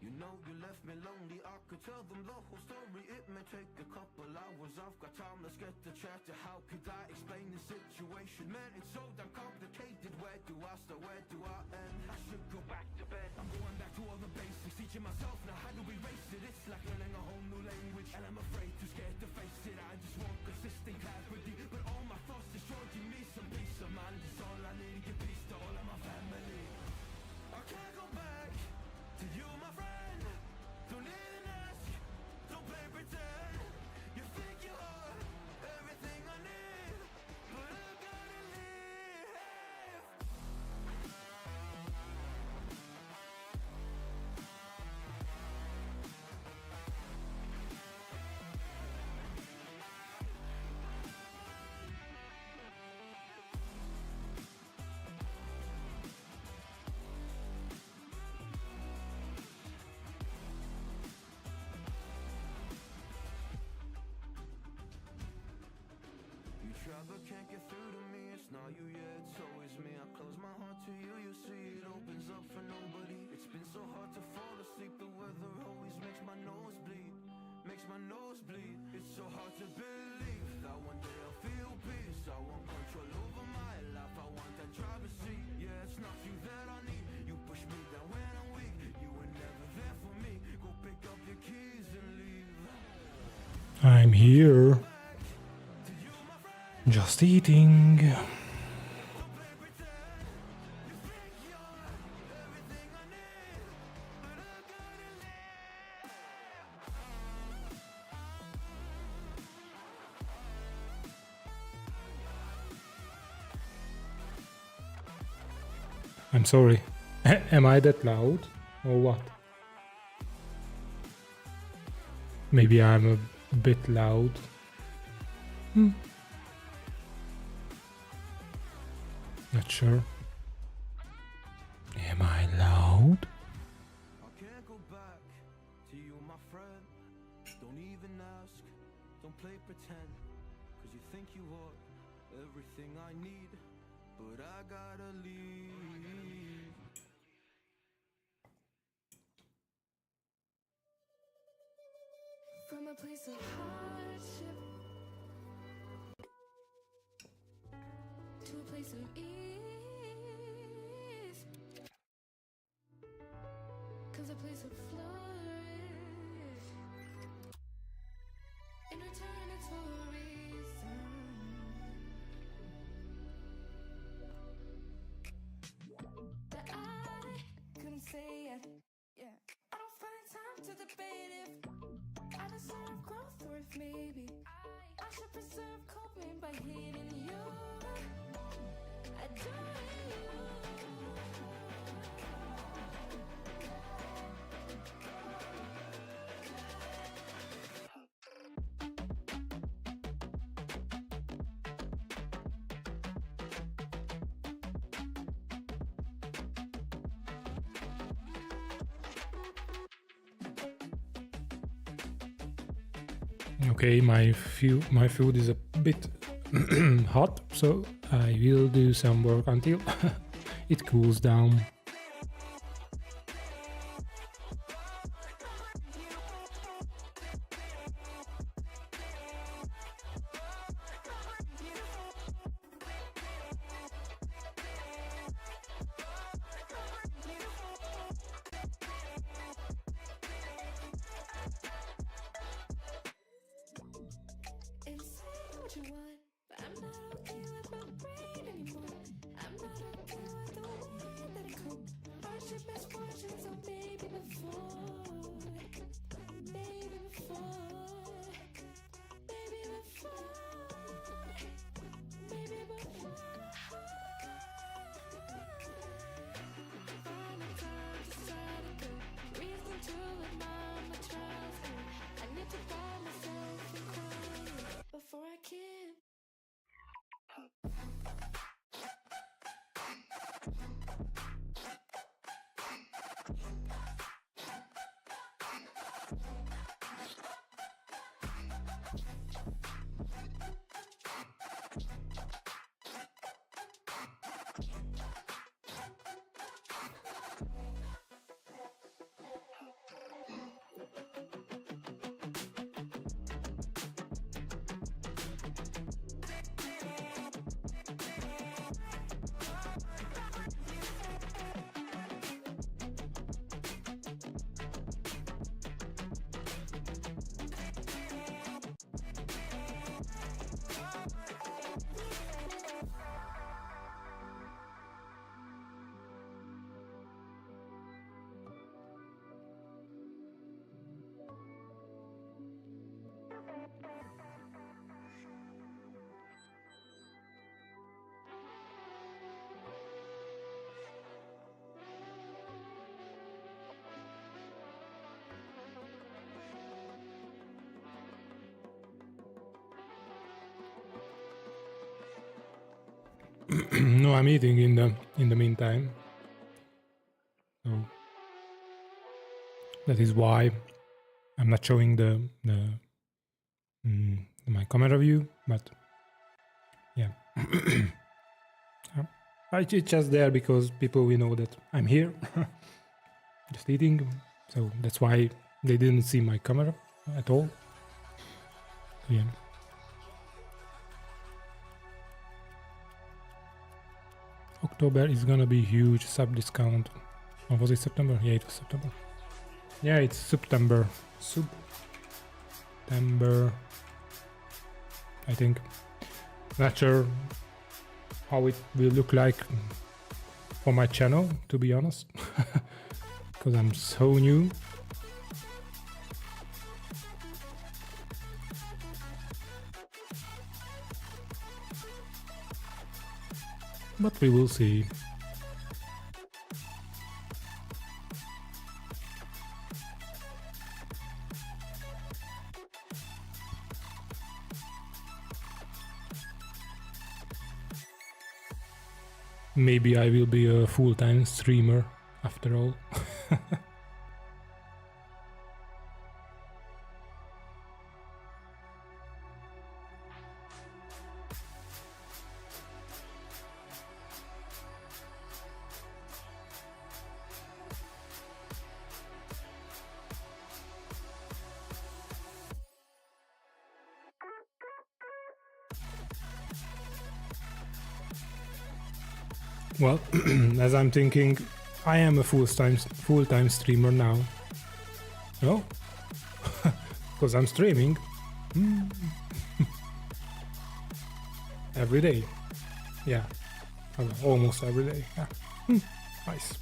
You know you left me lonely, I could tell them the whole story. It may take a couple hours, I've got time, let's get to chat. How could I explain the situation? Man, it's so damn complicated. Where do I start, where do I end? I should go back to bed, I'm going back to all the basics. Teaching myself now how to erase it. It's like learning a whole new language, and I'm afraid, too scared to face it. I just want consistent clarity, but all my thoughts destroying me. Some peace of mind is all I need. Give peace to all of my family. I can't go back to you, my friend. Don't even ask, don't play pretend. You think you are everything I need, but I gotta leave. You try but can't get through to me. It's not you, yeah, it's always me. I close my heart to you, you see it opens up for nobody. It's been so hard to fall asleep. The weather always makes my nose bleed, makes my nose bleed. It's so hard to believe that one day I'll feel peace. I want control over my life, I want that driver's seat. Yeah, it's not you that I need. You push me down when I'm weak. You were never there for me. Go pick up your keys and leave. I'm here. Just eating. I'm sorry. Am I that loud? Or what? Maybe I'm a bit loud. Not sure. Am I loud? I can't go back to you, my friend. Don't even ask, don't play pretend. Cause you think you are everything I need, but I gotta leave. From a place of hardship to a place of ease comes a place of flourish. In return, it's for a reason. That I couldn't say it. Yeah, I don't find time to debate if I deserve growth or if maybe I should preserve coping by hating you, adoring you. Okay, my food is a bit hot, so I will do some work until it cools down. And say what you want, but I'm not okay with my brain anymore. I'm not okay with the way that it coped. Hardship, misfortune, so maybe before, maybe before, maybe before, maybe before. Find the time to start again. Reason to admire my trials. I need to find myself in quiet before I can. No, I'm eating in the meantime. So that is why I'm not showing my camera view, but yeah. It's just there because people will know that I'm here, just eating. So that's why they didn't see my camera at all. So, yeah. October is gonna be huge sub discount. Or was it September? Yeah, it was September. Yeah, it's September. September. I think. Not sure how it will look like for my channel, to be honest, because I'm so new. But we will see. Maybe I will be a full-time streamer after all. Well, as I'm thinking, I am a full-time streamer now. No? Because I'm streaming. Every day. Yeah. Almost every day. Yeah. Nice.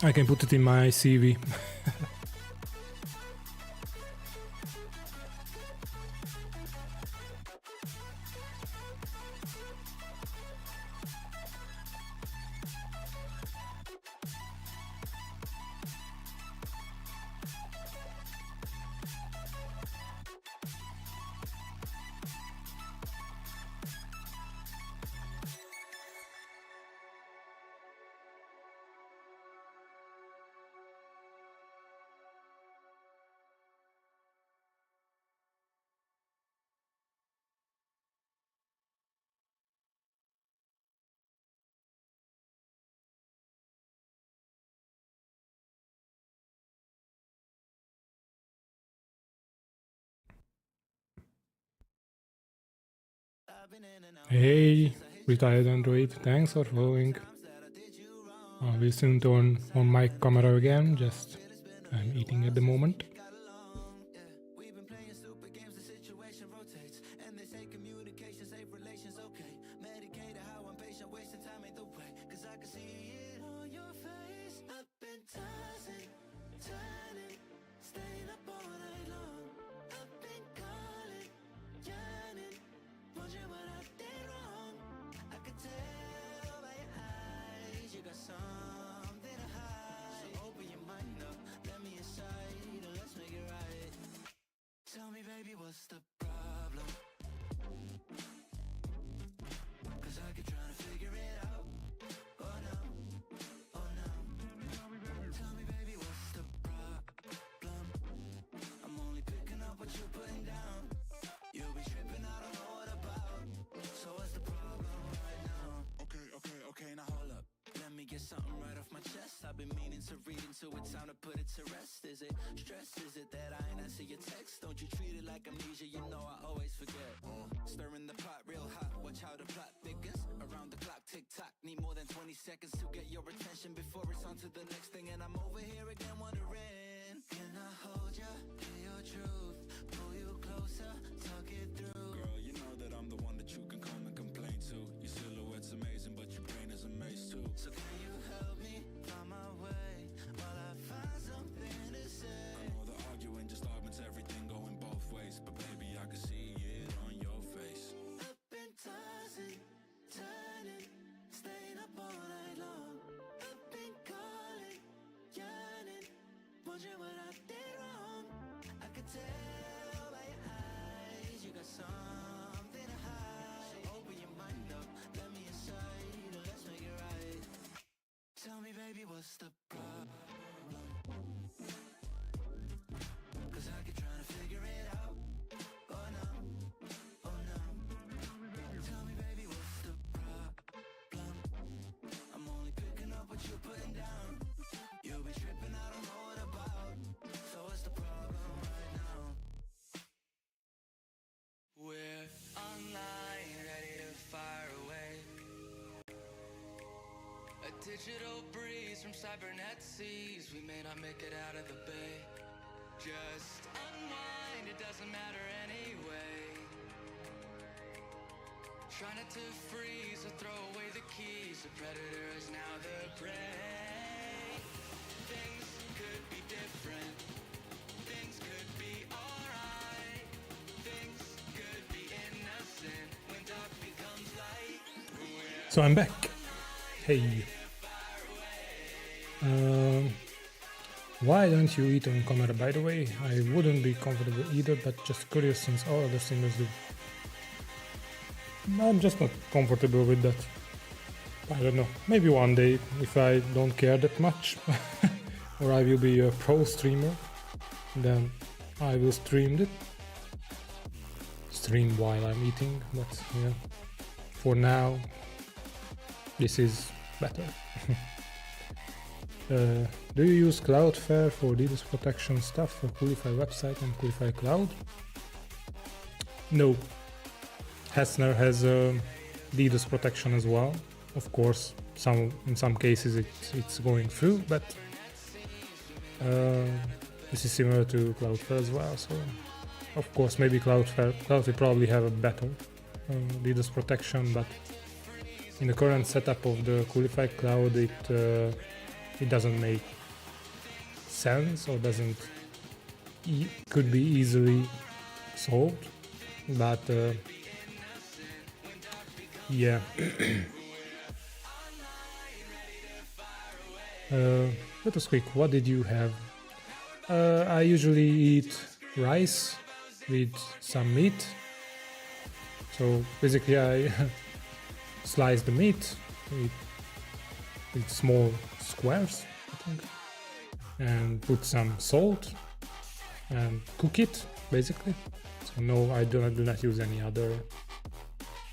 I can put it in my CV. Hey, retired Android, thanks for following. I will soon turn on my camera again, just I'm eating at the moment. Tell me, baby, what's the problem? 'Cause I keep trying to figure it out. Oh no, oh no. Tell me, baby, what's the problem? I'm only picking up what you're putting down. You'll be tripping, I don't know what about. So what's the problem right now? Okay, now hold up. Let me get something right off my chest. I've been meaning to read into it, time to put it to rest. Is it stress? Is it that I ain't answer your text? Don't you treat it like amnesia, you know I always forget. Stirring the pot real hot, watch how the plot thickens. Around the clock, tick tock, need more than 20 seconds to get your attention before it's on to the next thing. And I'm over here again wondering, can I hold ya, hear your truth, pull you closer, talk it through. Girl, you know that I'm the one that you can come and complain to. Your silhouette's amazing, but your brain is a maze too. So can you help me find my way while I find something to say? I know the arguing just augments everything going both ways, but baby, I can see it on your face. I've been tossing, turning, staying up all night long. I've been calling, yearning, wondering what I did wrong. I could tell by your eyes you got something to hide. So open your what's the problem? 'Cause I keep trying to figure it out. Oh no, oh no. Tell me, baby, what's the problem? I'm only picking up what you're putting down. You'll be tripping, I don't know what about. So what's the problem right now? We're online, ready to fire away. A digital breeze from cybernet seas. We may not make it out of the bay. Just unwind, it doesn't matter anyway. Try not to freeze or throw away the keys. The predator is now the prey. Things could be different. Things could be alright. Things could be innocent when dark becomes light. So I'm back. Hey. Why don't you eat on camera, by the way? I wouldn't be comfortable either, but just curious since all other singers do. I'm just not comfortable with that. I don't know. Maybe one day, if I don't care that much, or I will be a pro streamer, then I will stream it. Stream while I'm eating, but yeah. For now, this is better. Do you use Cloudflare for DDoS protection stuff for Coolify website and Coolify Cloud? No. Hessner has DDoS protection as well. Of course, in some cases it's going through, but this is similar to Cloudflare as well. So, of course, maybe Cloudflare probably have a better DDoS protection, but in the current setup of the Coolify Cloud, it doesn't make sense, or could be easily solved, but yeah. Let us quick, what did you have? I usually eat rice with some meat. So basically I slice the meat with small squares, I think, and put some salt and cook it, basically. So no, I do not use any other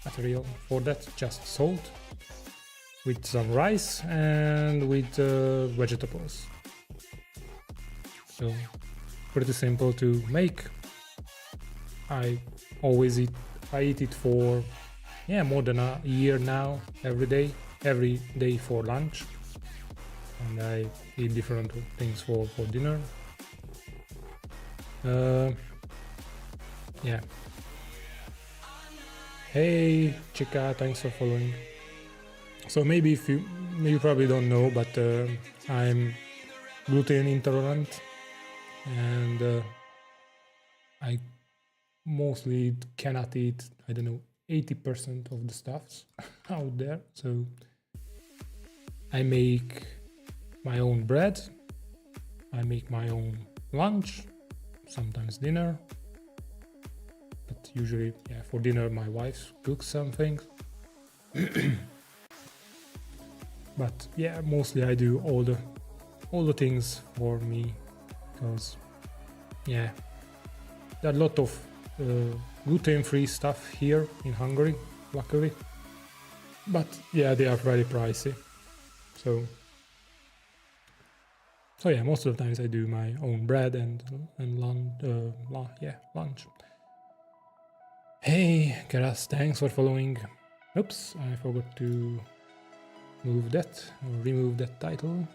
material for that, just salt with some rice and with vegetables. So pretty simple to make. I eat it for more than a year now, every day for lunch, and I eat different things for dinner. Yeah. Hey Chica, thanks for following. So maybe you probably don't know, but I'm gluten intolerant, and I mostly cannot eat, 80% of the stuffs out there. So I make my own bread, I make my own lunch, sometimes dinner, but usually for dinner my wife cooks something. But mostly I do all the things for me, because there are a lot of gluten-free stuff here in Hungary, luckily, but they are very pricey. So most of the times I do my own bread and lunch. Hey Keras, thanks for following. Oops, I forgot to remove that title.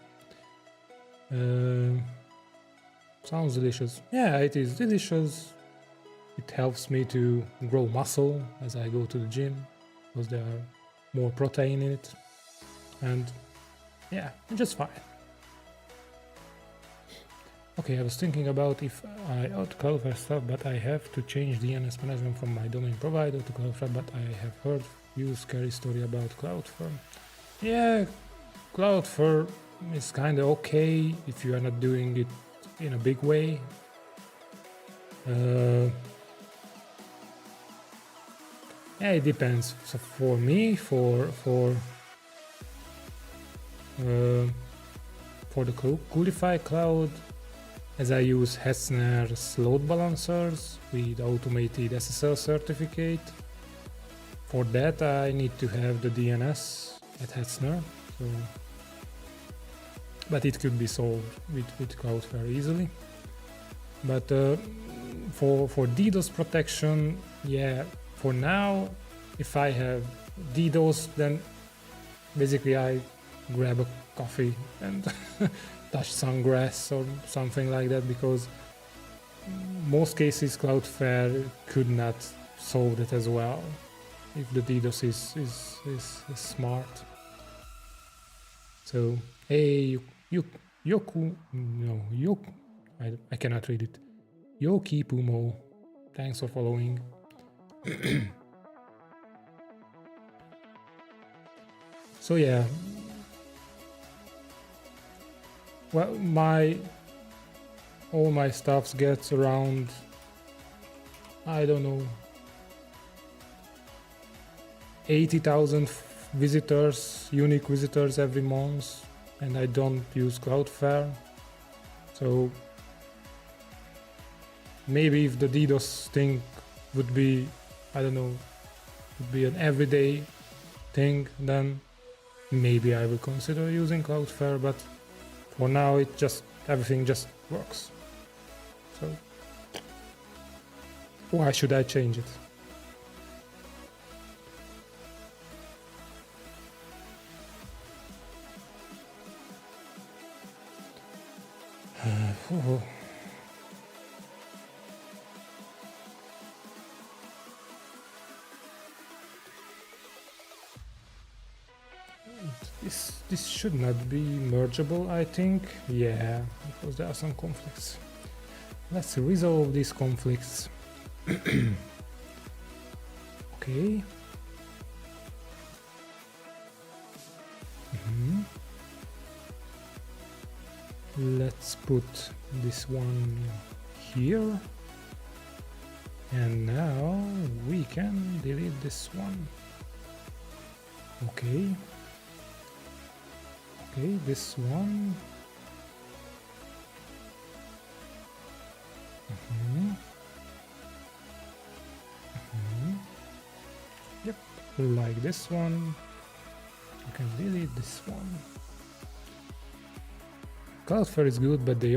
Sounds delicious. Yeah, it is delicious. It helps me to grow muscle as I go to the gym, because there are more protein in it, and just fine. Okay, I was thinking about if I add Cloudflare stuff, but I have to change DNS management from my domain provider to Cloudflare, but I have heard you scary story about Cloudflare. Yeah, Cloudflare is kinda okay if you are not doing it in a big way. It depends. So for me, for the Coolify cloud, as I use Hetzner's load balancers with automated SSL certificate. For that I need to have the DNS at Hetzner, so but it could be solved with Cloudflare easily. But for DDoS protection, yeah, for now, if I have DDoS, then basically I grab a coffee and touch some grass or something like that, because most cases Cloudflare could not solve that as well if the DDoS is smart. So hey, Yoku, no, Yoku, I cannot read it. Yoki Pumo, thanks for following. So yeah, well, all my stuffs gets around, I don't know, 80,000 visitors, unique visitors every month, and I don't use Cloudflare. So maybe if the DDoS thing would be, I don't know, would be an everyday thing, then maybe I will consider using Cloudflare, but for now everything just works. So why should I change it? This should not be mergeable, I think. Yeah, because there are some conflicts. Let's resolve these conflicts. Okay. Let's put this one here. And now we can delete this one. Okay. Okay, this one. Yep, like this one. You can delete this one. Cloudflare is good, but they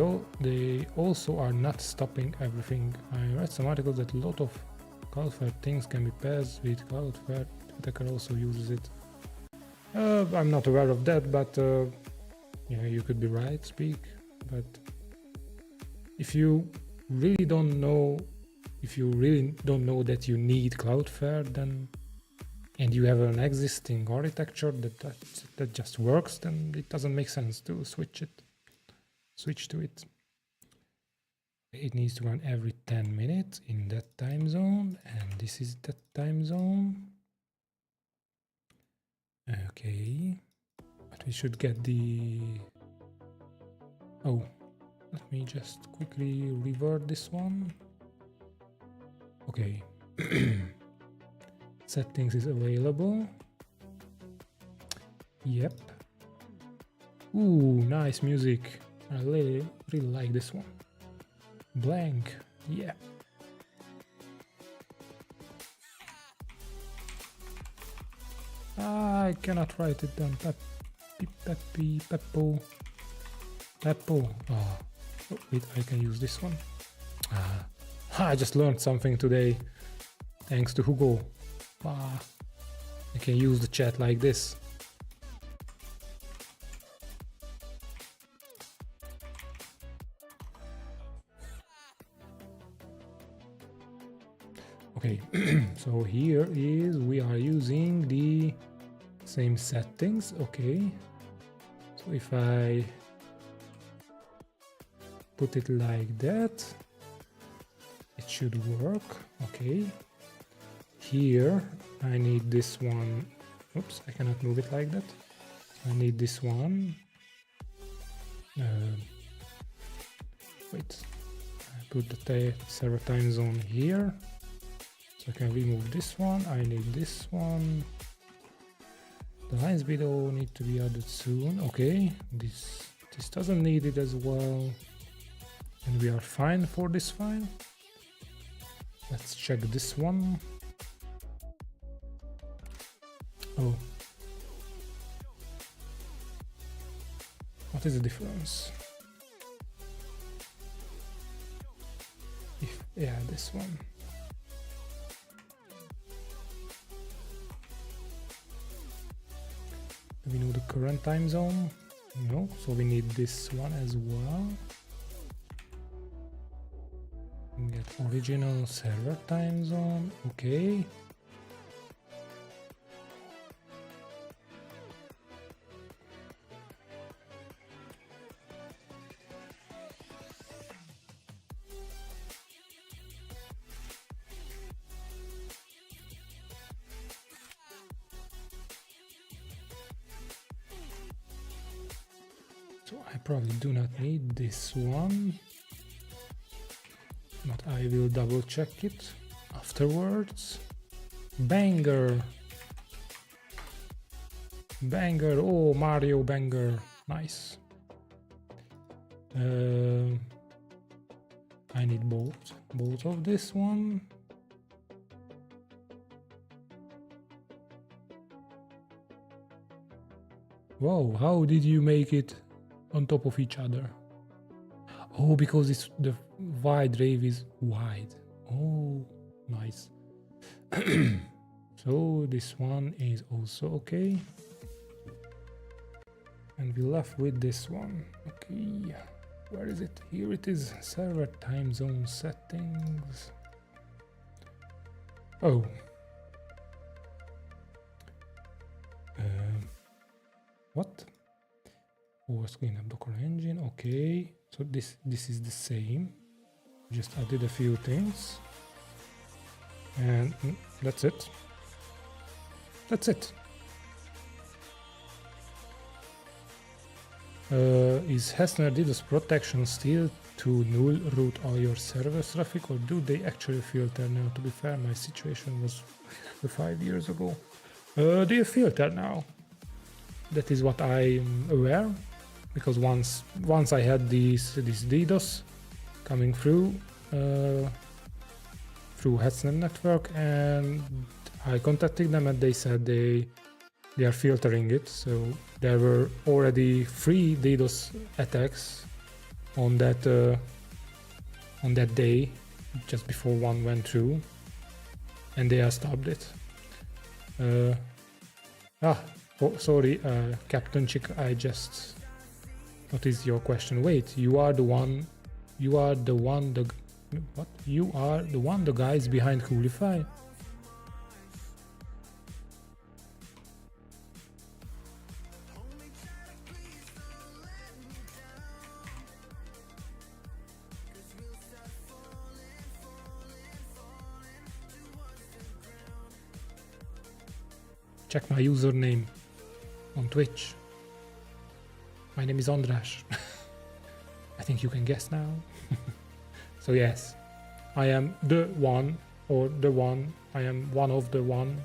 also are not stopping everything. I read some articles that a lot of Cloudflare things can be passed with Cloudflare. Attacker also uses it. I'm not aware of that, but yeah, you could be right, Speak. But if you really don't know that you need Cloudflare, then and you have an existing architecture that just works, then it doesn't make sense to switch to it. It needs to run every 10 minutes in that time zone, and this is that time zone. Okay, but we should get the... Oh, let me just quickly revert this one. Okay. Settings is available. Yep. Ooh, nice music. I really like this one. Blank. Yeah. I cannot write it down. Peppo. Oh, wait, I can use this one. I just learned something today. Thanks to Hugo. I can use the chat like this. Okay, so here we are using the same settings. Okay, so if I put it like that, it should work. Okay, here I need this one. Oops, I cannot move it like that. I need this one. Wait, I put the server time zone here. So I can remove this one. I need this one. The lines below need to be added soon. Okay, this This doesn't need it as well. And we are fine for this file. Let's check this one. Oh. What is the difference? Yeah, this one. Do we know the current time zone? No, so we need this one as well. Get original server time zone. Okay. So I probably do not need this one, but I will double check it afterwards. Banger! Banger! Oh, Mario Banger! Nice. I need both of this one. Whoa, how did you make it on top of each other? Oh, because it's the wide rave is wide. Oh, nice. So this one is also okay. And we're left with this one. Okay, where is it? Here it is. Server time zone settings. Oh. What? Force cleanup Docker engine. Okay, so this is the same. Just added a few things, and that's it. That's it. Is Hessner DDoS protection still to null route all your server traffic, or do they actually filter now? To be fair, my situation was 5 years ago. They filter now. That is what I'm aware, because once I had this DDoS coming through Hessner network, and I contacted them, and they said they are filtering it. So there were already 3 DDoS attacks on that day, just before one went through, and they have stopped it. Oh, sorry, Captain Chick, I just... What is your question? Wait, you are the guys behind Coolify? Check my username on Twitch. My name is András. I think you can guess now. So yes, I am the one, I am one of the one,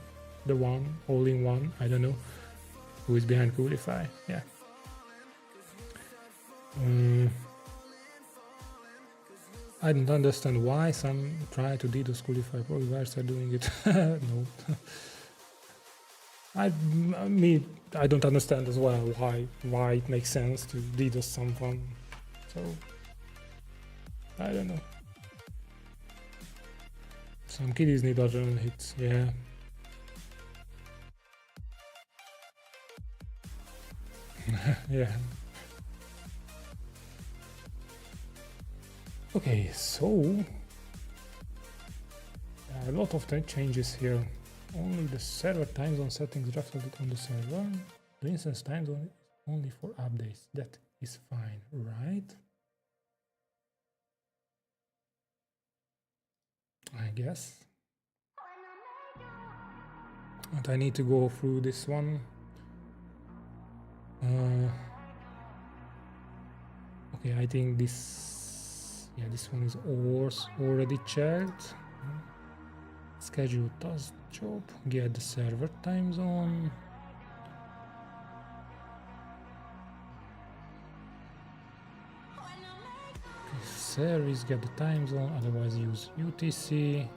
all in one, I don't know, who is behind Coolify, yeah. I don't understand why some try to DDoS Coolify, probably why are doing it. No. I don't understand as well why it makes sense to DDoS someone. So I don't know. Some kiddies need adrenaline hits, yeah. Yeah. Okay, so a lot of changes here. Only the server time zone settings reflected on the server. The instance time zone is only for updates. That is fine, right? I guess. And I need to go through this one. Okay, I think this one is already checked. Schedule task job, get the server time zone. service, get the time zone, otherwise use UTC.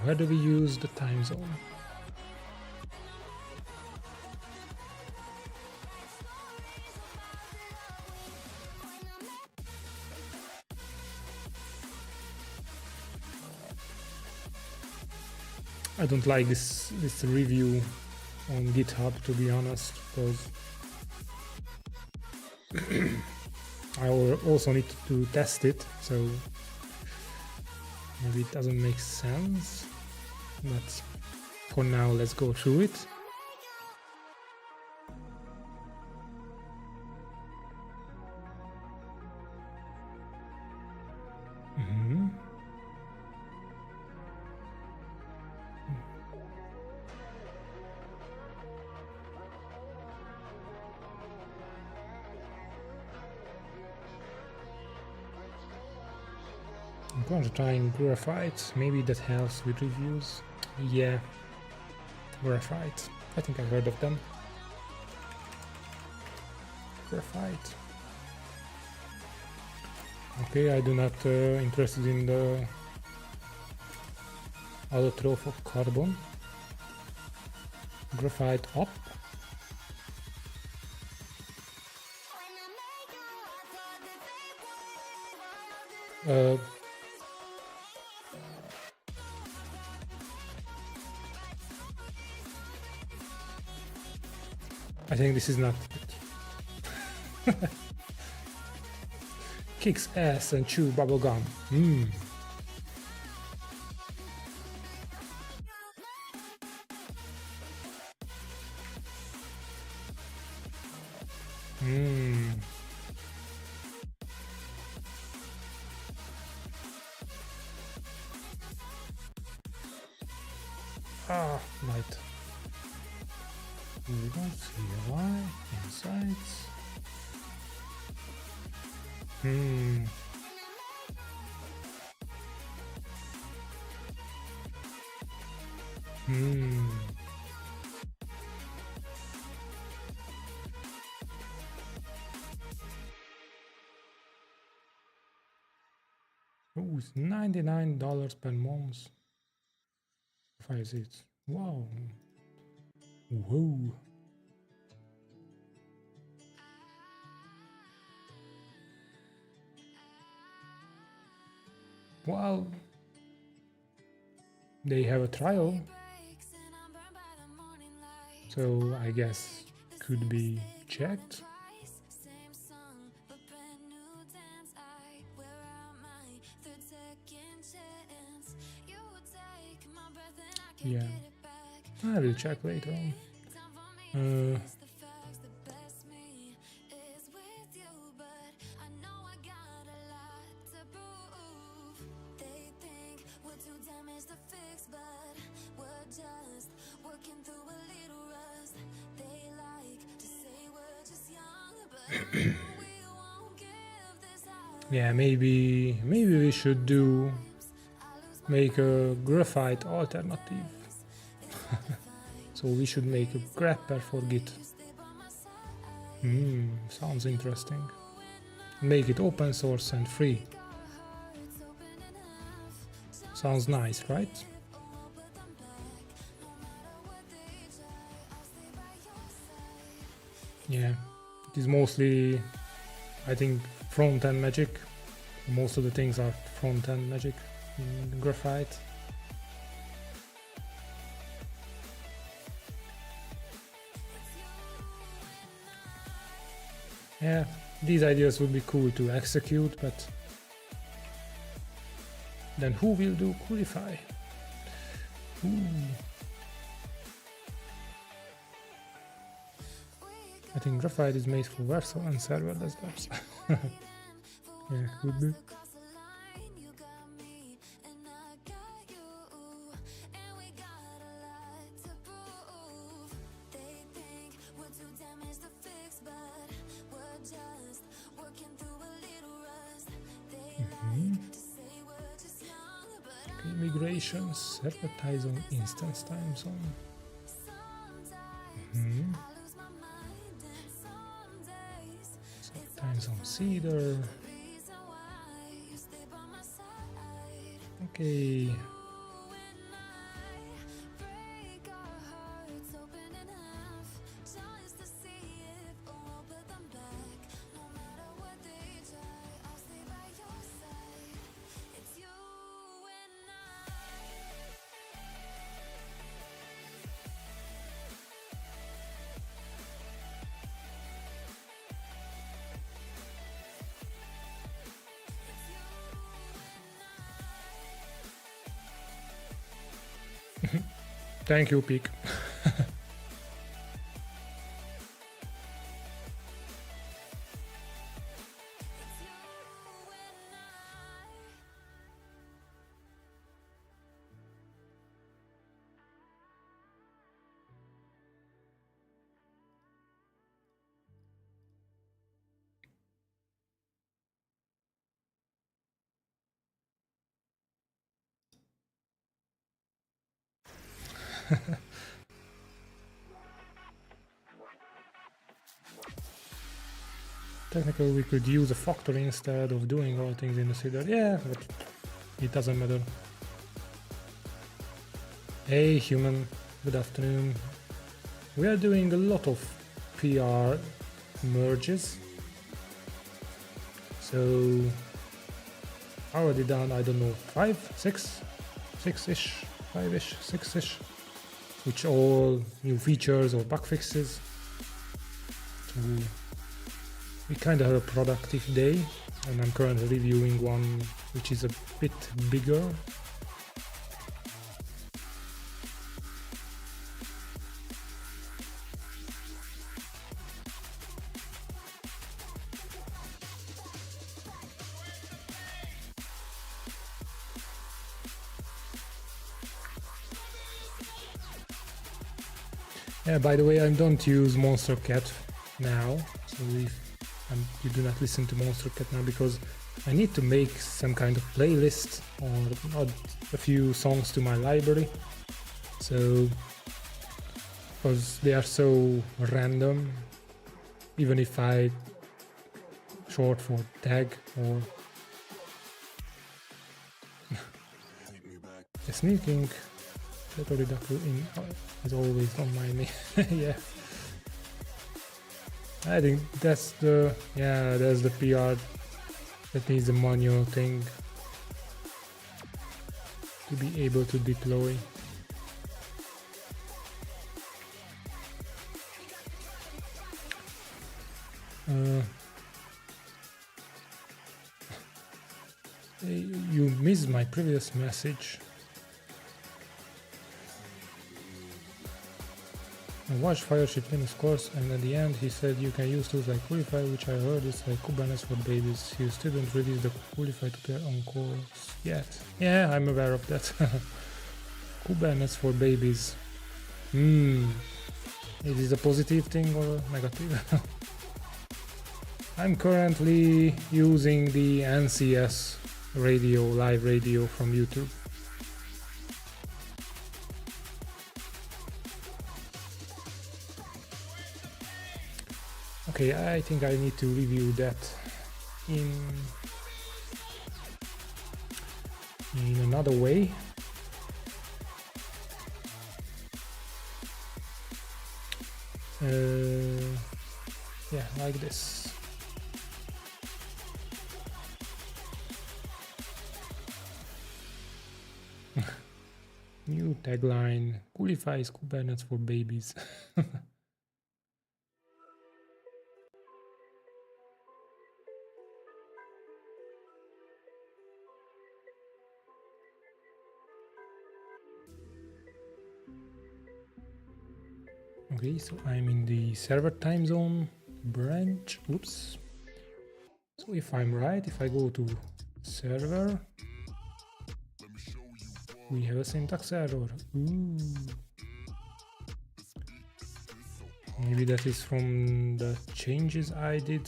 Where do we use the time zone? I don't like this review on GitHub, to be honest, because I also need to test it, so maybe it doesn't make sense, but for now let's go through it. I'm going to try Graphite, maybe that helps with reviews. Yeah, Graphite, I think I heard of them. Graphite. Okay, I do not interested in the allotrope of carbon. Graphite up. I think this is not it. Kicks ass and chew bubblegum. Ah, light. Here we go, CLI, insights. Oh, it's $99 per month. 5 seats. Wow. Whoa. Well, they have a trial, so I guess could be checked. Yeah, I will check later on. Yeah, maybe we should make a graphite alternative. So we should make a grapper for Git. Sounds interesting. Make it open source and free. Sounds nice, right? Yeah, it is mostly, I think, front-end magic. Most of the things are front-end magic in Graphite. Yeah, these ideas would be cool to execute, but then who will do Coolify? I think Graphite is made for Vercel and serverless apps. Yeah, could be. migrations, server time zone, instance time zone. Mhm. So time zone Cedar. Okay. Thank you, Peak. Technically, we could use a factory instead of doing all things in the Cedar. Yeah, but it doesn't matter. Hey, human. Good afternoon. We are doing a lot of PR merges. So, already done, I don't know, 5, 6, 6-ish, 5-ish, 6-ish, which all new features or bug fixes. So, we kind of have a productive day, and I'm currently reviewing one which is a bit bigger. Yeah, by the way, I don't use Monstercat now, so if you do not listen to Monstercat now, because I need to make some kind of playlist or add a few songs to my library. So, because they are so random, even if I short for tag or the sneaking reductor in as always, don't mind me. Yeah, I think that's the PR that needs a manual thing to be able to deploy. You missed my previous message. I watched Fireship Linux course, and at the end he said you can use tools like Coolify, which I heard is like Kubernetes for babies. He still didn't release the Coolify tutorial on course yet. Yeah, I'm aware of that. Kubernetes for babies. Is this a positive thing or a negative? I'm currently using the NCS radio, live radio from YouTube. Okay, I think I need to review that in another way. Yeah, like this. New tagline: Coolify is Kubernetes for babies. Okay, so I'm in the server time zone branch. Oops. So if I'm right, if I go to server, we have a syntax error. Ooh. Maybe that is from the changes I did.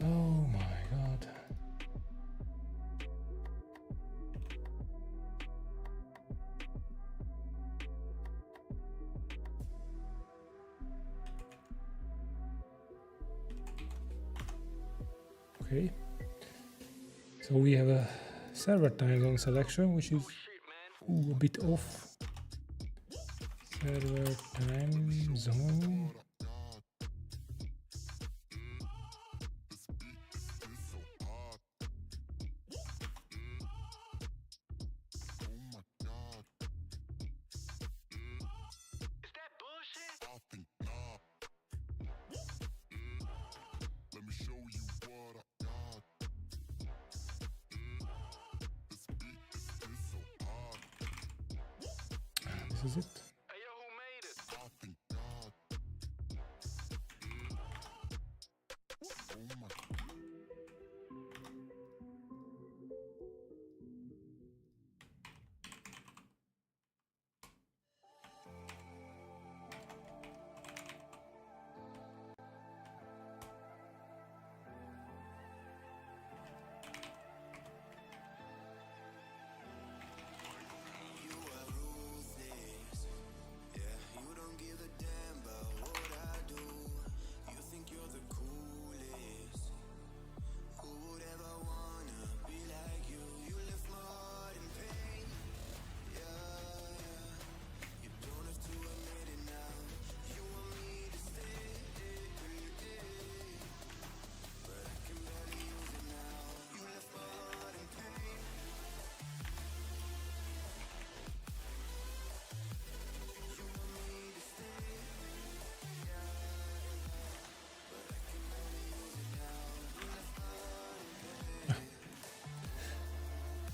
Oh my god. Okay. So we have a server time zone selection, which is a bit off. Server time zone. This is it.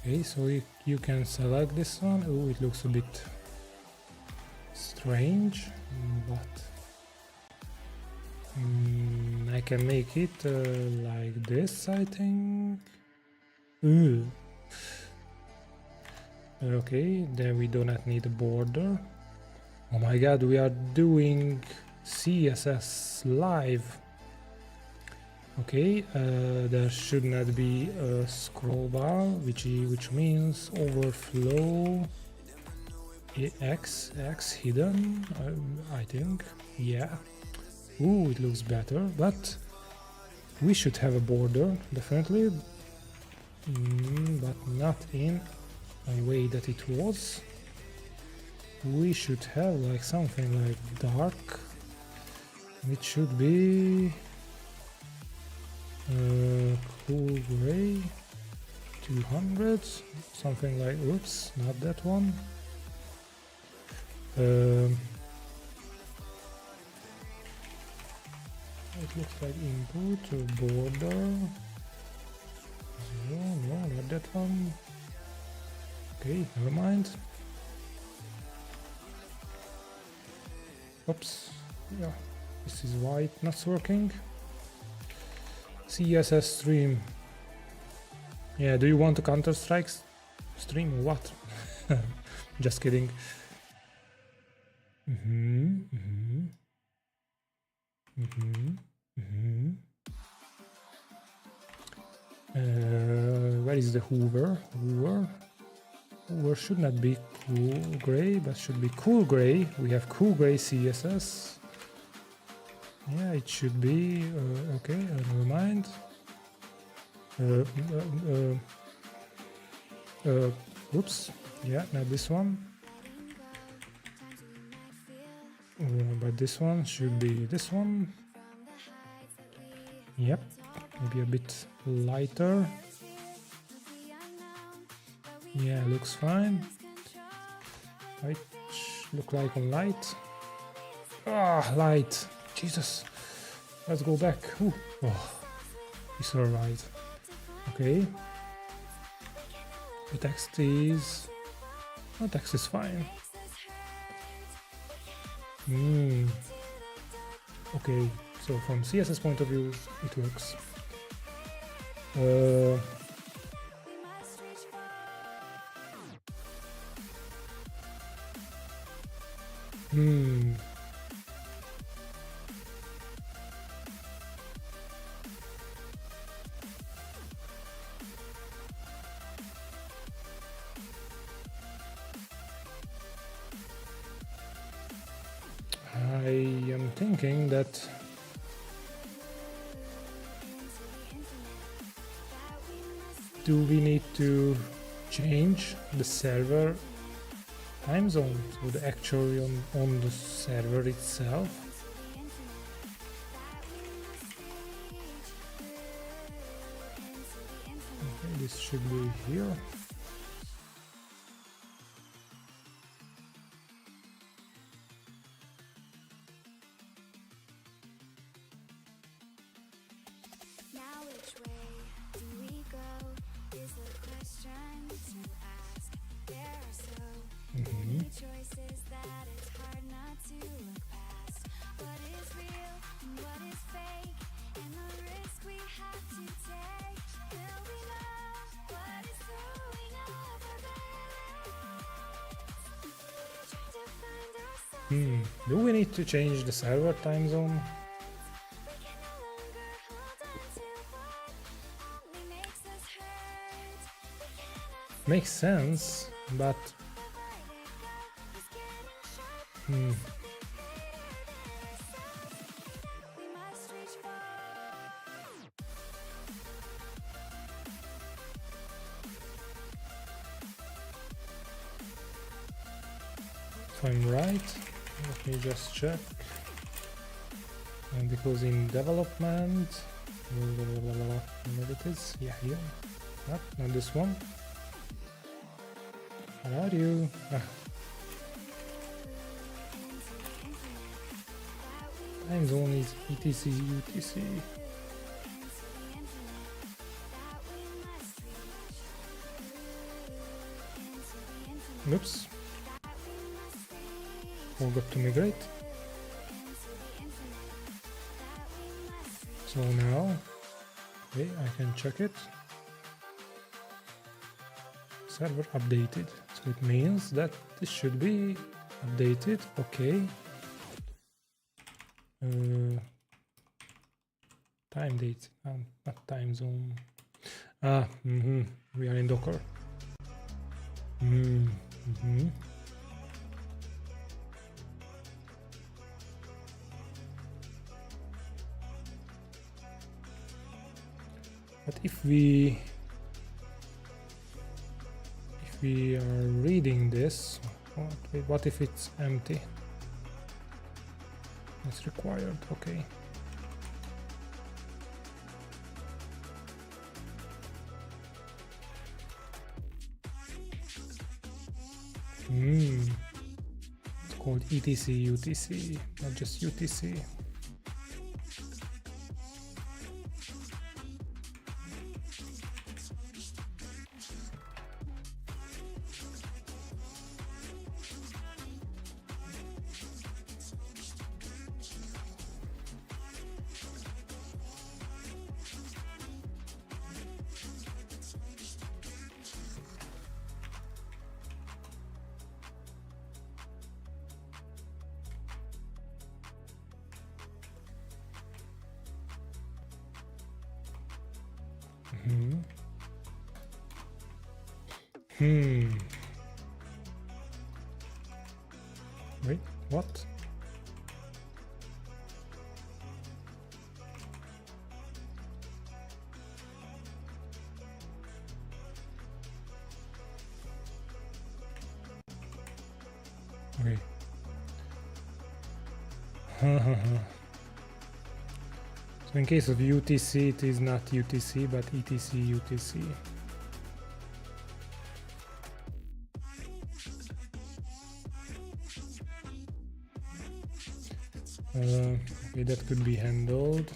Okay, so you can select this one. Oh, it looks a bit strange, but I can make it like this, I think. Ooh. Okay, then we do not need a border. Oh my god, we are doing CSS live. Okay, there should not be a scroll bar, which means overflow x hidden. I think, yeah. Ooh, it looks better, but we should have a border definitely, but not in a way that it was. We should have like something like dark. It should be cool gray 200, something like, oops, not that one. It looks like input or border. No, not that one. Okay, never mind. Oops, yeah, this is why it's not working. CSS stream. Yeah, do you want a Counter-Strike stream or what? Just kidding. Where is the Hoover? Hoover should not be cool gray, but should be cool gray. We have cool gray CSS. Yeah, it should be okay. Never mind. Oops. Yeah, not this one. But this one should be this one. Yep. Maybe a bit lighter. Yeah, looks fine. Which look like a light. Ah, light. Jesus. Let's go back. Ooh. Oh, it's alright. Okay. The text is... the text is fine. Okay, so from CSS point of view, it works. thinking that do we need to change the server time zone, so the actually on the server itself? Okay, this should be here. Now which way do we go is the question to ask. There are so many choices that it's hard not to look past. What is real and what is fake, and the risk we have to take. Will we know what is throwing off our balance? Trying to find ourselves. Do we need to change the server time zone? We can no longer hold on to what only makes us hurt. We cannot Makes sense, but we must reach for. if I'm right, let me just check. And because in development, where it is? Yeah, here. Not this one. Where are you? Time zone is etc UTC. Oops. Forgot to migrate. So now, okay, I can check it. Server updated. So it means that this should be updated. Okay. Time date, not time zone. We are in Docker. But if we are reading this, what if it's empty? It's required, okay. It's called etc UTC, not just UTC. Wait, what? Okay. So in case of UTC, it is not UTC, but etc UTC. Okay, that could be handled.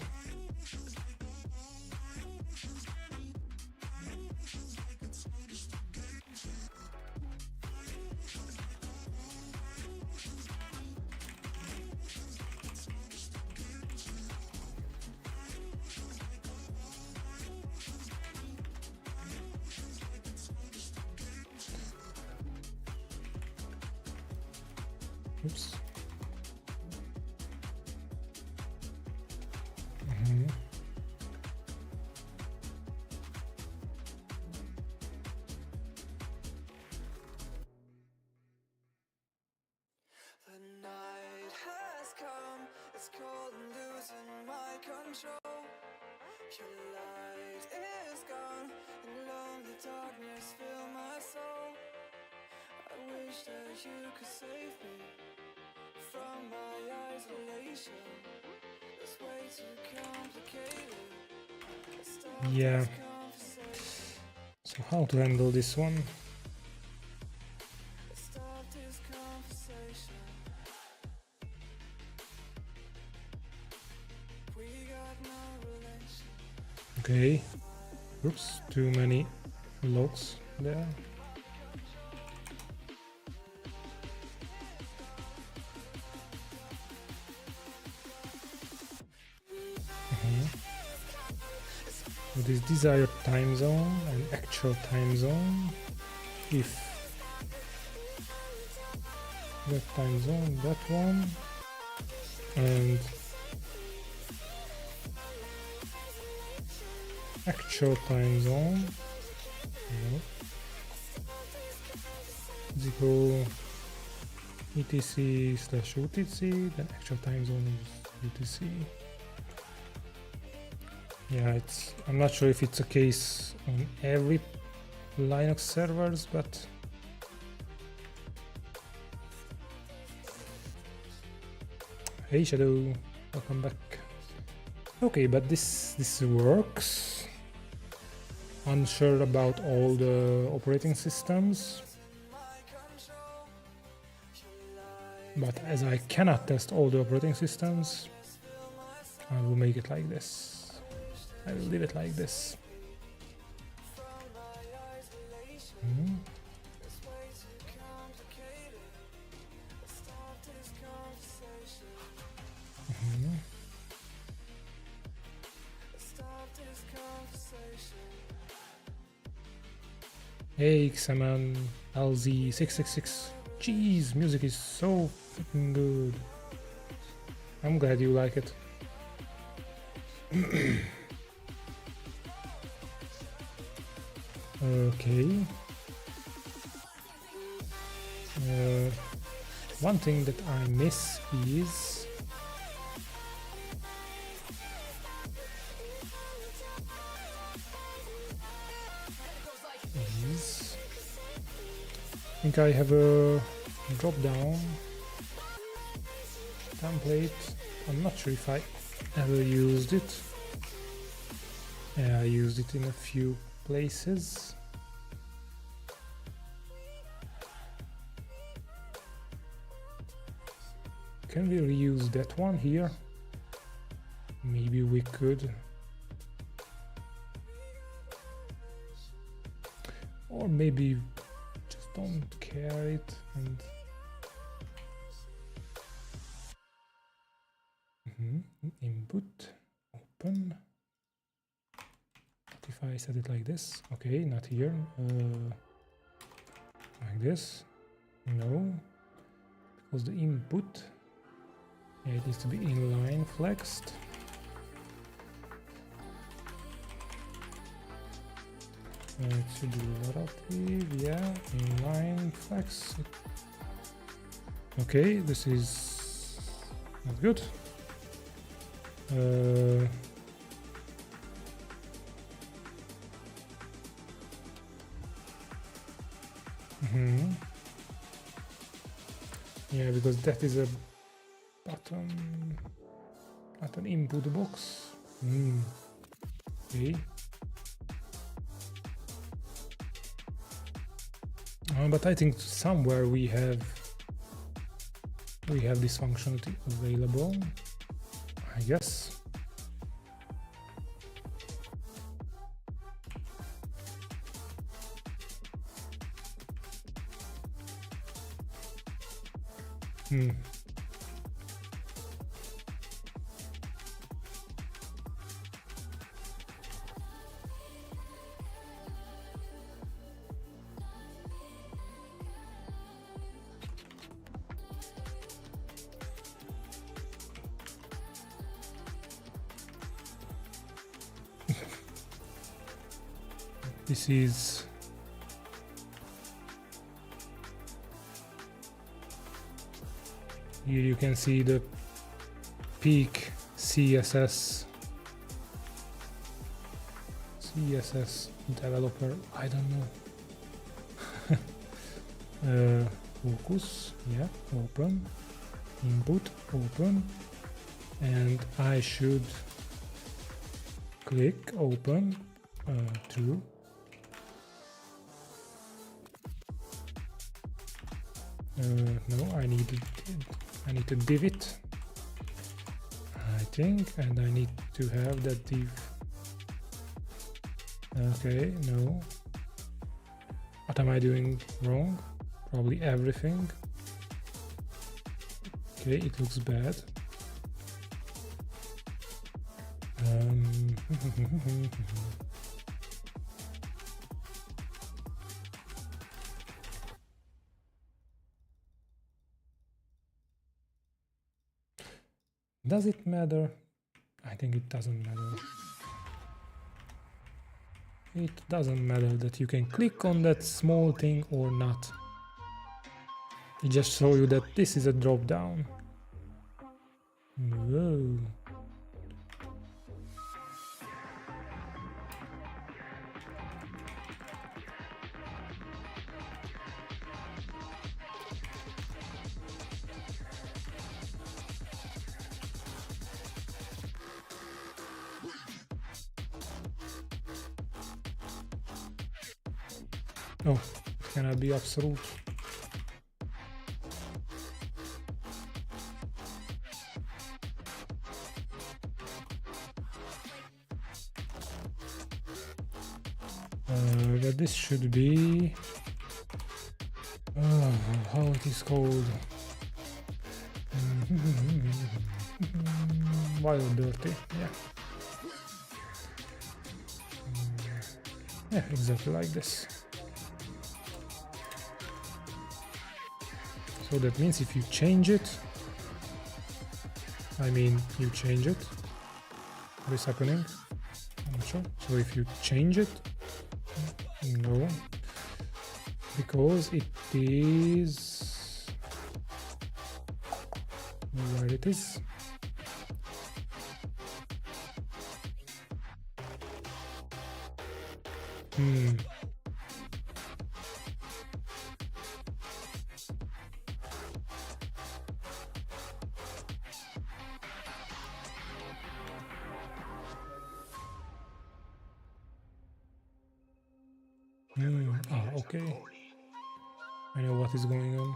Oops. The night has come, it's cold. control. Your light is gone, and lonely darkness fill my soul. I wish that you could save me from my isolation. It's way too complicated. Stop Yeah. this conversation. So how to handle this one? Stop this conversation. We got no relation. Okay. Oops, too many logs there. So this desired time zone and actual time zone. If that time zone, that one, and actual time zone is equal etc slash UTC, then actual time zone is UTC. Yeah, I'm not sure if it's a case on every Linux servers, but hey Shadow, welcome back. Okay, but this works. Unsure about all the operating systems, but as I cannot test all the operating systems, I will make it like this. I will leave it like this. Hey Xaman LZ666. Jeez, music is so freaking good. I'm glad you like it. Okay. One thing that I miss is I think I have a drop down template. I'm not sure if I ever used it. Yeah, I used it in a few places. Can we reuse that one here? Maybe we could. Or maybe just don't care it and input open. What if I set it like this? Okay, not here. Like this. No, because the input, yeah, it needs to be inline flexed. It should be relative, yeah, inline flex. Okay, this is not good. Yeah, because that is a button, not an input box. Okay. But I think somewhere we have this functionality available, I guess. This is here you can see the peak CSS CSS developer, I don't know. Focus, yeah, open, input, open, and I should click open, true. No, I need to div it, I think, and I need to have that div. Okay, no. What am I doing wrong? Probably everything. Okay, it looks bad. Does it matter? I think it doesn't matter. It doesn't matter that you can click on that small thing or not. It just shows you that this is a drop down. Whoa. Oh, it cannot be absolute. But this should be how it is called. Wild dirty, yeah. Yeah, exactly like this. So that means if you change it, I mean you change it, what is happening? I'm not sure. So if you change it, no, because it is where it is. Okay. I know what is going on.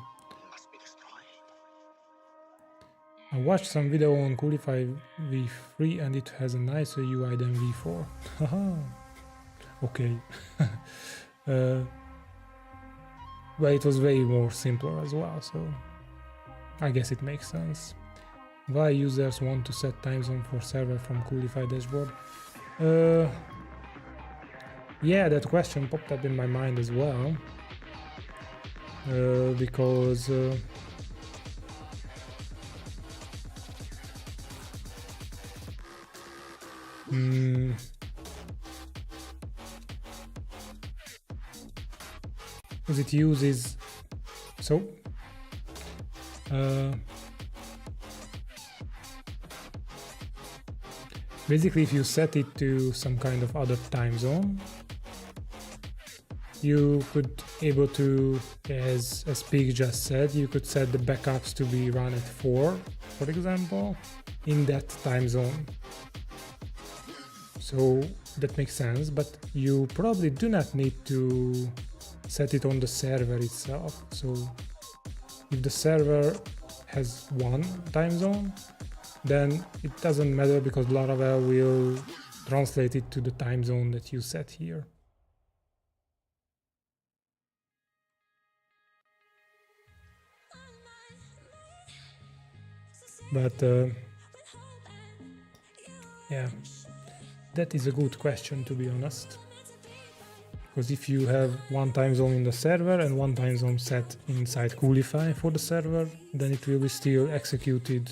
I watched some video on Coolify v3 and it has a nicer UI than v4. Haha. Okay. Well, it was way more simpler as well, so I guess it makes sense. Why users want to set time zone for server from Coolify dashboard? Yeah, that question popped up in my mind as well. Because it uses basically if you set it to some kind of other time zone, you could able to, as Pig just said, you could set the backups to be run at 4, for example, in that time zone. So that makes sense, but you probably do not need to set it on the server itself. So if the server has one time zone, then it doesn't matter because Laravel will translate it to the time zone that you set here. But yeah, that is a good question, to be honest. Because if you have one time zone in the server and one time zone set inside Coolify for the server, then it will be still executed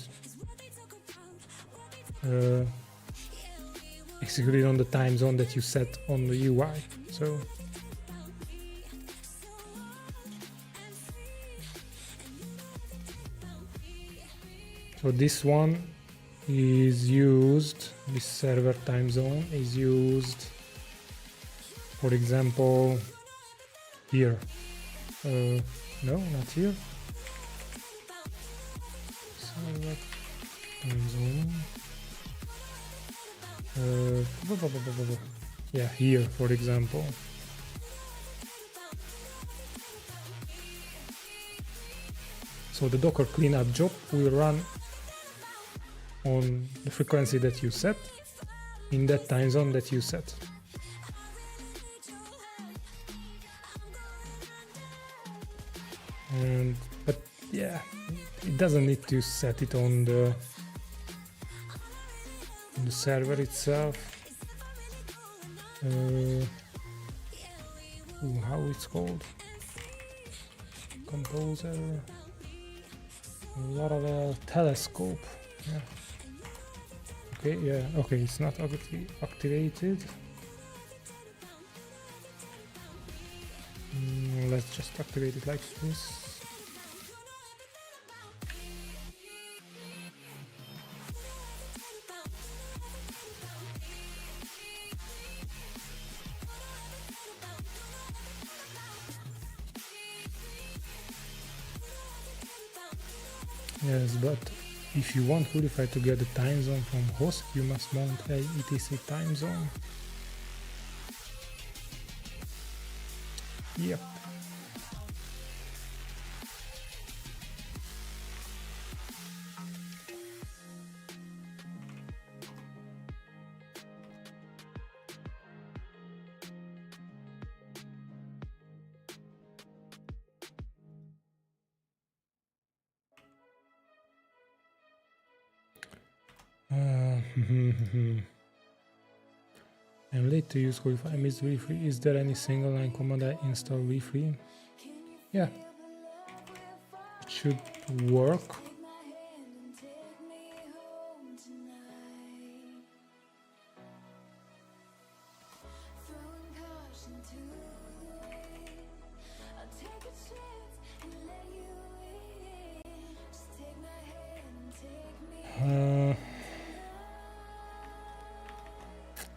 on the time zone that you set on the UI. So this one is used, this server time zone is used For example, here. No, not here. Select time zone. Yeah, here, for example. So the Docker cleanup job will run on the frequency that you set in that time zone that you set. But yeah, it doesn't need to set it on the server itself. How it's called? Composer. Laravel telescope. Yeah. Okay, yeah, okay, it's not activated. Let's just activate it like this. Yes, but if you want Hoodify to get the time zone from host, you must mount a etc time zone. Yep. I'm late to use Hoodify. I missed Refree. Is there any single line command I install Refree? Yeah, it should work.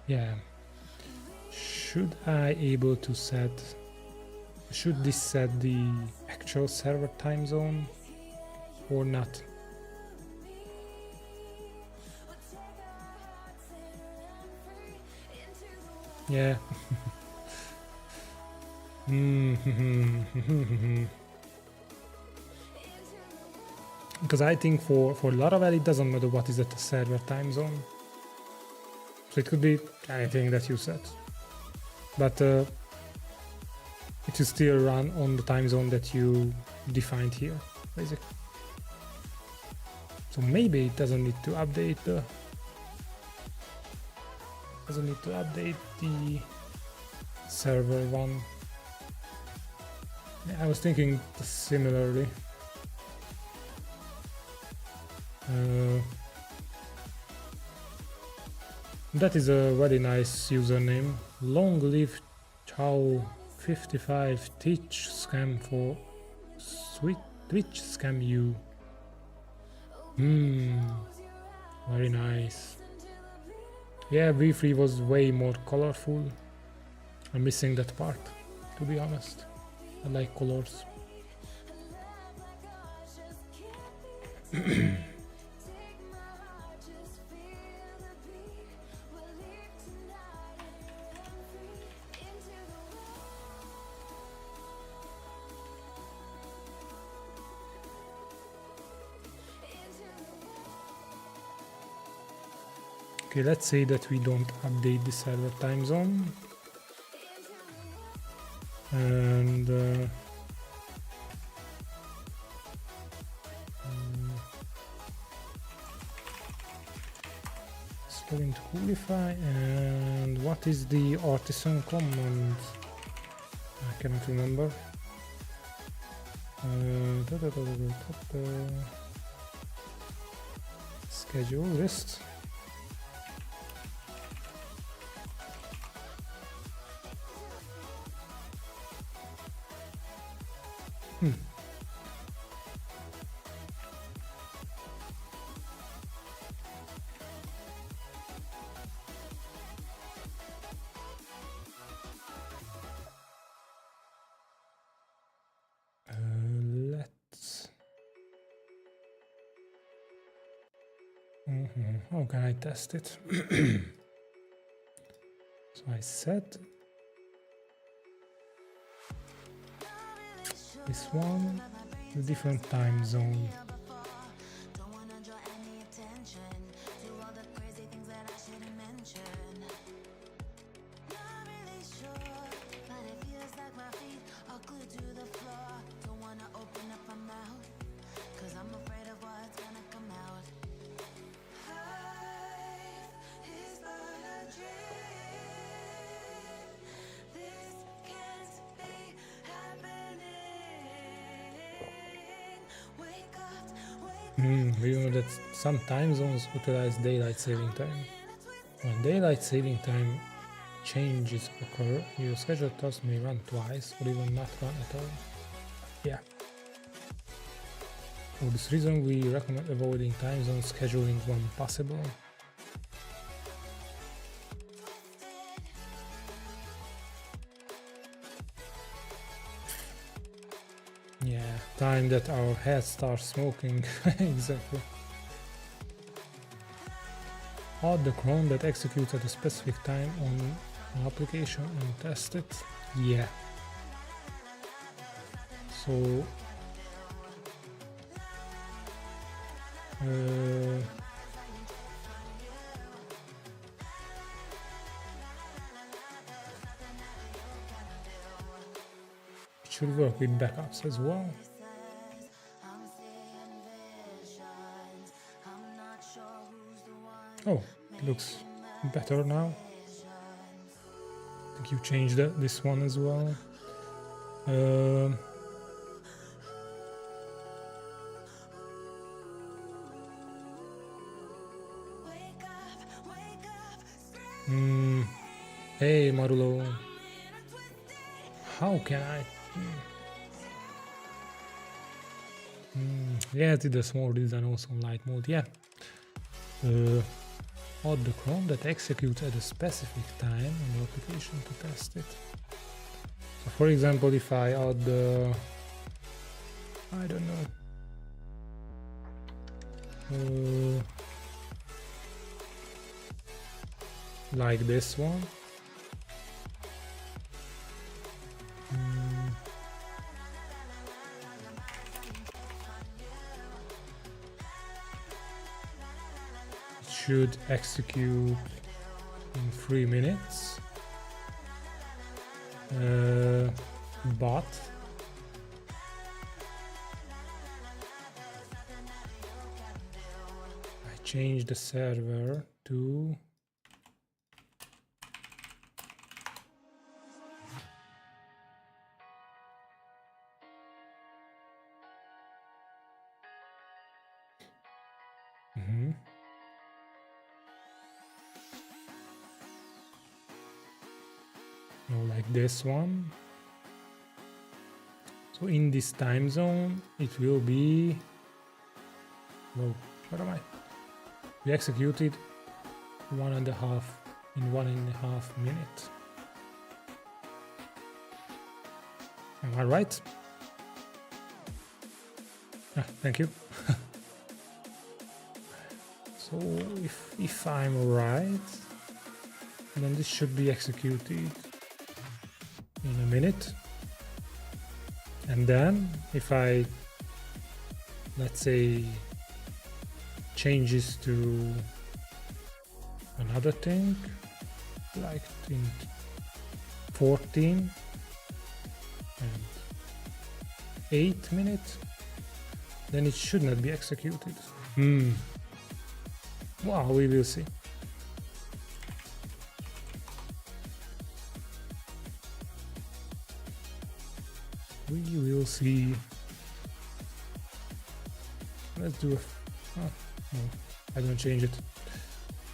Yeah. Should I able to set? Should this set the actual server time zone or not? Yeah. Because I think for Laravel it doesn't matter what is at the server time zone. So it could be anything that you set. But it will still run on the time zone that you defined here, basically. So maybe it doesn't need to update the server one. Yeah, I was thinking similarly. That is a very nice username. Long live Chow 55 Twitch scam for Twitch scam you. Very nice. Yeah, V3 was way more colorful. I'm missing that part, to be honest. I like colors. Okay, let's say that we don't update the server time zone. And let's go into Hoodify. And what is the artisan command? I cannot remember. Schedule list. How can I test it? So I set this one, the different time zone. Is but a dream. This can't be happening. Wake up, We know that some time zones utilize daylight saving time. When daylight saving time changes occur, your scheduled task may run twice or even not run at all. Yeah. For this reason, we recommend avoiding time zone scheduling when possible. Yeah, time that our head starts smoking. Exactly. Add the cron that executes at a specific time on an application and test it. Yeah. So it should work with backups as well. Oh, it looks better now. I think you changed this one as well. Hey Marulo, how can I? Yeah, it did a small design also on light mode. Yeah. Add the cron that executes at a specific time on the application to test it. So for example, if I add the, I don't know, like this one. It should execute in 3 minutes, but I changed the server to like this one. So in this time zone, it will be. Whoa, where am I? We executed 1.5 in 1.5 minutes. Am I right? Ah, thank you. So if I'm right, then this should be executed in a minute. And then if I, let's say, change this to another thing, like in 14 and 8 minutes, then it should not be executed. Wow, we will see. We will see. Let's do a. Oh, no, I don't change it.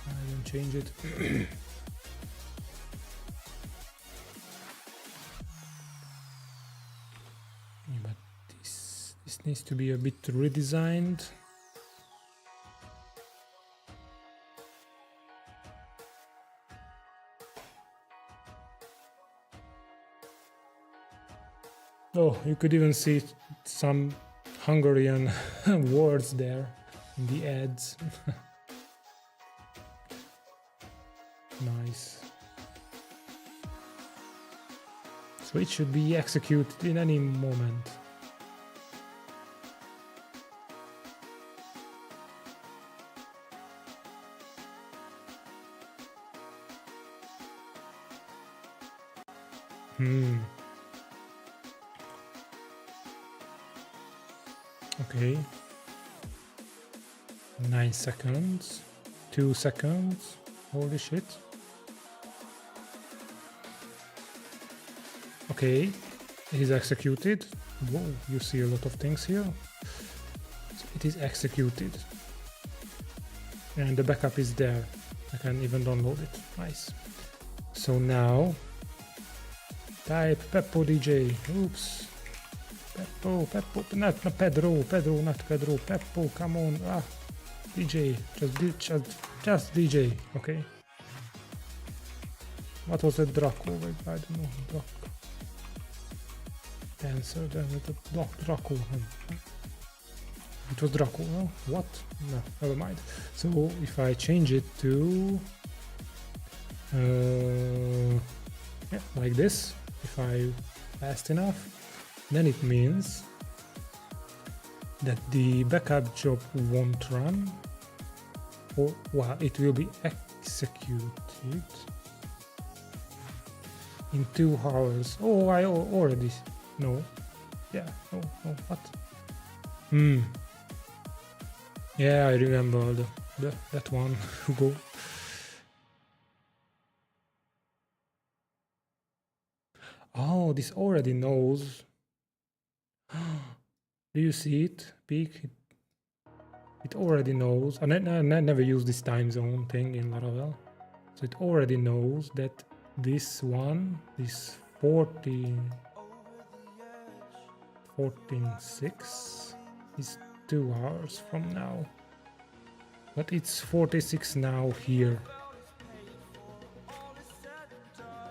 I don't change it. Yeah, but this needs to be a bit redesigned. Oh, you could even see some Hungarian words there in the ads. Nice. So it should be executed in any moment. Okay. 9 seconds. 2 seconds. Holy shit. Okay. It is executed. Whoa, you see a lot of things here. So it is executed. And the backup is there. I can even download it. Nice. So now type Peppo DJ. Oops. Peppo, not Pedro, not Pedro, Peppo, come on, DJ, just DJ, okay. What was it, Draco? Wait, I don't know, Draco. Answer, then Draco. It was Draco, no? What? No, never mind. So if I change it to, yeah, like this, if I fast enough, then it means that the backup job won't run, or well, it will be executed in 2 hours. Oh, I already know. Yeah, no, what? Yeah, I remember that one. Hugo. Oh, this already knows. Do you see it? Peek. It already knows. I never use this time zone thing in Laravel. So it already knows that this one, this 14.6 is 2 hours from now. But it's 46 now here.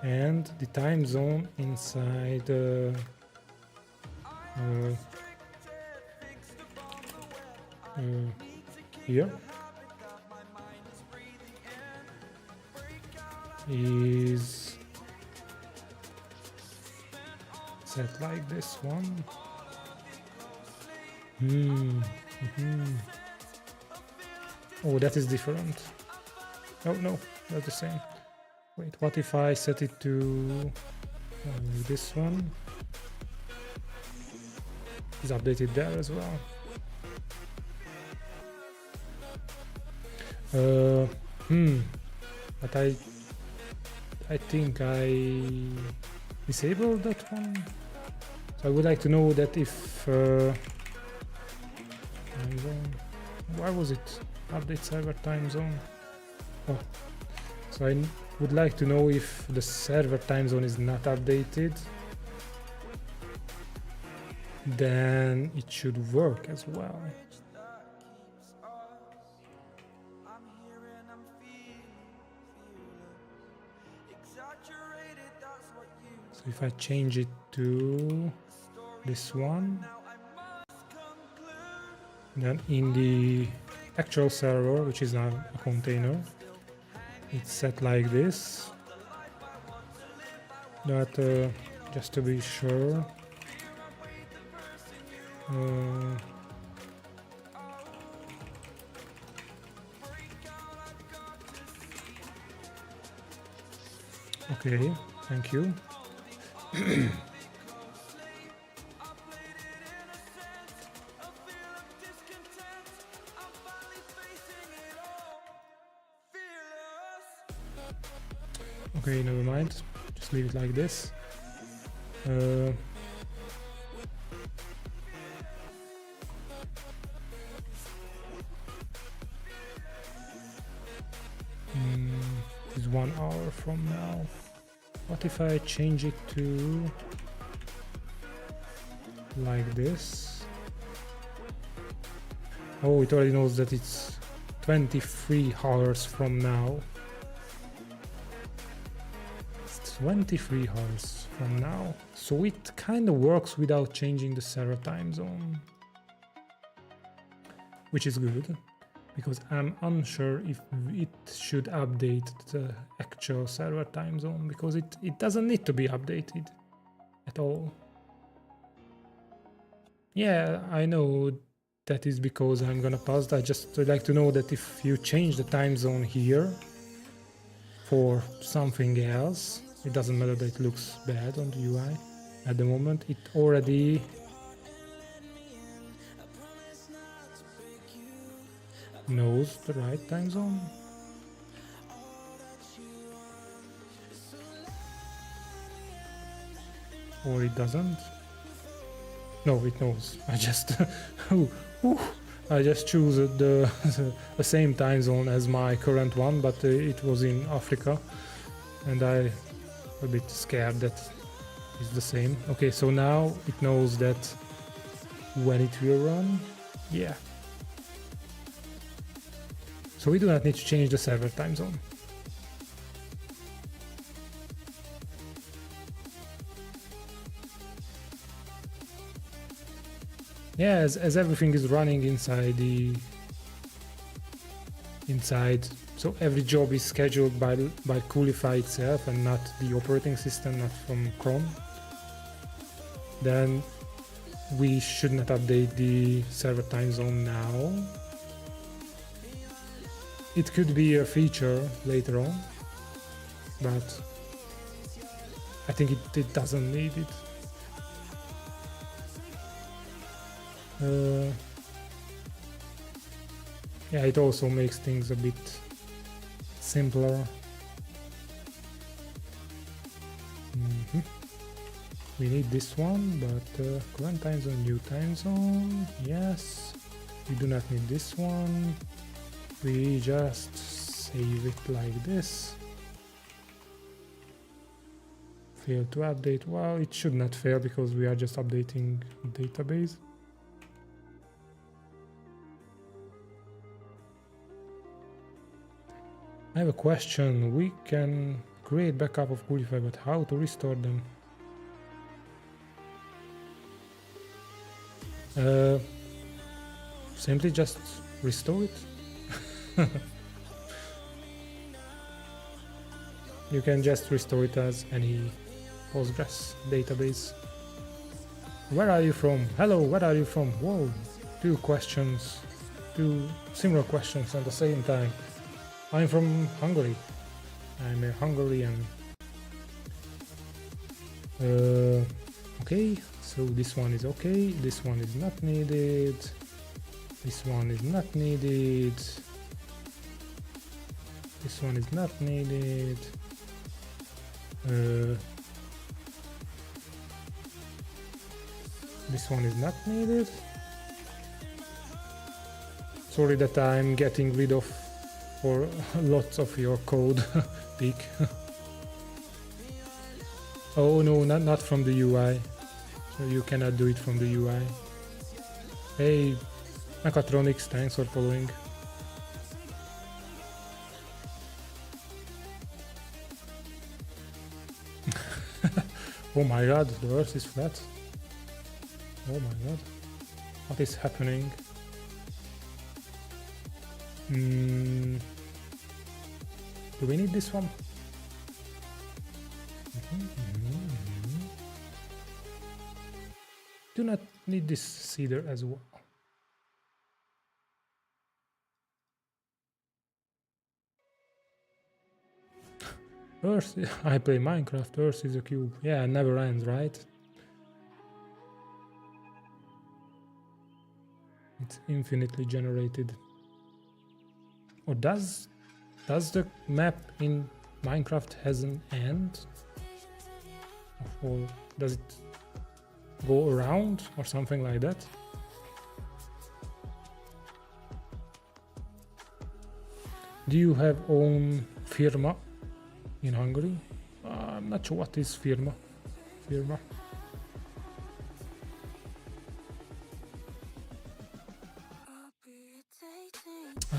And the time zone inside here is set like this one. Oh, that is different. Oh no, that's the same. Wait, what if I set it to this one? Is updated there as well. But I think I disabled that one. So I would like to know that if time zone, why was it update server time zone? Oh, so I would like to know if the server time zone is not updated, then it should work as well. So if I change it to this one, then in the actual server, which is now a container, it's set like this. But just to be sure, okay, thank you. Okay, never mind. Just leave it like this. It's 1 hour from now. What if I change it to like this? Oh, it already knows that it's 23 hours from now. 23 hours from now. So it kind of works without changing the server time zone, which is good. because I'm unsure if it should update the actual server time zone, because it doesn't need to be updated at all. Yeah, I know that is because I'm gonna pause. I just would like to know that if you change the time zone here for something else, it doesn't matter that it looks bad on the UI at the moment, it already knows the right time zone. Or it doesn't. No, it knows. I just I just choose the same time zone as my current one, but it was in Africa, and I a bit scared that it's the same. Okay, so now it knows that when it will run. Yeah. So we do not need to change the server time zone. Yeah, as everything is running inside, so every job is scheduled by Coolify itself and not the operating system, not from Chrome, then we should not update the server time zone now. It could be a feature later on, but I think it doesn't need it. Yeah, it also makes things a bit simpler. We need this one, but current time zone, new time zone, yes. We do not need this one. We just save it like this. Fail to update. Well, it should not fail because we are just updating database. I have a question. We can create backup of Coolify, but how to restore them? Simply just restore it. You can just restore it as any Postgres database. Where are you from? Hello, where are you from? Whoa, two similar questions at the same time. I'm from Hungary. I'm a Hungarian. Okay, so this one is okay. This one is not needed. This one is not needed. This one is not needed. This one is not needed. Sorry that I'm getting rid of for lots of your code. Peak. Oh no, not from the UI. So you cannot do it from the UI. Hey, Mechatronics, thanks for following. Oh my god, the earth is flat. Oh my god. What is happening? Do we need this one? Do not need this cedar as well. Earth, I play Minecraft, Earth is a cube. Yeah, it never ends, right? It's infinitely generated. Or does the map in Minecraft has an end? Or does it go around or something like that? Do you have own firma in Hungary? I'm not sure what is firma.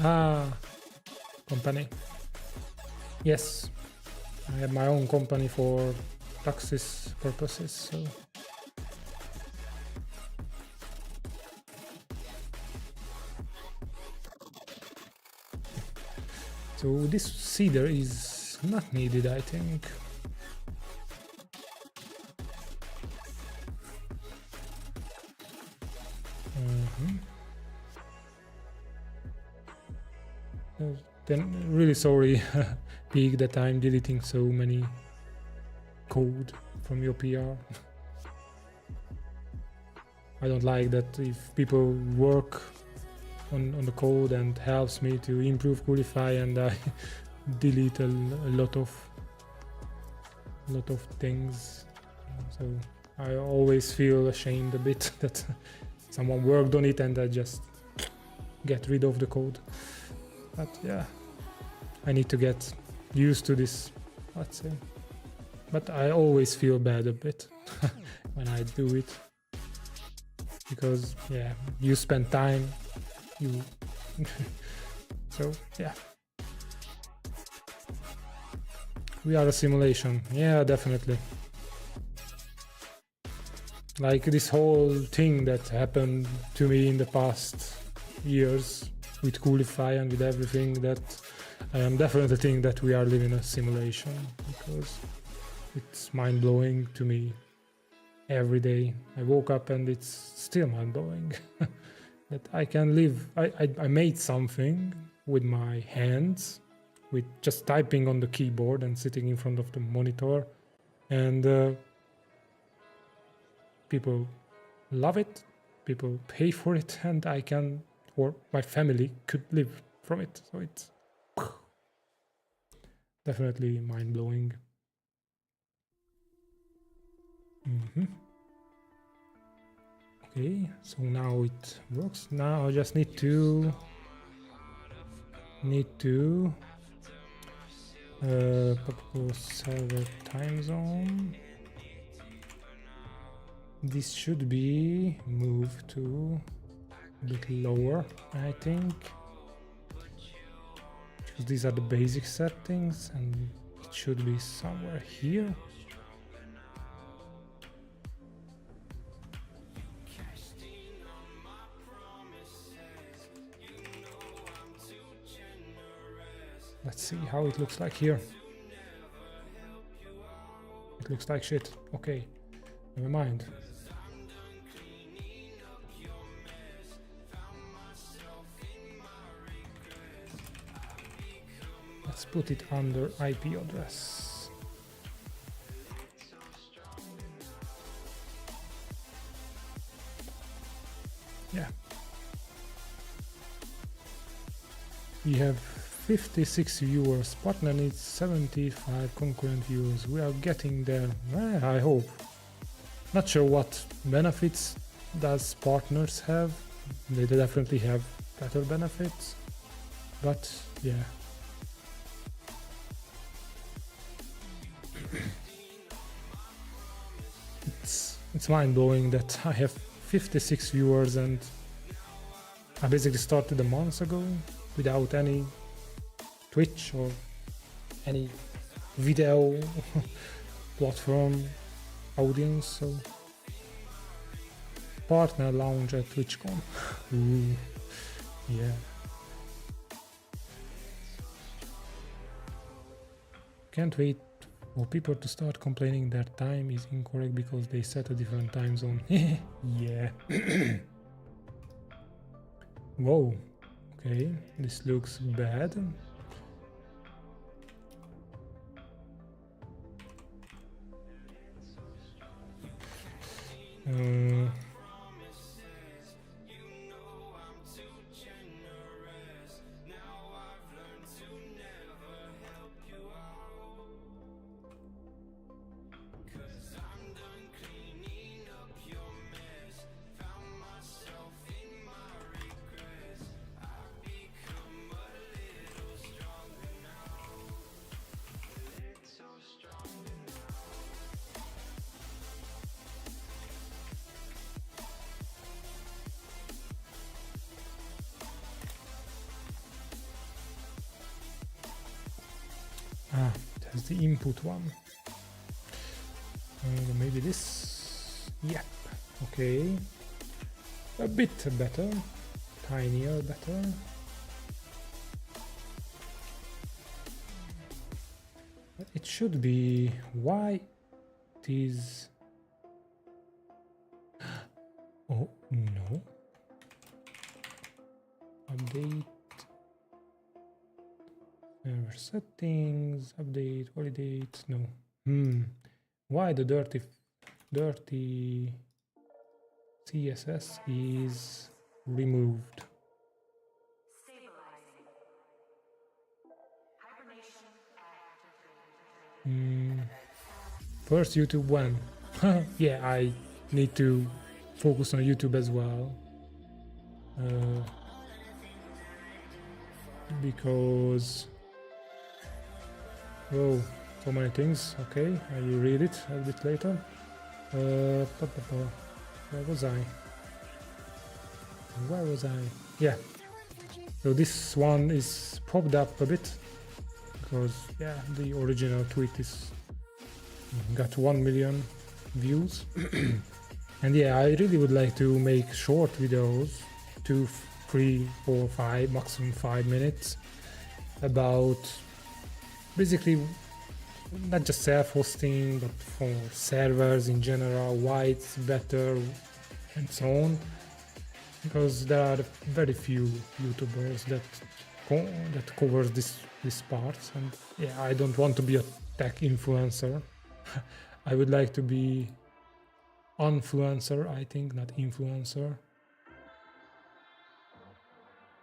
Ah, company. Yes, I have my own company for taxes purposes. So. So this seeder is not needed, I think. Then really sorry, Pig, that I'm deleting so many code from your PR. I don't like that if people work on the code and helps me to improve Coolify, and I delete a lot of things. So I always feel ashamed a bit that someone worked on it and I just get rid of the code. But yeah, I need to get used to this, let's say. But I always feel bad a bit when I do it, because yeah, you spend time, you so yeah, we are a simulation. Yeah, definitely. Like this whole thing that happened to me in the past years with Coolify and with everything, that I am definitely think that we are living a simulation, because it's mind-blowing to me every day. I woke up and it's still mind-blowing that I can live. I made something with my hands, with just typing on the keyboard and sitting in front of the monitor, and people love it, people pay for it, and I can, or my family could live from it. So it's definitely mind-blowing. Okay, so now it works. Now I just need to propose server time zone. This should be moved to a bit lower, I think, because these are the basic settings, and it should be somewhere here. Let's see how it looks like here. It looks like shit. Okay, never mind. Let's put it under IP address. Yeah. We have 56 viewers. Partner needs 75 concurrent viewers. We are getting there. I hope. Not sure what benefits does partners have. They definitely have better benefits. But yeah. It's mind-blowing that I have 56 viewers, and I basically started a month ago without any Twitch or any video platform audience. So partner lounge at TwitchCon. Ooh, yeah. Can't wait for people to start complaining their time is incorrect because they set a different time zone. Yeah. Whoa. Okay, this looks bad. That's the input one. Maybe this. Yep. Okay. A bit better. Tinier better. should be why it is. Oh no. Update server settings, update validate. No. Why the dirty CSS is removed? First YouTube when? Yeah, I need to focus on YouTube as well. Because oh, so many things. Okay, I will read it a bit later. Where was I? Yeah, so this one is popped up a bit because yeah, the original tweet is got 1 million views. And yeah, I really would like to make short videos, 2, 3, 4, 5, maximum 5 minutes, about basically not just self-hosting, but for servers in general, why it's better, and so on. Because there are very few YouTubers that covers this part, and yeah, I don't want to be a tech influencer. I would like to be influencer, I think, not influencer.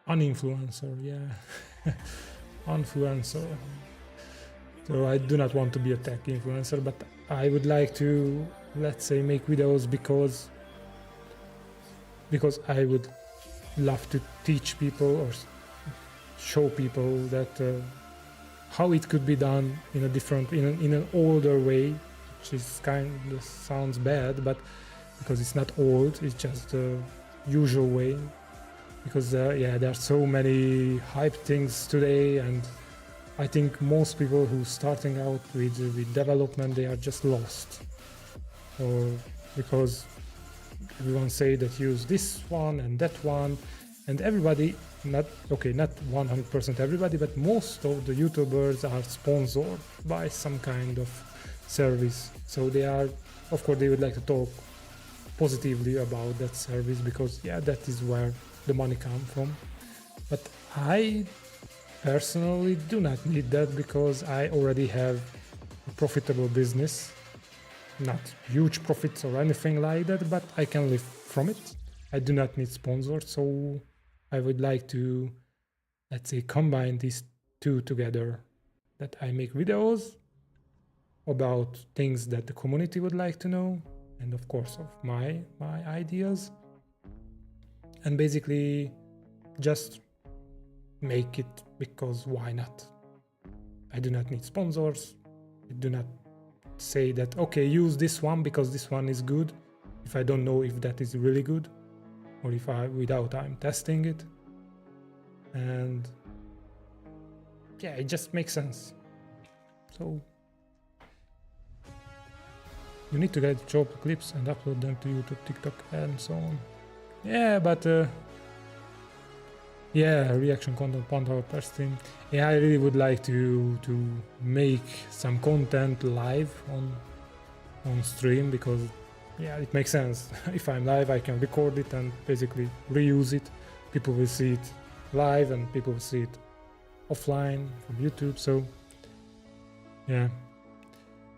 Uninfluencer, yeah. Influencer. So I do not want to be a tech influencer, but I would like to, let's say, make videos because I would love to teach people or show people that how it could be done in a different, in an older way, which is kind of sounds bad, but because it's not old, it's just the usual way. Because yeah, there are so many hype things today, and I think most people who starting out with development, they are just lost, or because everyone say that use this one and that one, and everybody, not 100% everybody, but most of the YouTubers are sponsored by some kind of service. So they are, of course, they would like to talk positively about that service because yeah, that is where the money comes from. But I personally do not need that because I already have a profitable business, not huge profits or anything like that, but I can live from it. I do not need sponsors, so I would like to, let's say, combine these two together, that I make videos about things that the community would like to know, and of course of my ideas, and basically just make it because why not? I do not need sponsors. I do not say that okay, use this one because this one is good if I don't know if that is really good, or if without I'm testing it. And yeah, it just makes sense. So you need to get job clips and upload them to YouTube, TikTok, and so on. Yeah, but yeah, reaction content, 1 hour per stream. Yeah, I really would like to make some content live on stream, because yeah, it makes sense. If I'm live, I can record it and basically reuse it. People will see it live and people will see it offline from YouTube. So yeah,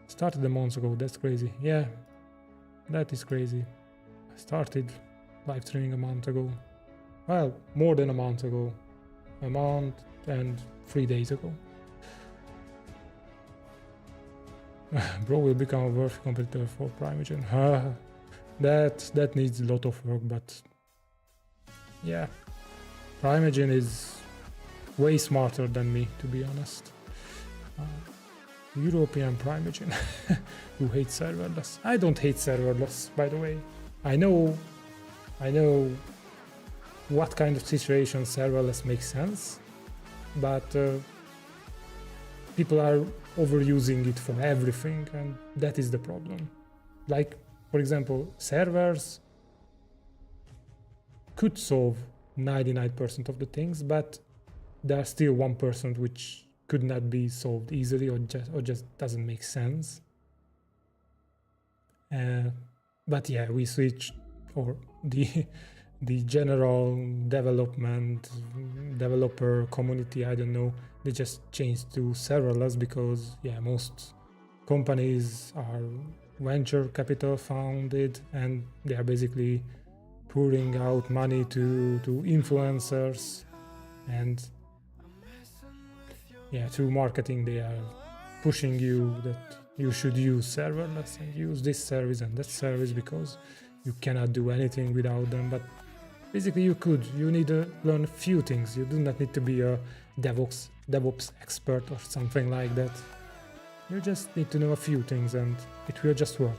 started a month ago. That's crazy. Yeah, that is crazy. I started live streaming a month ago. Well, more than a month ago. A month and 3 days ago. Bro will become a worthy competitor for Primeagen. That needs a lot of work, but yeah, Primeagen is way smarter than me, to be honest. European Primeagen who hates serverless. I don't hate serverless, by the way. I know what kind of situation serverless makes sense, but people are overusing it for everything, and that is the problem. Like, for example, servers could solve 99% of the things, but there are still 1% which could not be solved easily, or just doesn't make sense. But yeah, we switched, or the general developer community, I don't know, they just changed to serverless because yeah, most companies are venture capital founded, and they are basically pouring out money to influencers, and yeah, through marketing they are pushing you that you should use serverless and use this service and that service because you cannot do anything without them. But basically you need to learn a few things. You do not need to be a DevOps expert or something like that. You just need to know a few things and it will just work.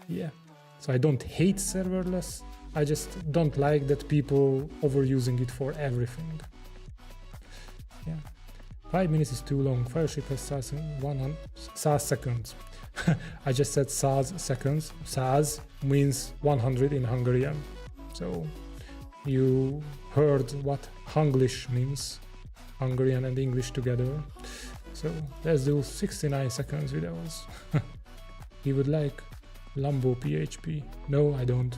Yeah, so I don't hate serverless, I just don't like that people overusing it for everything. Yeah, 5 minutes is too long. Fireship has SAS seconds. I just said SAS seconds. SAS means 100 in Hungarian. So you heard what Hunglish means, Hungarian and English together. So let's do 69 seconds videos. He would like Lambo PHP. No, I don't.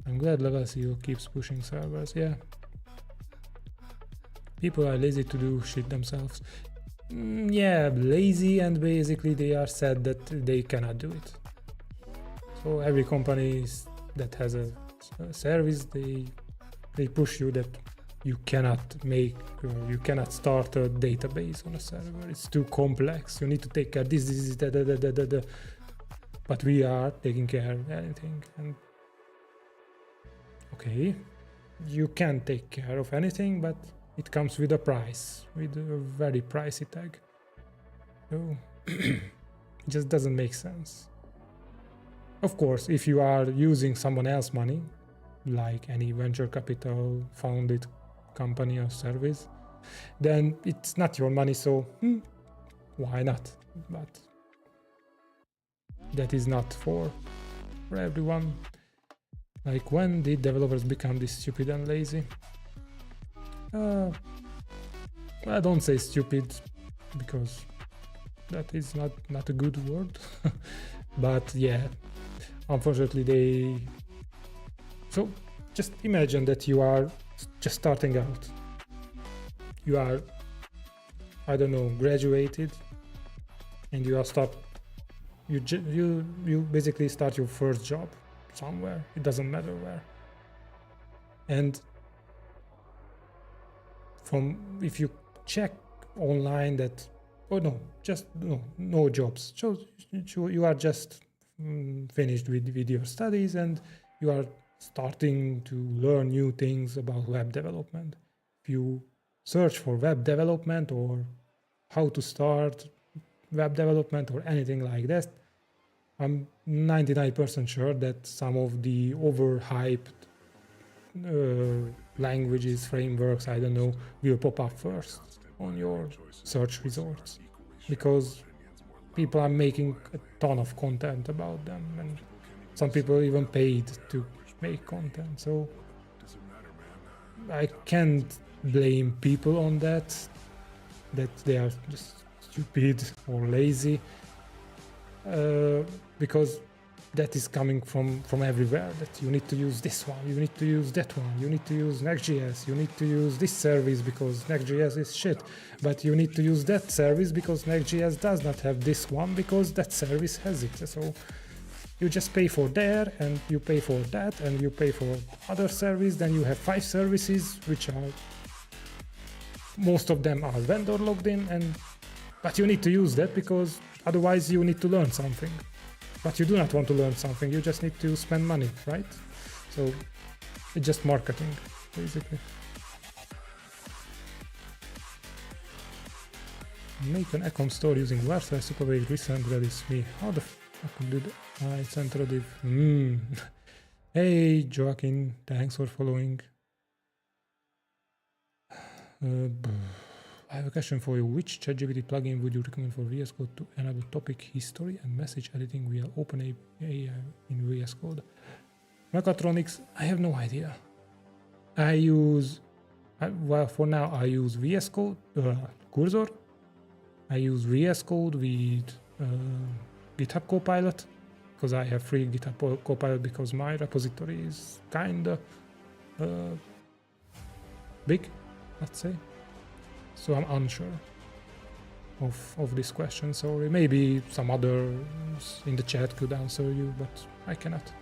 I'm glad LevelCeo keeps pushing servers. Yeah. People are lazy to do shit themselves. Yeah, lazy, and basically they are sad that they cannot do it. So every company that has a service, they push you that you cannot start a database on a server. It's too complex. You need to take care of this, that. But we are taking care of anything. And okay, you can take care of anything, but it comes with a price, with a very pricey tag. So it just doesn't make sense. Of course, if you are using someone else's money, like any venture capital founded company or service, then it's not your money, so why not? But that is not for everyone. Like, when did developers become this stupid and lazy? I don't say stupid because that is not a good word. But yeah, unfortunately so just imagine that you are just starting out. You are, I don't know, graduated, and you basically start your first job somewhere. It doesn't matter where. And if you check online that, no jobs. So you are just finished with your studies and you are starting to learn new things about web development. If you search for web development or how to start web development or anything like that, I'm 99% sure that some of the overhyped languages, frameworks, I don't know, will pop up first on your search results, because people are making a ton of content about them, and some people even paid to make content. So I can't blame people on that they are just stupid or lazy, because that is coming from everywhere, that you need to use this one, you need to use that one, you need to use Next.js, you need to use this service because Next.js is shit, but you need to use that service because Next.js does not have this one because that service has it. So you just pay for there, and you pay for that, and you pay for other service, then you have 5 services, which are, most of them are vendor logged in, but you need to use that because otherwise you need to learn something. But you do not want to learn something, you just need to spend money, right? So it's just marketing, basically. Make an ecom store using Vercel, Superwave, recent Redis, me. How the fuck did I sent Rediff? Hey Joaquin, thanks for following. I have a question for you. Which ChatGPT plugin would you recommend for VS Code to enable topic history and message editing via OpenAI in VS Code? Mechatronics, I have no idea. I use Well, for now I use VS Code Cursor. I use VS Code with GitHub Copilot because I have free GitHub Copilot because my repository is kinda big, let's say. So I'm unsure of this question. Sorry, maybe some others in the chat could answer you, but I cannot.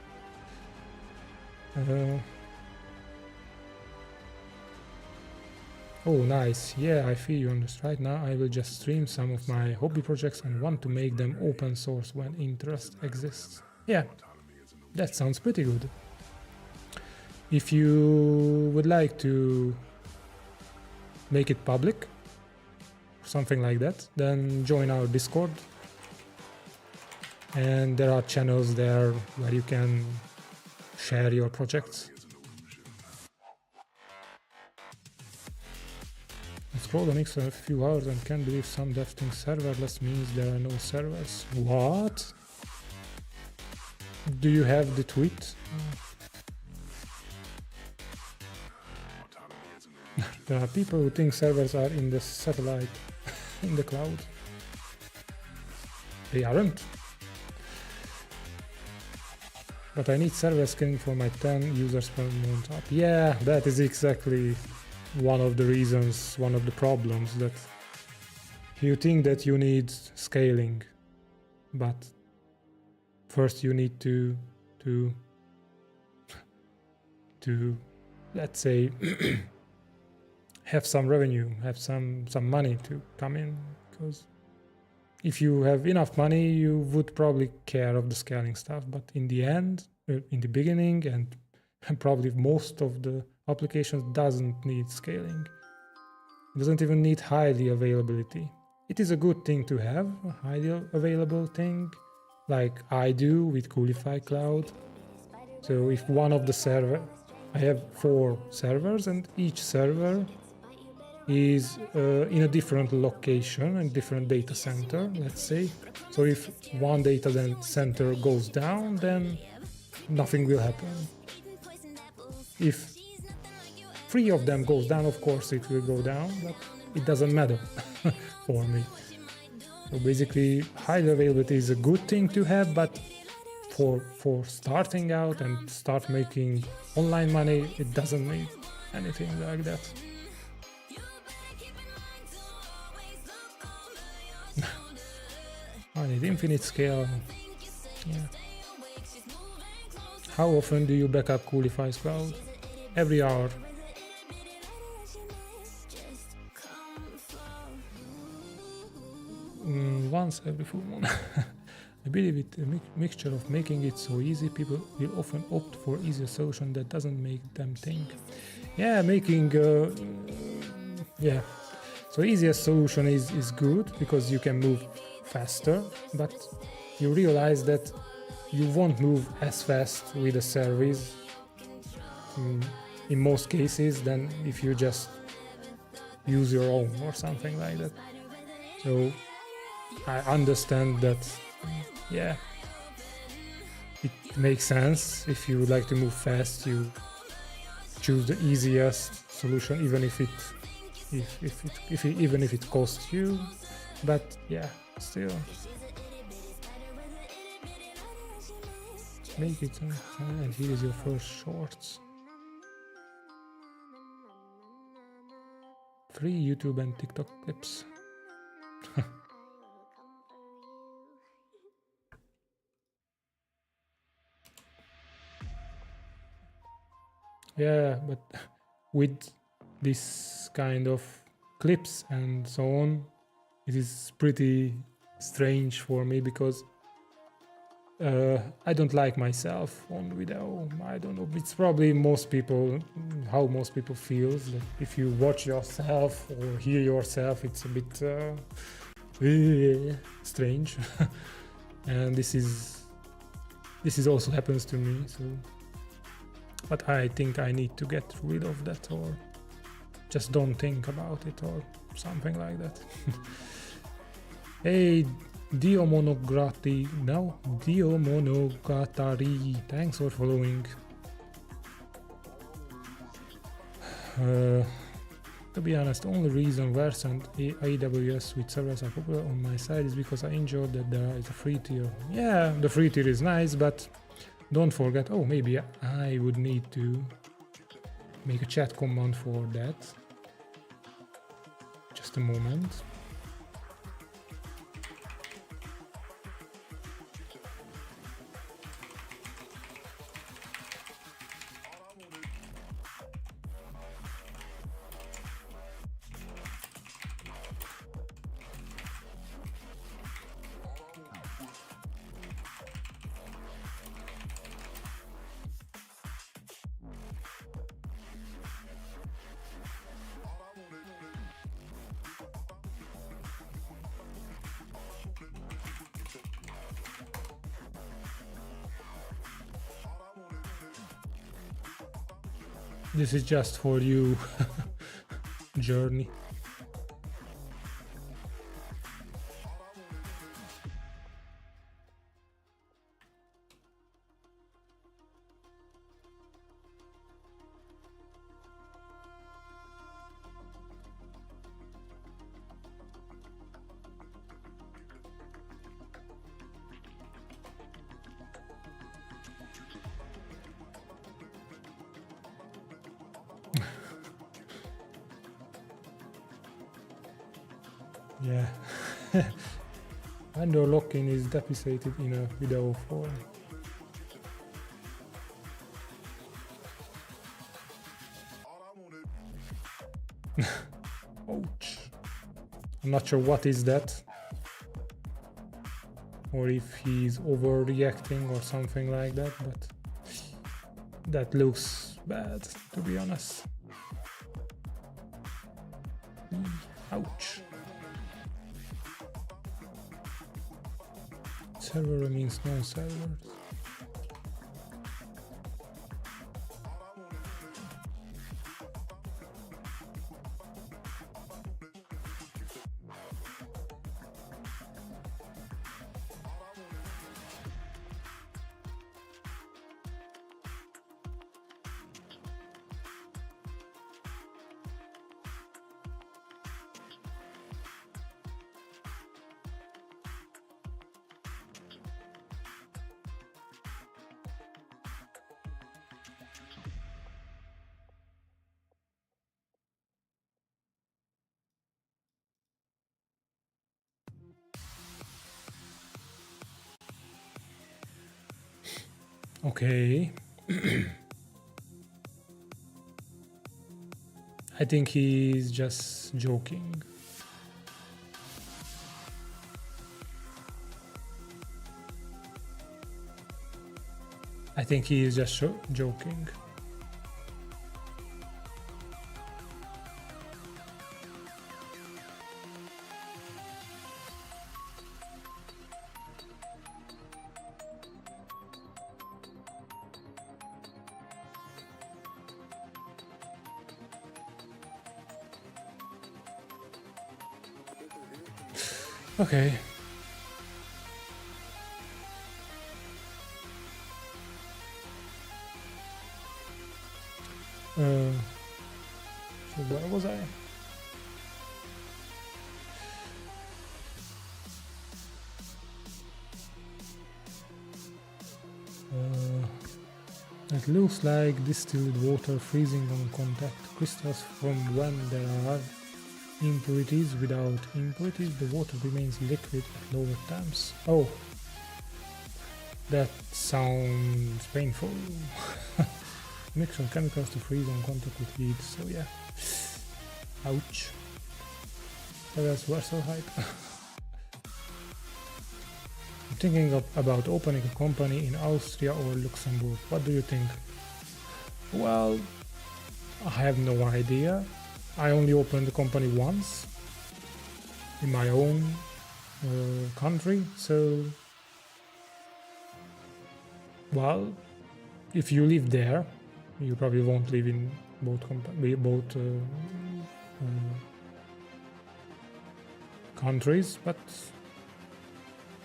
Oh, nice. Yeah, I feel you on this. Right now I will just stream some of my hobby projects and want to make them open source when interest exists. Yeah, that sounds pretty good. If you would like to make it public, something like that, then join our Discord. And there are channels there where you can share your projects. I scrolled on X for a few hours and can't believe some dev think serverless means there are no servers. What? Do you have the tweet? There are people who think servers are in the satellite, in the cloud. They aren't. But I need server scaling for my 10 users per month app. Yeah, that is exactly one of the reasons, one of the problems, that you think that you need scaling, but first you need to let's say have some revenue, have some money to come in, because if you have enough money you would probably care of the scaling stuff, but in the end, in the beginning, and probably most of the applications doesn't need scaling. It doesn't even need highly availability. It is a good thing to have a highly available thing, like I do with Coolify Cloud. So if one of the I have 4 servers, and each server is in a different location and different data center, let's say. So if one data center goes down, then nothing will happen. If 3 of them goes down, of course it will go down, but it doesn't matter for me. So basically, high availability is a good thing to have, but for starting out and start making online money, it doesn't need anything like that. I need infinite scale. Yeah. How often do you back up Coolify's cloud? Every hour. Once every full moon. I believe it a mixture of making it so easy, people will often opt for easier solution that doesn't make them think. Yeah, making yeah. So easiest solution is good because you can move faster, but you realize that you won't move as fast with a service in most cases than if you just use your own or something like that. So I understand that, yeah, it makes sense. If you would like to move fast, you choose the easiest solution, even if it costs you. But yeah, still make it. And here is your first shorts. 3 YouTube and TikTok clips. Yeah, but with this kind of clips and so on, it is pretty strange for me because I don't like myself on video. I don't know. It's probably how most people feel. That if you watch yourself or hear yourself, it's a bit strange. And this is also happens to me. So, but I think I need to get rid of that, or just don't think about it, or something like that. Hey, Diomonogatari, thanks for following. To be honest, the only reason Versant AWS with servers are popular on my side is because I enjoyed that there is a free tier. Yeah, the free tier is nice, but don't forget, oh, maybe I would need to make a chat command for that. Just a moment. This is just for you, Journey. Yeah. Vendor lock-in is deprecated in a video form. Ouch. I'm not sure what is that. Or if he's overreacting or something like that, but that looks bad, to be honest. Ouch. Server means no servers. Okay. I think he's just joking. I think he is just joking. Okay. So where was I? It looks like distilled water freezing on contact crystals from when there are impurities. Without impurities, the water remains liquid at lower temps. Oh, that sounds painful. Mix some chemicals to freeze on contact with heat, so yeah. Ouch. So that's Warsaw hype. I'm thinking about opening a company in Austria or Luxembourg. What do you think? Well, I have no idea. I only opened the company once in my own country, so well, if you live there, you probably won't live in both countries, but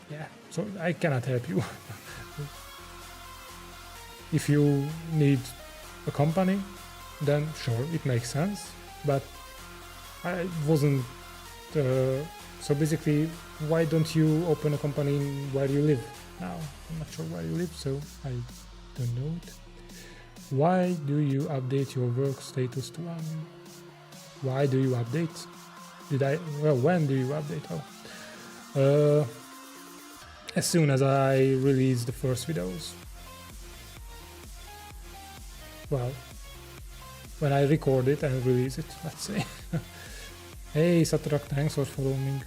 yeah, so I cannot help you. If you need a company, then sure, it makes sense, but I wasn't. So basically, why don't you open a company where you live now? I'm not sure where you live, so I don't know it. Why do you update your work status to one? Why do you update? When do you update? As soon as I release the first videos. Well, when I record it and release it, let's say. Hey Satrak, thanks for following.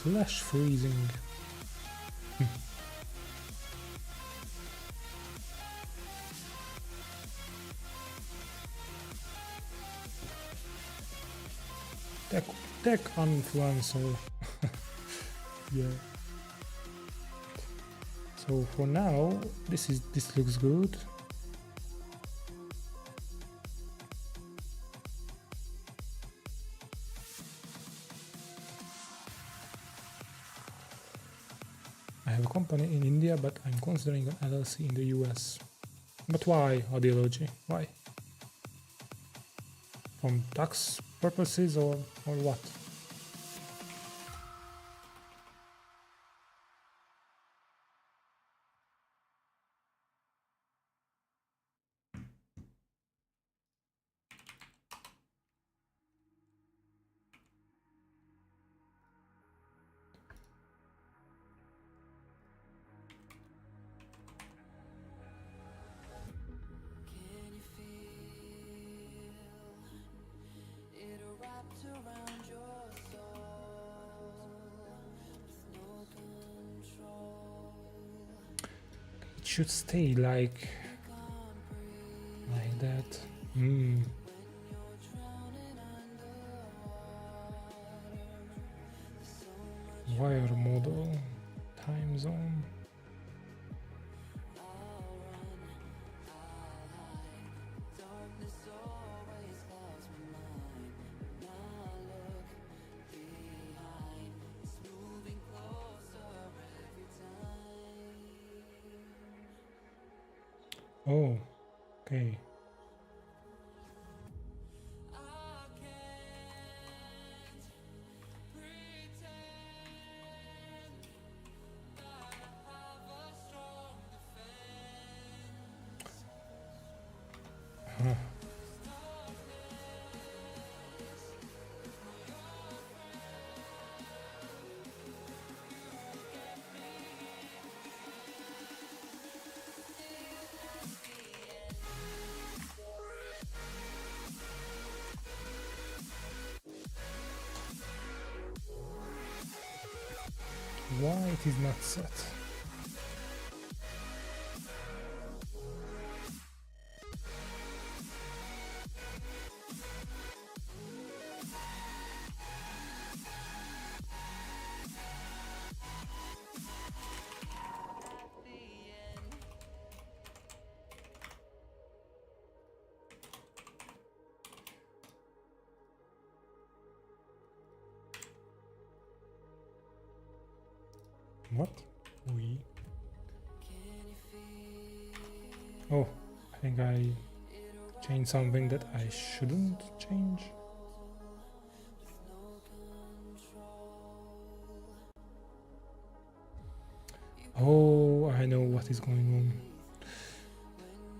Flash freezing. Tech influencer. Yeah. So for now, this looks good. I have a company in India, but I'm considering an LLC in the US. But why audiology? Why? From tax purposes or what? Can you feel it wrapped around your soul with no control? It should stay like that. Wire model, time zone. Oh, okay. Why it is not set? What? We? Oh, I think I changed something that I shouldn't change. Oh, I know what is going on.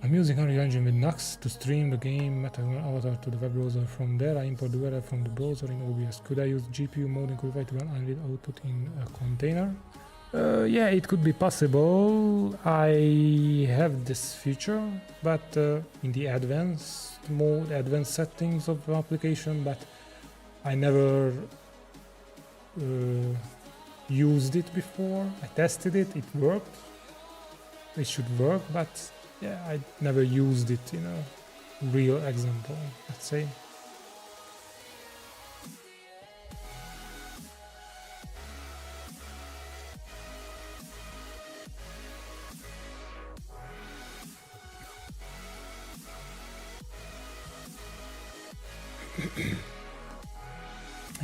I'm using Unreal Engine with Nux to stream the game Metahuman Avatar to the web browser. From there, I import the URL from the browser in OBS. Could I use GPU mode in Qlify to run Unreal output in a container? Yeah, it could be possible. I have this feature, but in the advanced mode, advanced settings of the application, but I never used it before. I tested it, it worked. It should work, but yeah, I never used it in a real example, let's say.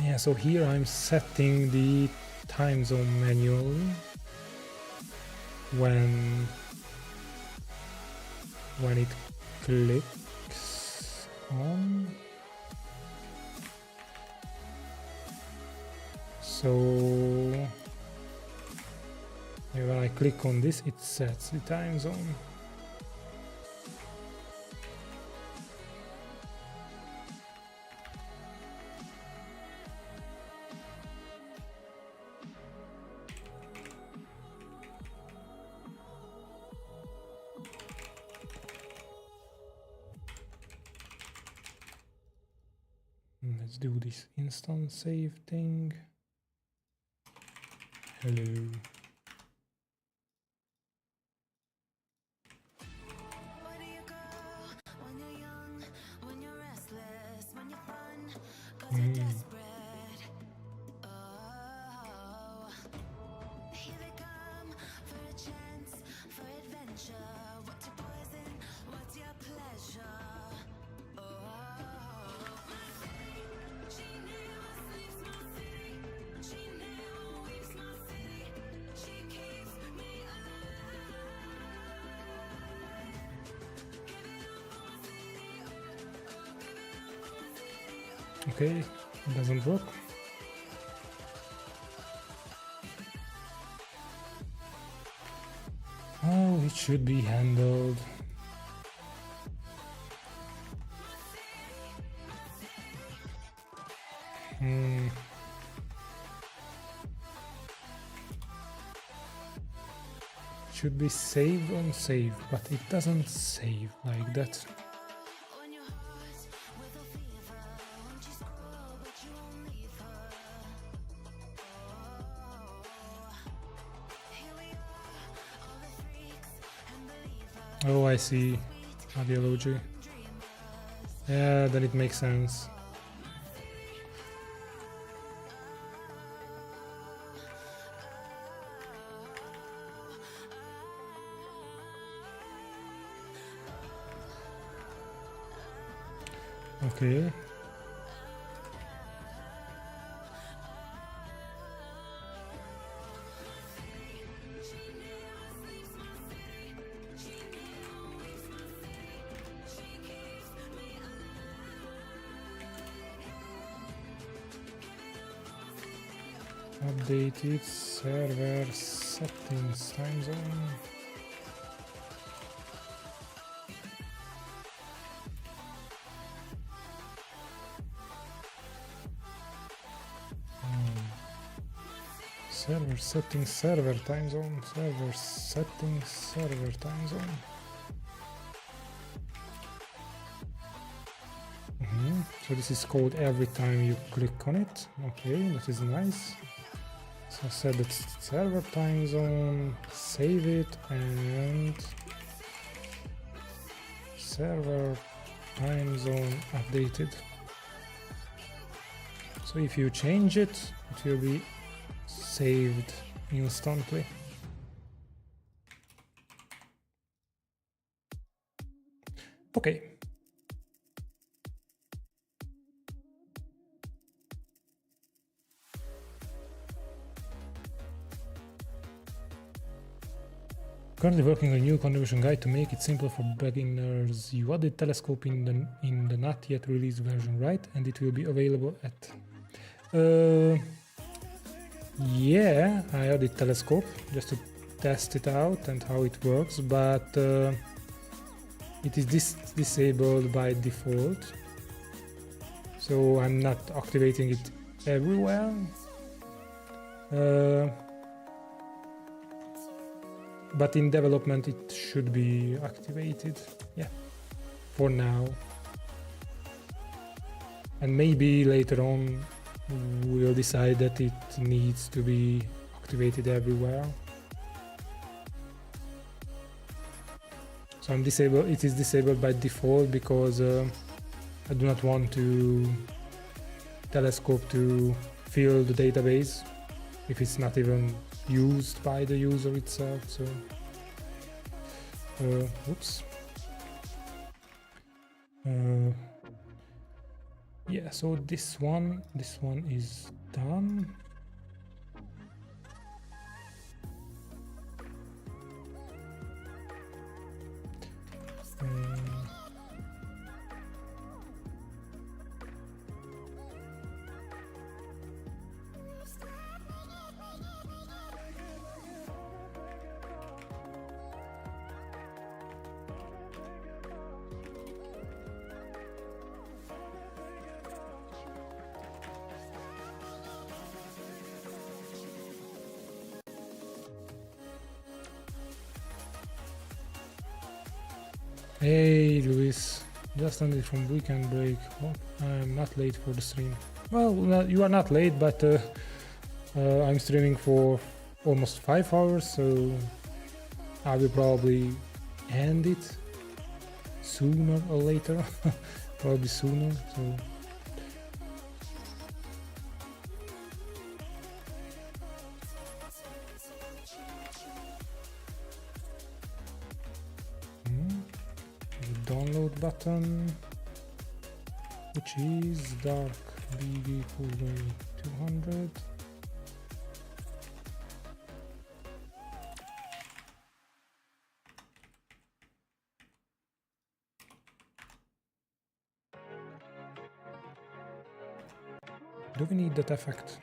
Yeah, so here I'm setting the time zone manually when it clicks on. So when I click on this, it sets the time zone. Let's do this instant save thing. Hello. Where do you go when you're young, when you're restless, when you're fun, 'cause you're desperate? Oh, here they come for a chance, for adventure. What's your poison? What's your pleasure? She never sleeps my city. She never leaves my city. She keeps me alive. Give it up for my city. Oh, give it up for my city. Okay, it doesn't work. Oh, it should be handled. Should be saved on save, but it doesn't save like that. On your heart with a fever, won't you scroll but you won't leave her? Oh, here we are, all the freaks and believers, Oh, I see. Ideology. dreamers. Yeah, then it makes sense. Okay. Updated server settings time zone. Server settings, server time zone, server settings, server time zone. So this is called every time you click on it. Okay, that is nice. So set the server time zone, save it, and server time zone updated. So if you change it, it will be saved instantly. Okay. Currently working on a new contribution guide to make it simple for beginners. You added telescope in the not yet released version, right? And it will be available at yeah, I added telescope just to test it out and how it works, but it is disabled by default, so I'm not activating it everywhere. But in development it should be activated, yeah, for now. And maybe later on we'll decide that it needs to be activated everywhere. So it is disabled by default because I do not want to telescope to fill the database if it's not even used by the user itself. So oops. Yeah, so this one is done. Hey Luis, just ended from weekend break. Oh, I'm not late for the stream. Well, you are not late, but I'm streaming for almost 5 hours, so I will probably end it sooner or later. Probably sooner. So. The download button, which is dark BB Coolray 200. Do we need that effect?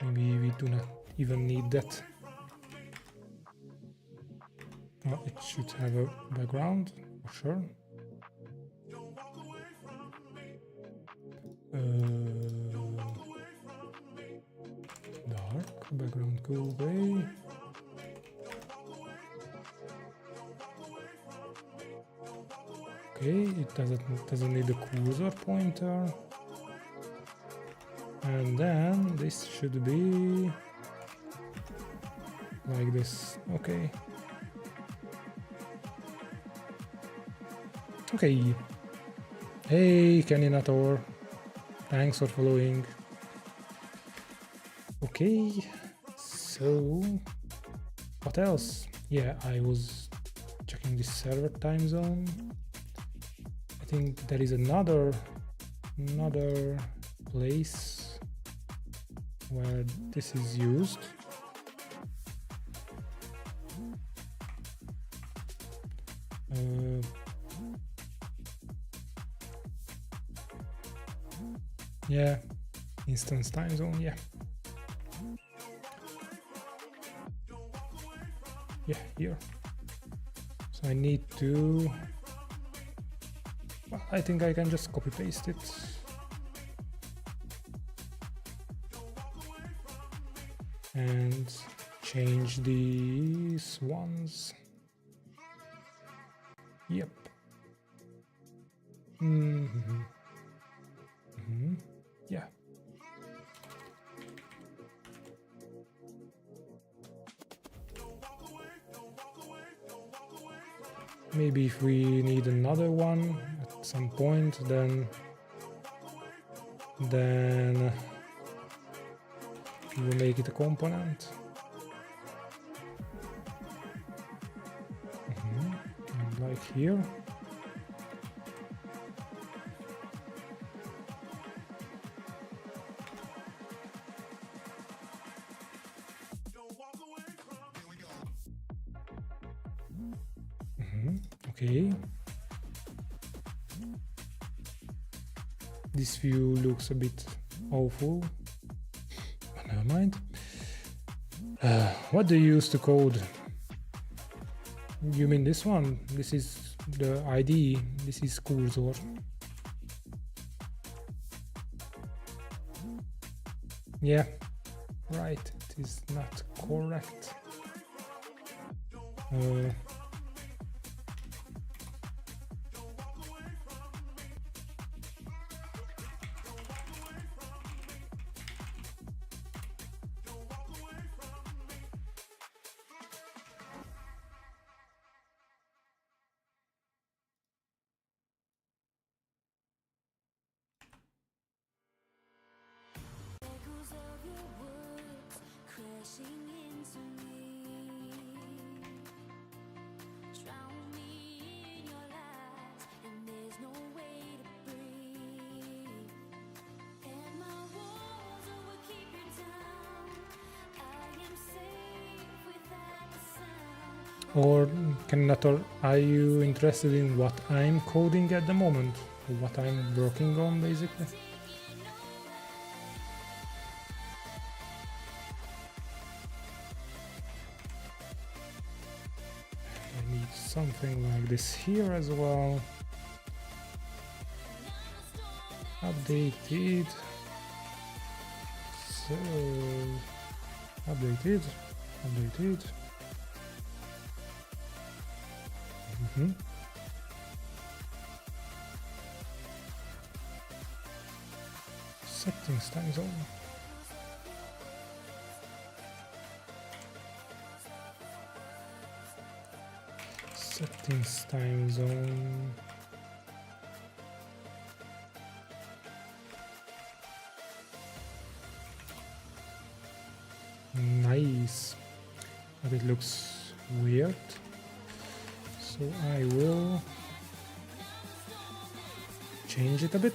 Maybe we do not even need that. Oh, it should have a background, for sure. Dark, background go away. Okay, it doesn't need a cursor pointer. And then this should be like this. Okay. Okay. Hey, Caninator. Thanks for following. Okay. So, what else? Yeah, I was checking the server time zone. I think there is another place where this is used. Yeah, instance time zone, yeah. Yeah, here. So I need to... Well, I think I can just copy paste it. And change these ones. Yep. Yeah. Maybe if we need another one at some point, then we will make it a component. And like here. Okay. This view looks a bit awful, but never mind. What do you use to code? You mean this one? This is the IDE. This is cursor. Yeah, right. It is not correct. Echoes of your words crashing into me. Drown me in your lies, and there's no way to breathe. And my walls will keep you down. I am safe without the sound. Or Caninator, are you interested in what I'm coding at the moment? What I'm working on, basically? I need something like this here as well. Updated. So, updated. Settings time zone. Settings time zone. Nice, but it looks weird, so I will change it a bit.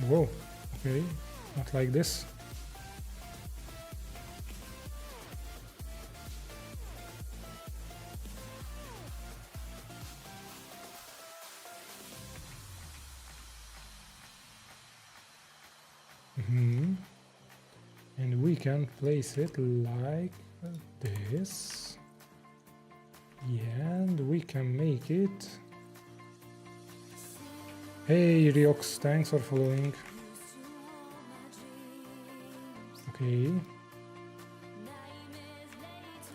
Whoa, okay, not like this. And we can place it like this. Yeah, and we can make it. Hey Riox, thanks for following. Okay.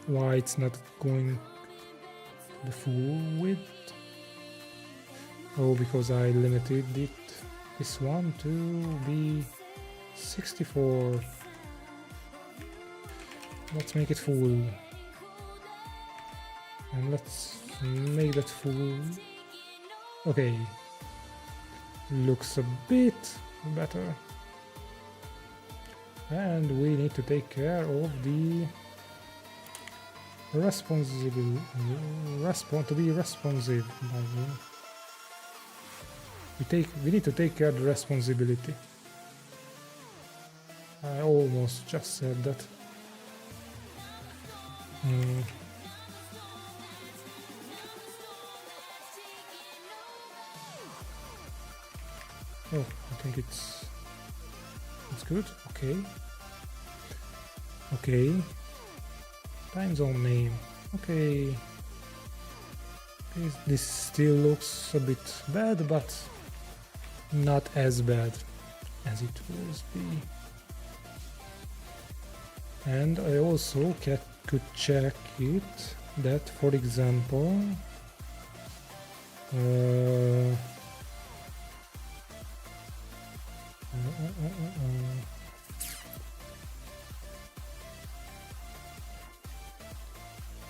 Why it's not going the full width? Oh, because I limited it, this one to be 64. Let's make it full. And let's make that full. Okay. Looks a bit better. And we need to take care of the to be responsive. We need to take care of the responsibility. I almost just said that. Oh, I think it's good. Okay. Okay. Time zone name. Okay. This still looks a bit bad, but not as bad as it was be. And I also could check it that, for example,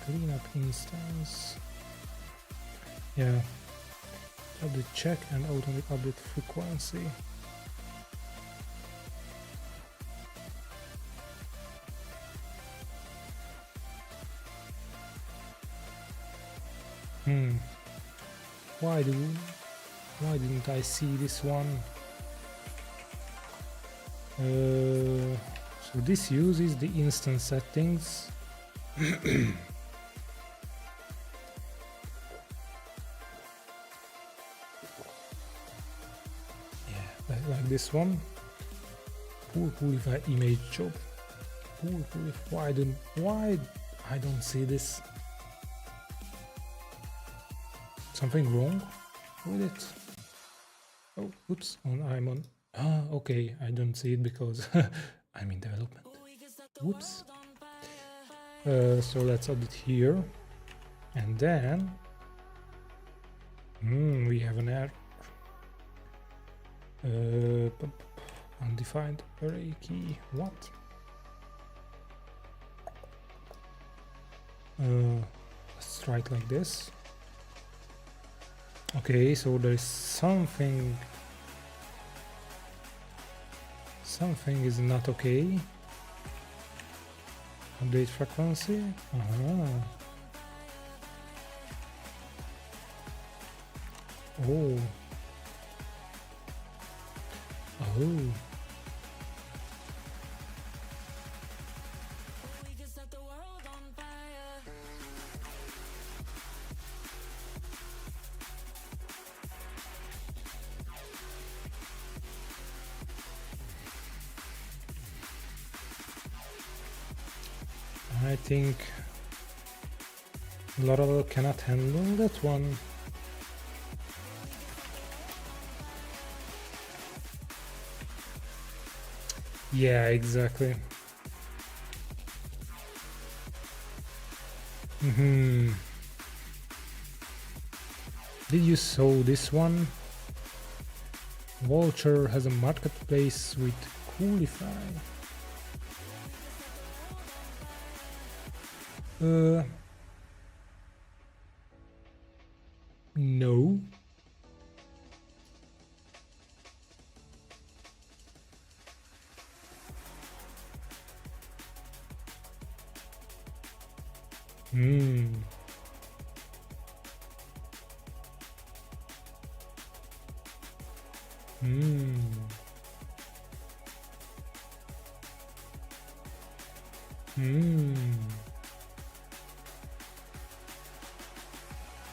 clean up instance. Yeah. Update check and automatic update frequency. Why didn't I see this one? So this uses the instance settings. Like this one. Poolify image job. Why I don't see this? Something wrong with it? Oh, oops! I'm on. Ah, okay. I don't see it because I'm in development. Whoops. So let's add it here, and then we have an error. Undefined array key. What? Let's try it like this. Okay, so there is something is not okay. Update frequency. Oh. I think Laravel cannot handle that one. Yeah, exactly. Did you saw this one? Vultr has a marketplace with Coolify. No.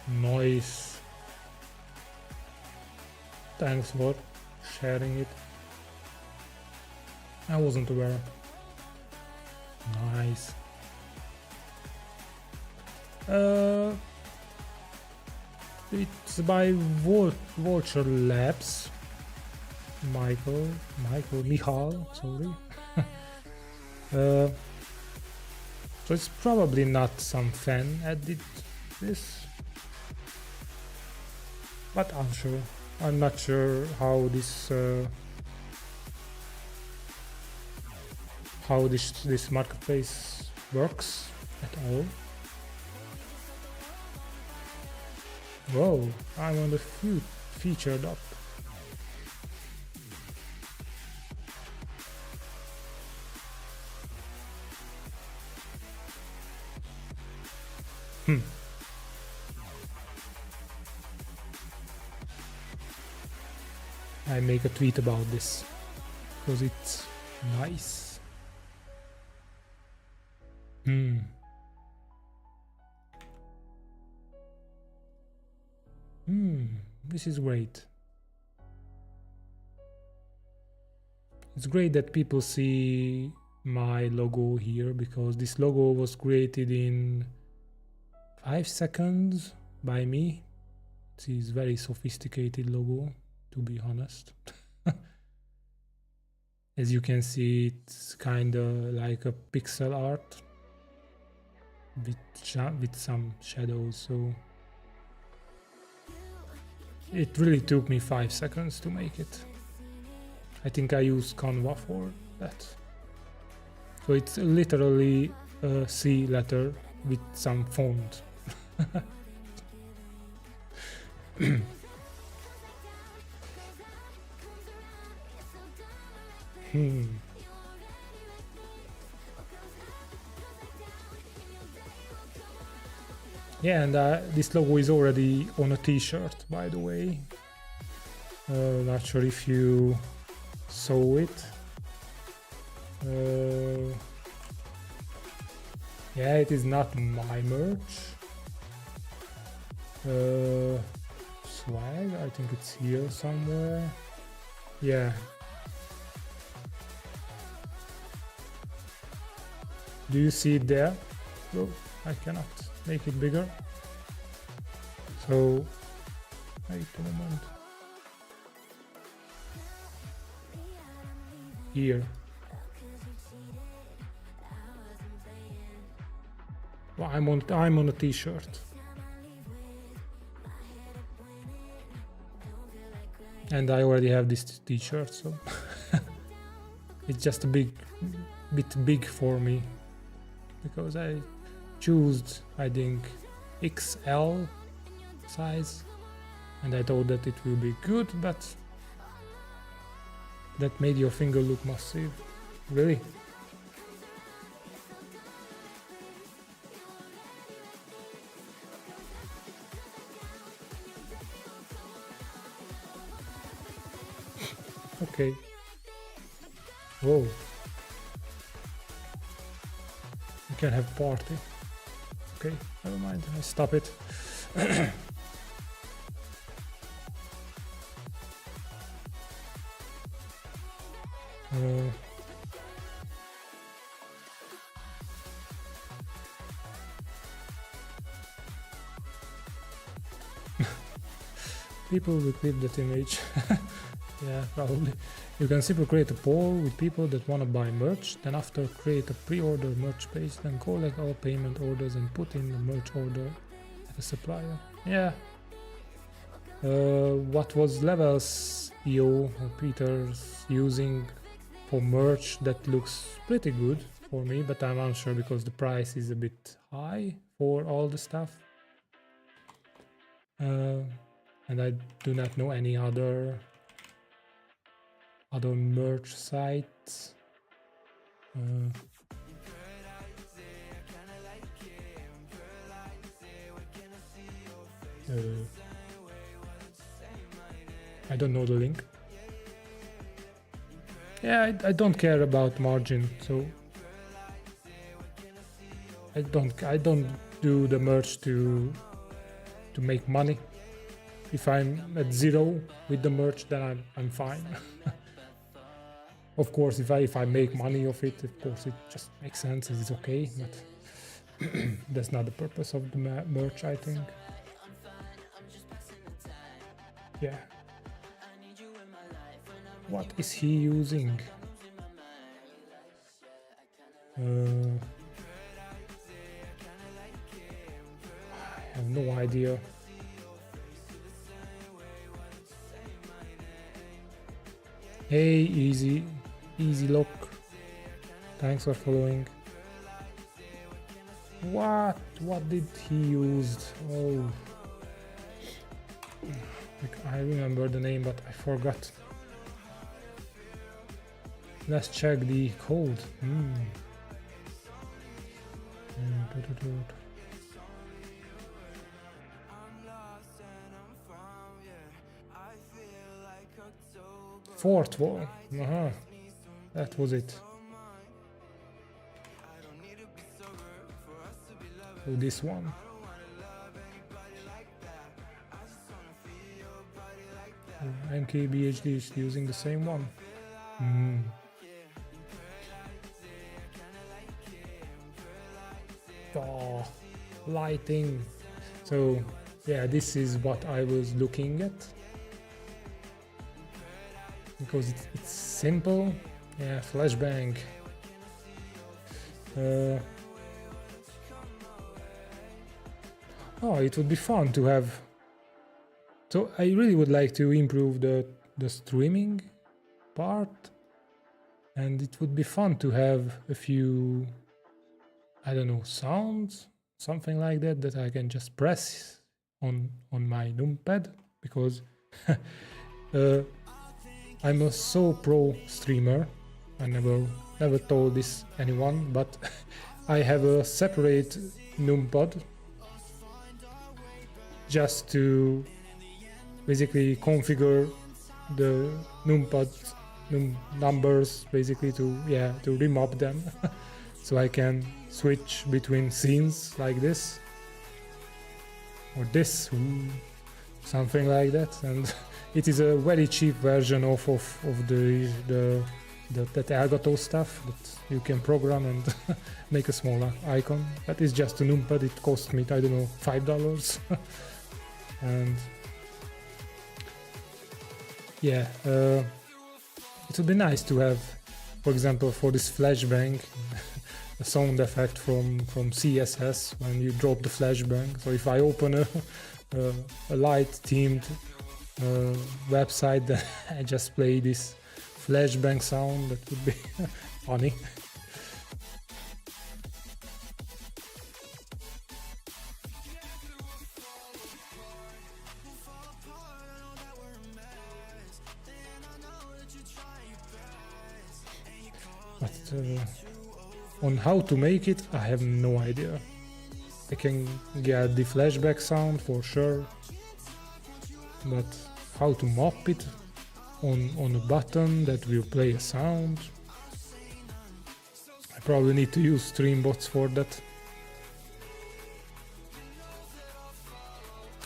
Nice. Thanks for sharing it. I wasn't aware. Nice. It's by Vultr Labs. Michal, sorry. So it's probably not some fan edit this, but I'm not sure how this marketplace works at all. Whoa, I'm on the featured up. I make a tweet about this because it's nice. This is great. It's great that people see my logo here, because this logo was created in 5 seconds by me. It is very sophisticated logo, to be honest. As you can see, it's kind of like a pixel art with some shadows, so it really took me 5 seconds to make it. I think I used Canva for that. So it's literally a C letter with some font. Yeah, and this logo is already on a t-shirt, by the way. Not sure if you saw it. Yeah, it is not my merch. Swag, I think it's here somewhere. Yeah. Do you see it there? Oh, I cannot make it bigger. So, wait a moment. Here. Well, I'm on a t-shirt. And I already have this t-shirt, so it's just a bit big for me, because I chose, I think, XL size, and I thought that it will be good, but that made your finger look massive. Really? Okay. Whoa. We can have party. Okay, never mind. I stop it. People will click that image. Yeah, probably. You can simply create a poll with people that want to buy merch, then after create a pre-order merch page, then collect all payment orders and put in the merch order at a supplier. Yeah. What was Levels EO or Peter's using for merch that looks pretty good for me, but I'm unsure because the price is a bit high for all the stuff. And I do not know any other merch sites. I don't know the link. Yeah, I don't care about margin, so I don't do the merch to make money. If I'm at zero with the merch, then I'm fine. Of course, if I make money of it, of course it just makes sense. It's okay, but that's not the purpose of the merch, I think. Yeah. What is he using? I have no idea. Hey, easy look. Thanks for following. What did he use? Oh, I remember the name, but I forgot. Let's check the code. Fourth wall. That was it. So this one. MKBHD is using the same one. Oh, lighting. So yeah, this is what I was looking at. Because it's simple. Yeah, flashbang. Oh, it would be fun to have. So I really would like to improve the streaming part, and it would be fun to have a few, I don't know, sounds, something like that I can just press on my numpad, because I'm a so pro streamer. I never told this anyone, but I have a separate numpad just to basically configure the numpad numbers, basically to remap them so I can switch between scenes like this or this, something like that. And it is a very cheap version of that Elgato stuff that you can program and make a smaller icon. That is just a numpad. It cost me, I don't know, $5. And yeah, it would be nice to have, for example, for this flashbang, a sound effect from CSS when you drop the flashbang. So if I open a light themed website, then I just play this flashbang sound. That would be funny. But on how to make it, I have no idea. I can get the flashback sound for sure, but how to map it on a button that will play a sound, I probably need to use Streambots for that.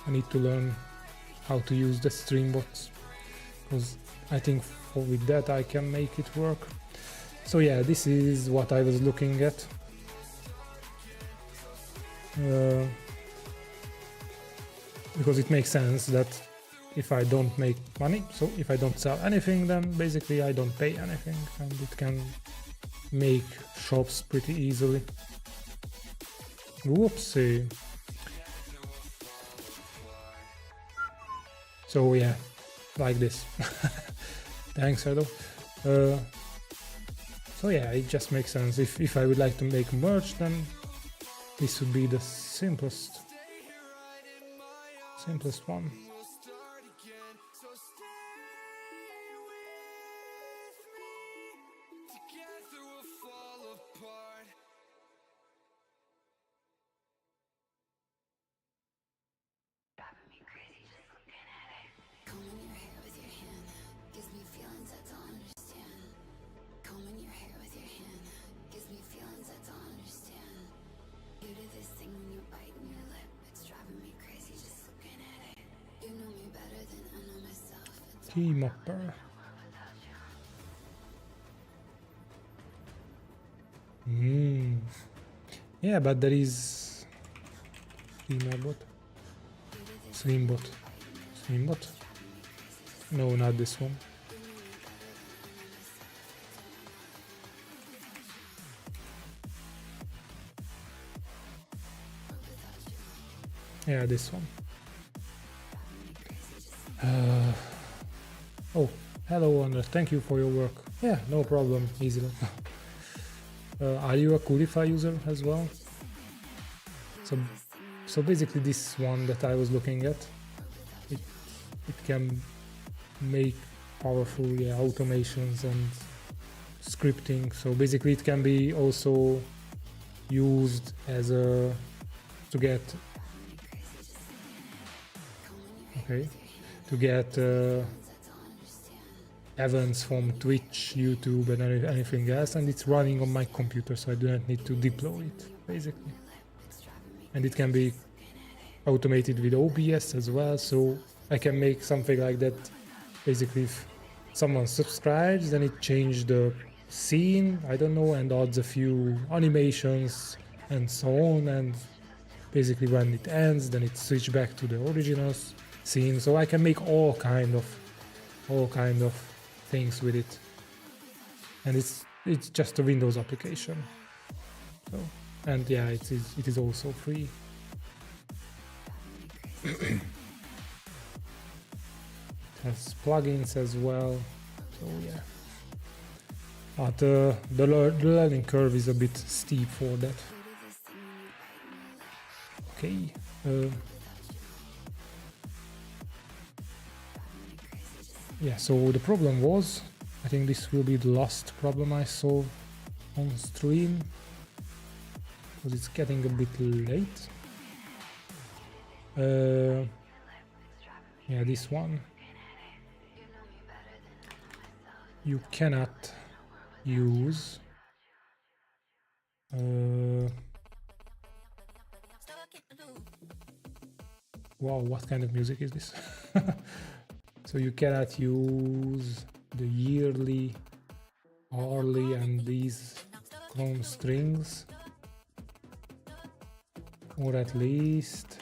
I need to learn how to use the Streambots, because I think with that I can make it work. So yeah, this is what I was looking at. Because it makes sense that if I don't make money. So if I don't sell anything, then basically I don't pay anything, and it can make shops pretty easily. Whoopsie. So yeah, like this. Thanks, Edo. So yeah, it just makes sense. If I would like to make merch, then this would be the simplest one. Combing your hair with your hand gives me feelings I don't understand. Combing your hair with your hand gives me feelings I don't understand. You do this thing when you're biting your lip. It's driving me crazy just looking at it. You know me better than I know myself. It's Key mapper. Yeah, but there is Swimbot. Swimbot. No, not this one. Yeah, this one. Oh, hello, Anders. Thank you for your work. Yeah, no problem. Easily. Are you a Coolify user as well? So basically, this one that I was looking at, it can make powerful automations and scripting. So basically, it can be also used as a to get events from Twitch, YouTube, and anything else, and it's running on my computer, so I do not need to deploy it basically. And it can be automated with OBS as well, so I can make something like that. Basically, if someone subscribes, then it changes the scene, I don't know, and adds a few animations and so on, and basically when it ends, then it switches back to the original scene. So I can make all kind of things with it, and it's just a Windows application. So, and yeah, it is also free. It has plugins as well, so yeah. But the learning curve is a bit steep for that. Okay. Yeah, so the problem was, I think this will be the last problem I saw on stream, because it's getting a bit late. Yeah, this one. You cannot use wow, what kind of music is this? So you cannot use the yearly, hourly, and these Chrome strings, or at least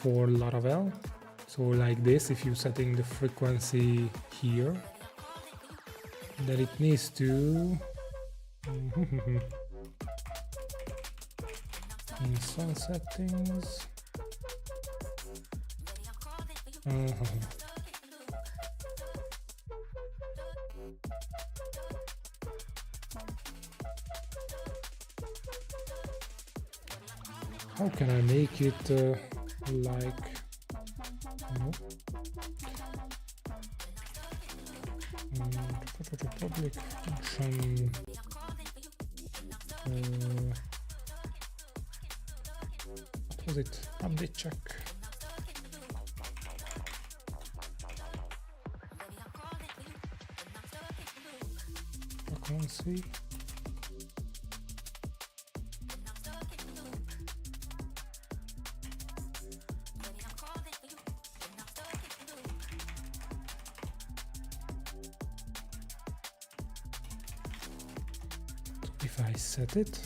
for Laravel. So like this, if you're setting the frequency here, then it needs to in some settings. How can I make it like no. Public function what was it? Update check. Frequency. if I set it.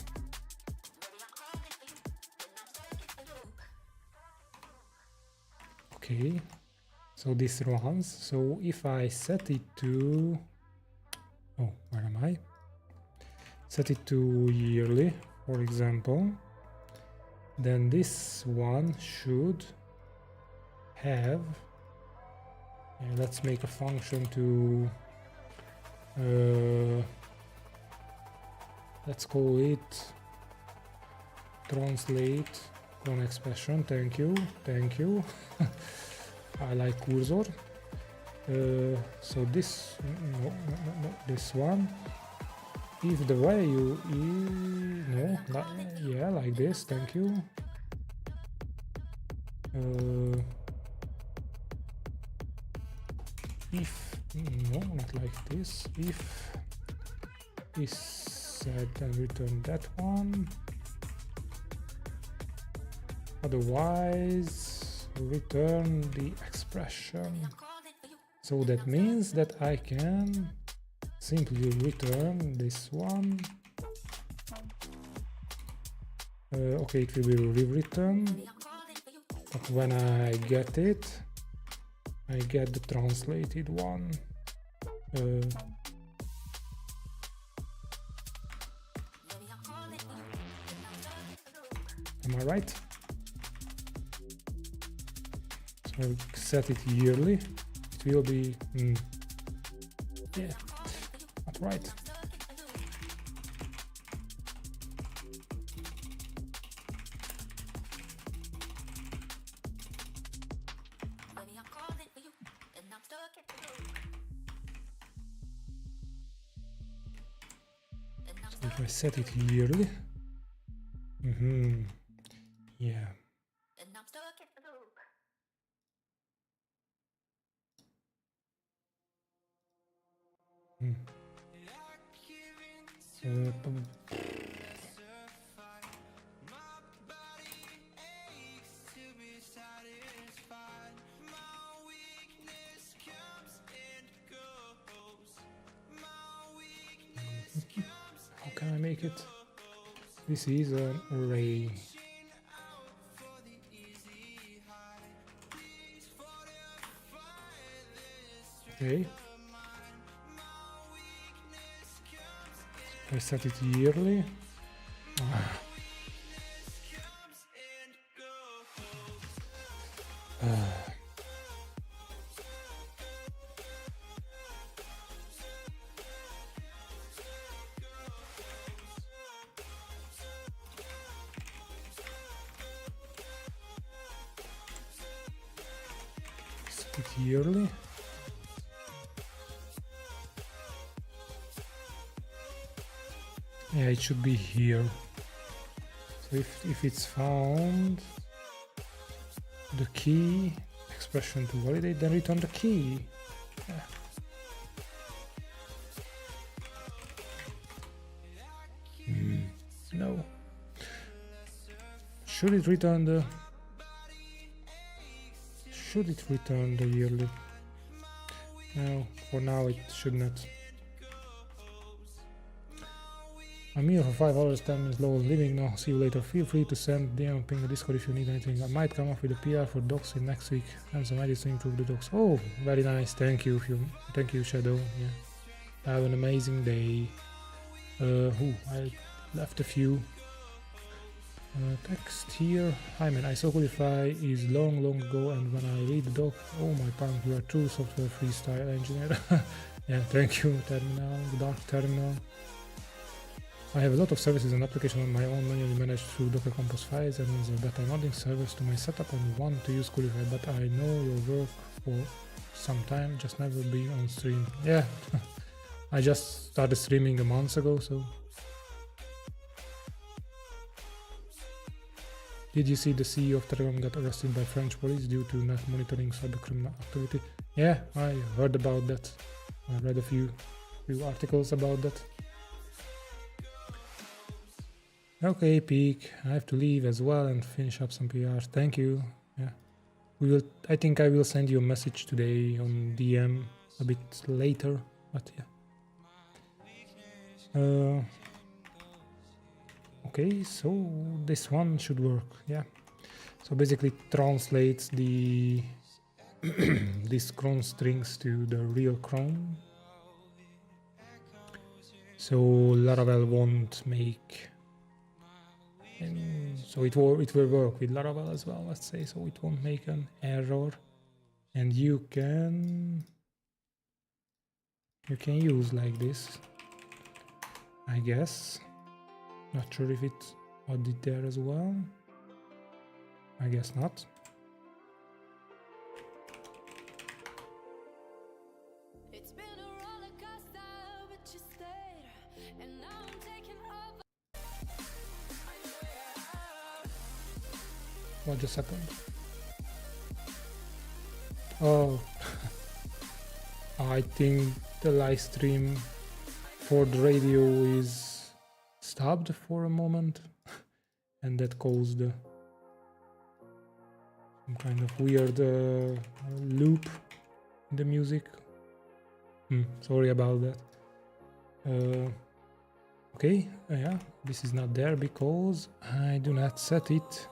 Okay, so this runs. So if I set it to, oh, where am I? Set it to yearly, for example, then this one should have, let's make a function to, let's call it translate clone expression. Thank you. I like cursor. So this, no, this one. If the value is yeah, like this. Thank you. If no, not like this. If is set, then return that one. Otherwise, return the expression. So that means that I can simply return this one. Okay, it will be rewritten, but when I get it, I get the translated one. Am I right? So I set it yearly. It will be yeah, not right. So if I set it yearly, yeah. How can I make it? This is an array. Okay. I set it yearly. Set it yearly. Yeah, it should be here. So if it's found, the key expression to validate, then return the key. Yeah. No. Should it return the yearly? No, for now it should not. I'm here for 5 hours, 10 minutes low living now. See you later. Feel free to send DM ping the Discord if you need anything. I might come up with a PR for docs in next week and some ideas to improve the docs. Oh, very nice. Thank you, Shadow. Yeah. Have an amazing day. I left a few text here. Hi man, I saw Codify is long ago, and when I read the doc, oh my punk, you are true software freestyle engineer. Yeah, thank you, Terminal, Dark Terminal. I have a lot of services and applications on my own, manually managed through Docker Compose files and Ansible, but I'm adding servers to my setup and want to use Codify, but I know your work for some time, just never been on stream. Yeah, I just started streaming a month ago, so. Did you see the CEO of Telegram got arrested by French police due to not monitoring cybercriminal activity? Yeah, I heard about that. I read a few articles about that. Okay, Peak, I have to leave as well and finish up some PRs. Thank you. Yeah, I think I will send you a message today on DM a bit later, but yeah. Okay, so this one should work. Yeah. So basically it translates the these cron strings to the real cron. So Laravel won't make, and so it will work with Laravel as well, let's say, so it won't make an error. And you can use like this, I guess. Not sure if it's added there as well. I guess not. It's been a roller coaster, but you stayed, and now I'm taking over. What just happened? Oh, I think the live stream for the radio is stopped for a moment, and that caused some kind of weird loop in the music. Sorry about that. Okay, yeah, this is not there because I do not set it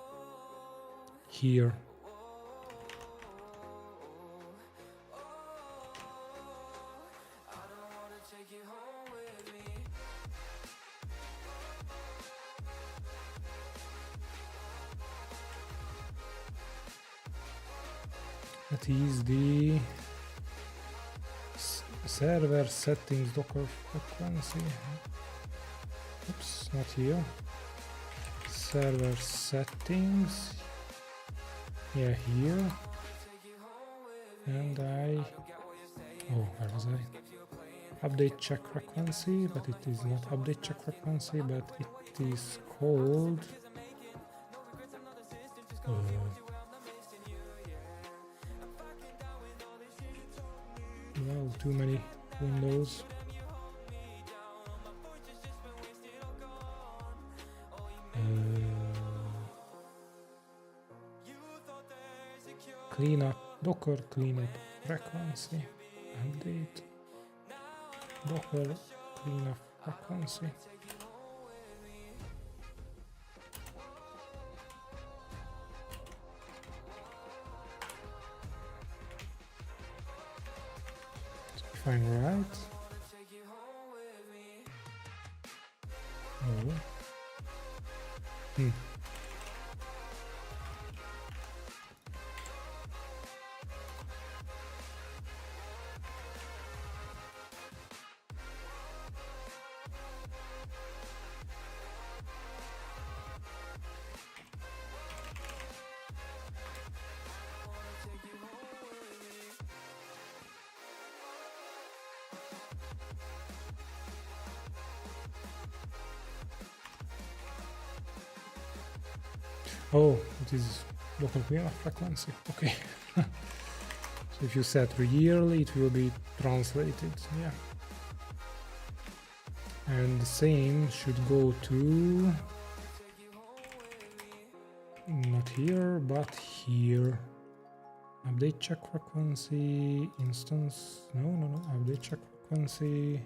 here. That is the server settings Docker frequency. Oops, not here. Server settings. Yeah, here. And where was I? Update check frequency, but it is not update check frequency, but it is called well, too many windows. Cleanup, Docker cleanup frequency, update, Docker cleanup frequency. If I'm right. No. Oh, it is local cleanup frequency. Okay. So if you set yearly, it will be translated. Yeah. And the same should go to not here, but here. Update check frequency instance. No. Update check frequency.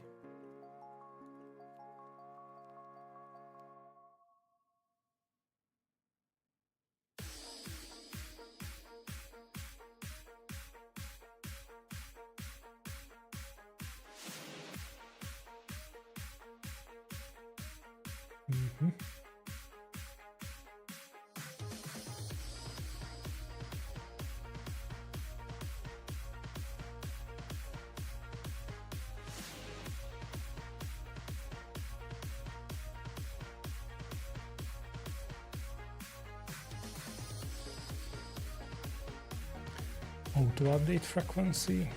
Auto update frequency.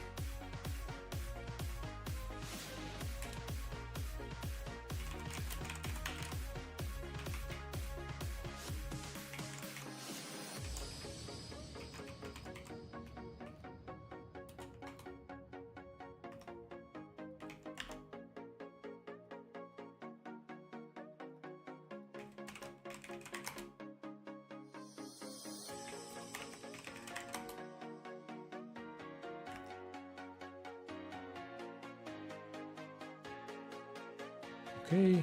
Okay.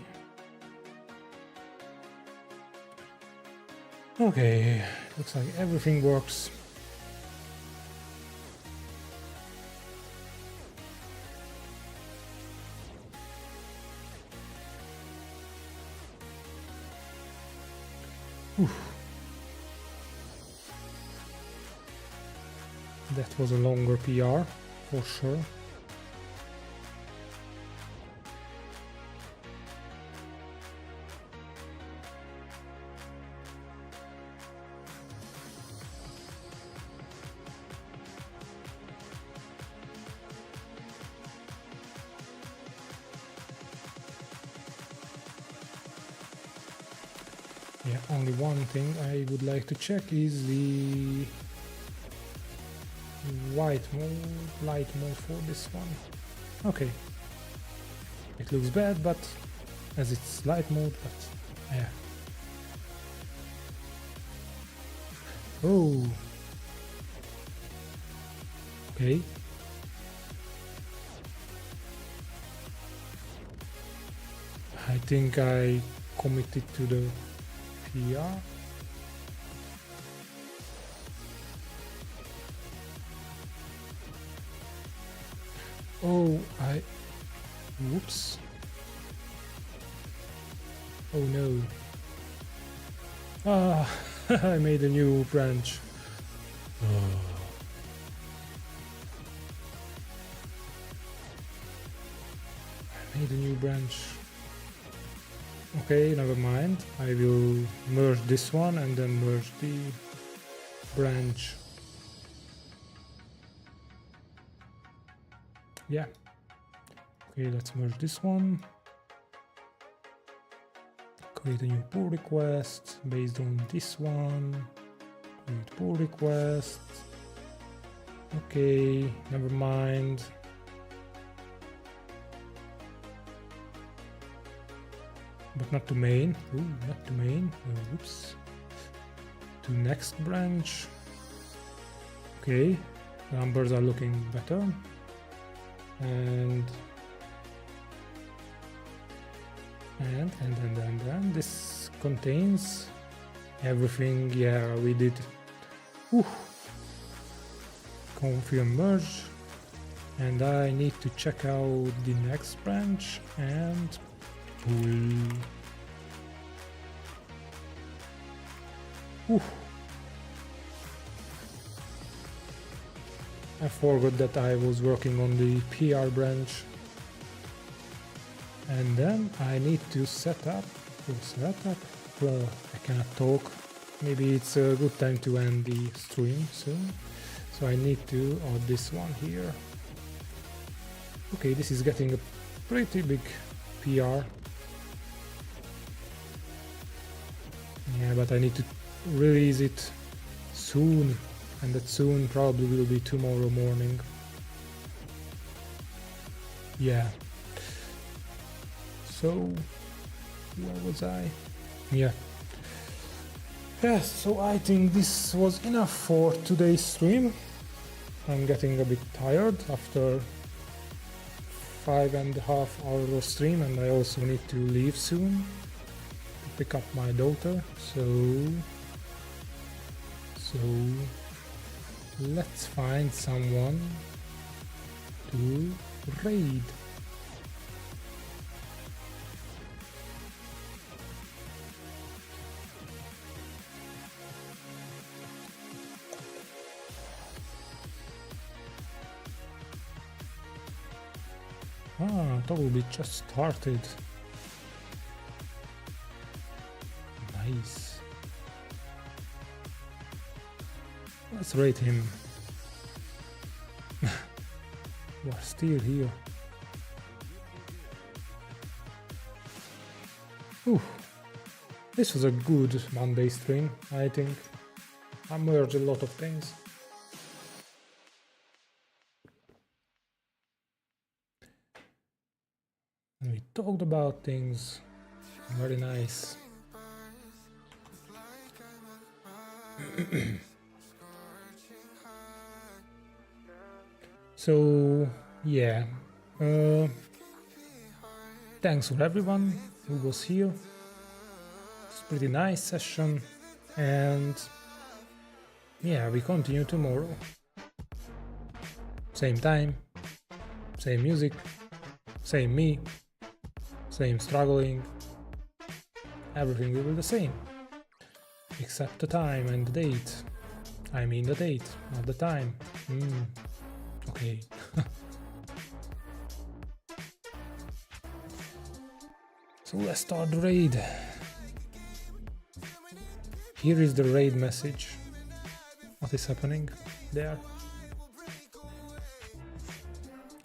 Okay, looks like everything works. That was a longer PR, for sure. Yeah, only one thing I would like to check is the light mode for this one. Okay, it looks bad, but as it's light mode, but yeah. Oh, okay. I think I committed to the PR. Oh, whoops. Oh no. Ah, I made a new branch. Oh. I made a new branch. Okay, never mind. I will merge this one and then merge the branch. Yeah. Okay, let's merge this one. Create a new pull request based on this one. Create pull request. Okay, never mind. But not to main. Ooh, not to main. Oops. To next branch. Okay, numbers are looking better. And this contains everything. Yeah, we did. Ooh. Confirm merge, and I need to check out the next branch and pull. Ooh. I forgot that I was working on the PR branch. And then I need to set up. Well, I cannot talk. Maybe it's a good time to end the stream soon. So I need to add this one here. Okay, this is getting a pretty big PR. Yeah, but I need to release it soon. And that soon probably will be tomorrow morning. Yeah. So, where was I? Yeah. Yes, so I think this was enough for today's stream. I'm getting a bit tired after 5.5 hours of stream, and I also need to leave soon to pick up my daughter. So let's find someone to raid. Ah, Togglebit just started. Nice. Let's rate him. We're still here. Ooh. This was a good Monday stream, I think. I merged a lot of things. And we talked about things. Very nice. So yeah, thanks for everyone who was here. It's a pretty nice session. And yeah, we continue tomorrow. Same time, same music, same me, same struggling. Everything will be the same. Except the time and the date. I mean the date, not the time. Okay. So let's start the raid. Here is the raid message. What is happening there?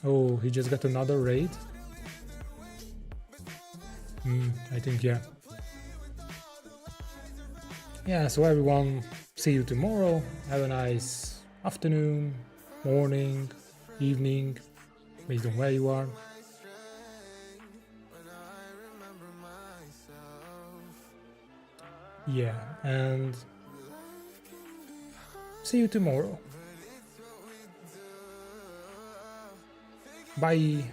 Oh, he just got another raid? I think, yeah. Yeah, so everyone, see you tomorrow. Have a nice afternoon, morning, evening, based on where you are. Yeah, and see you tomorrow. Bye.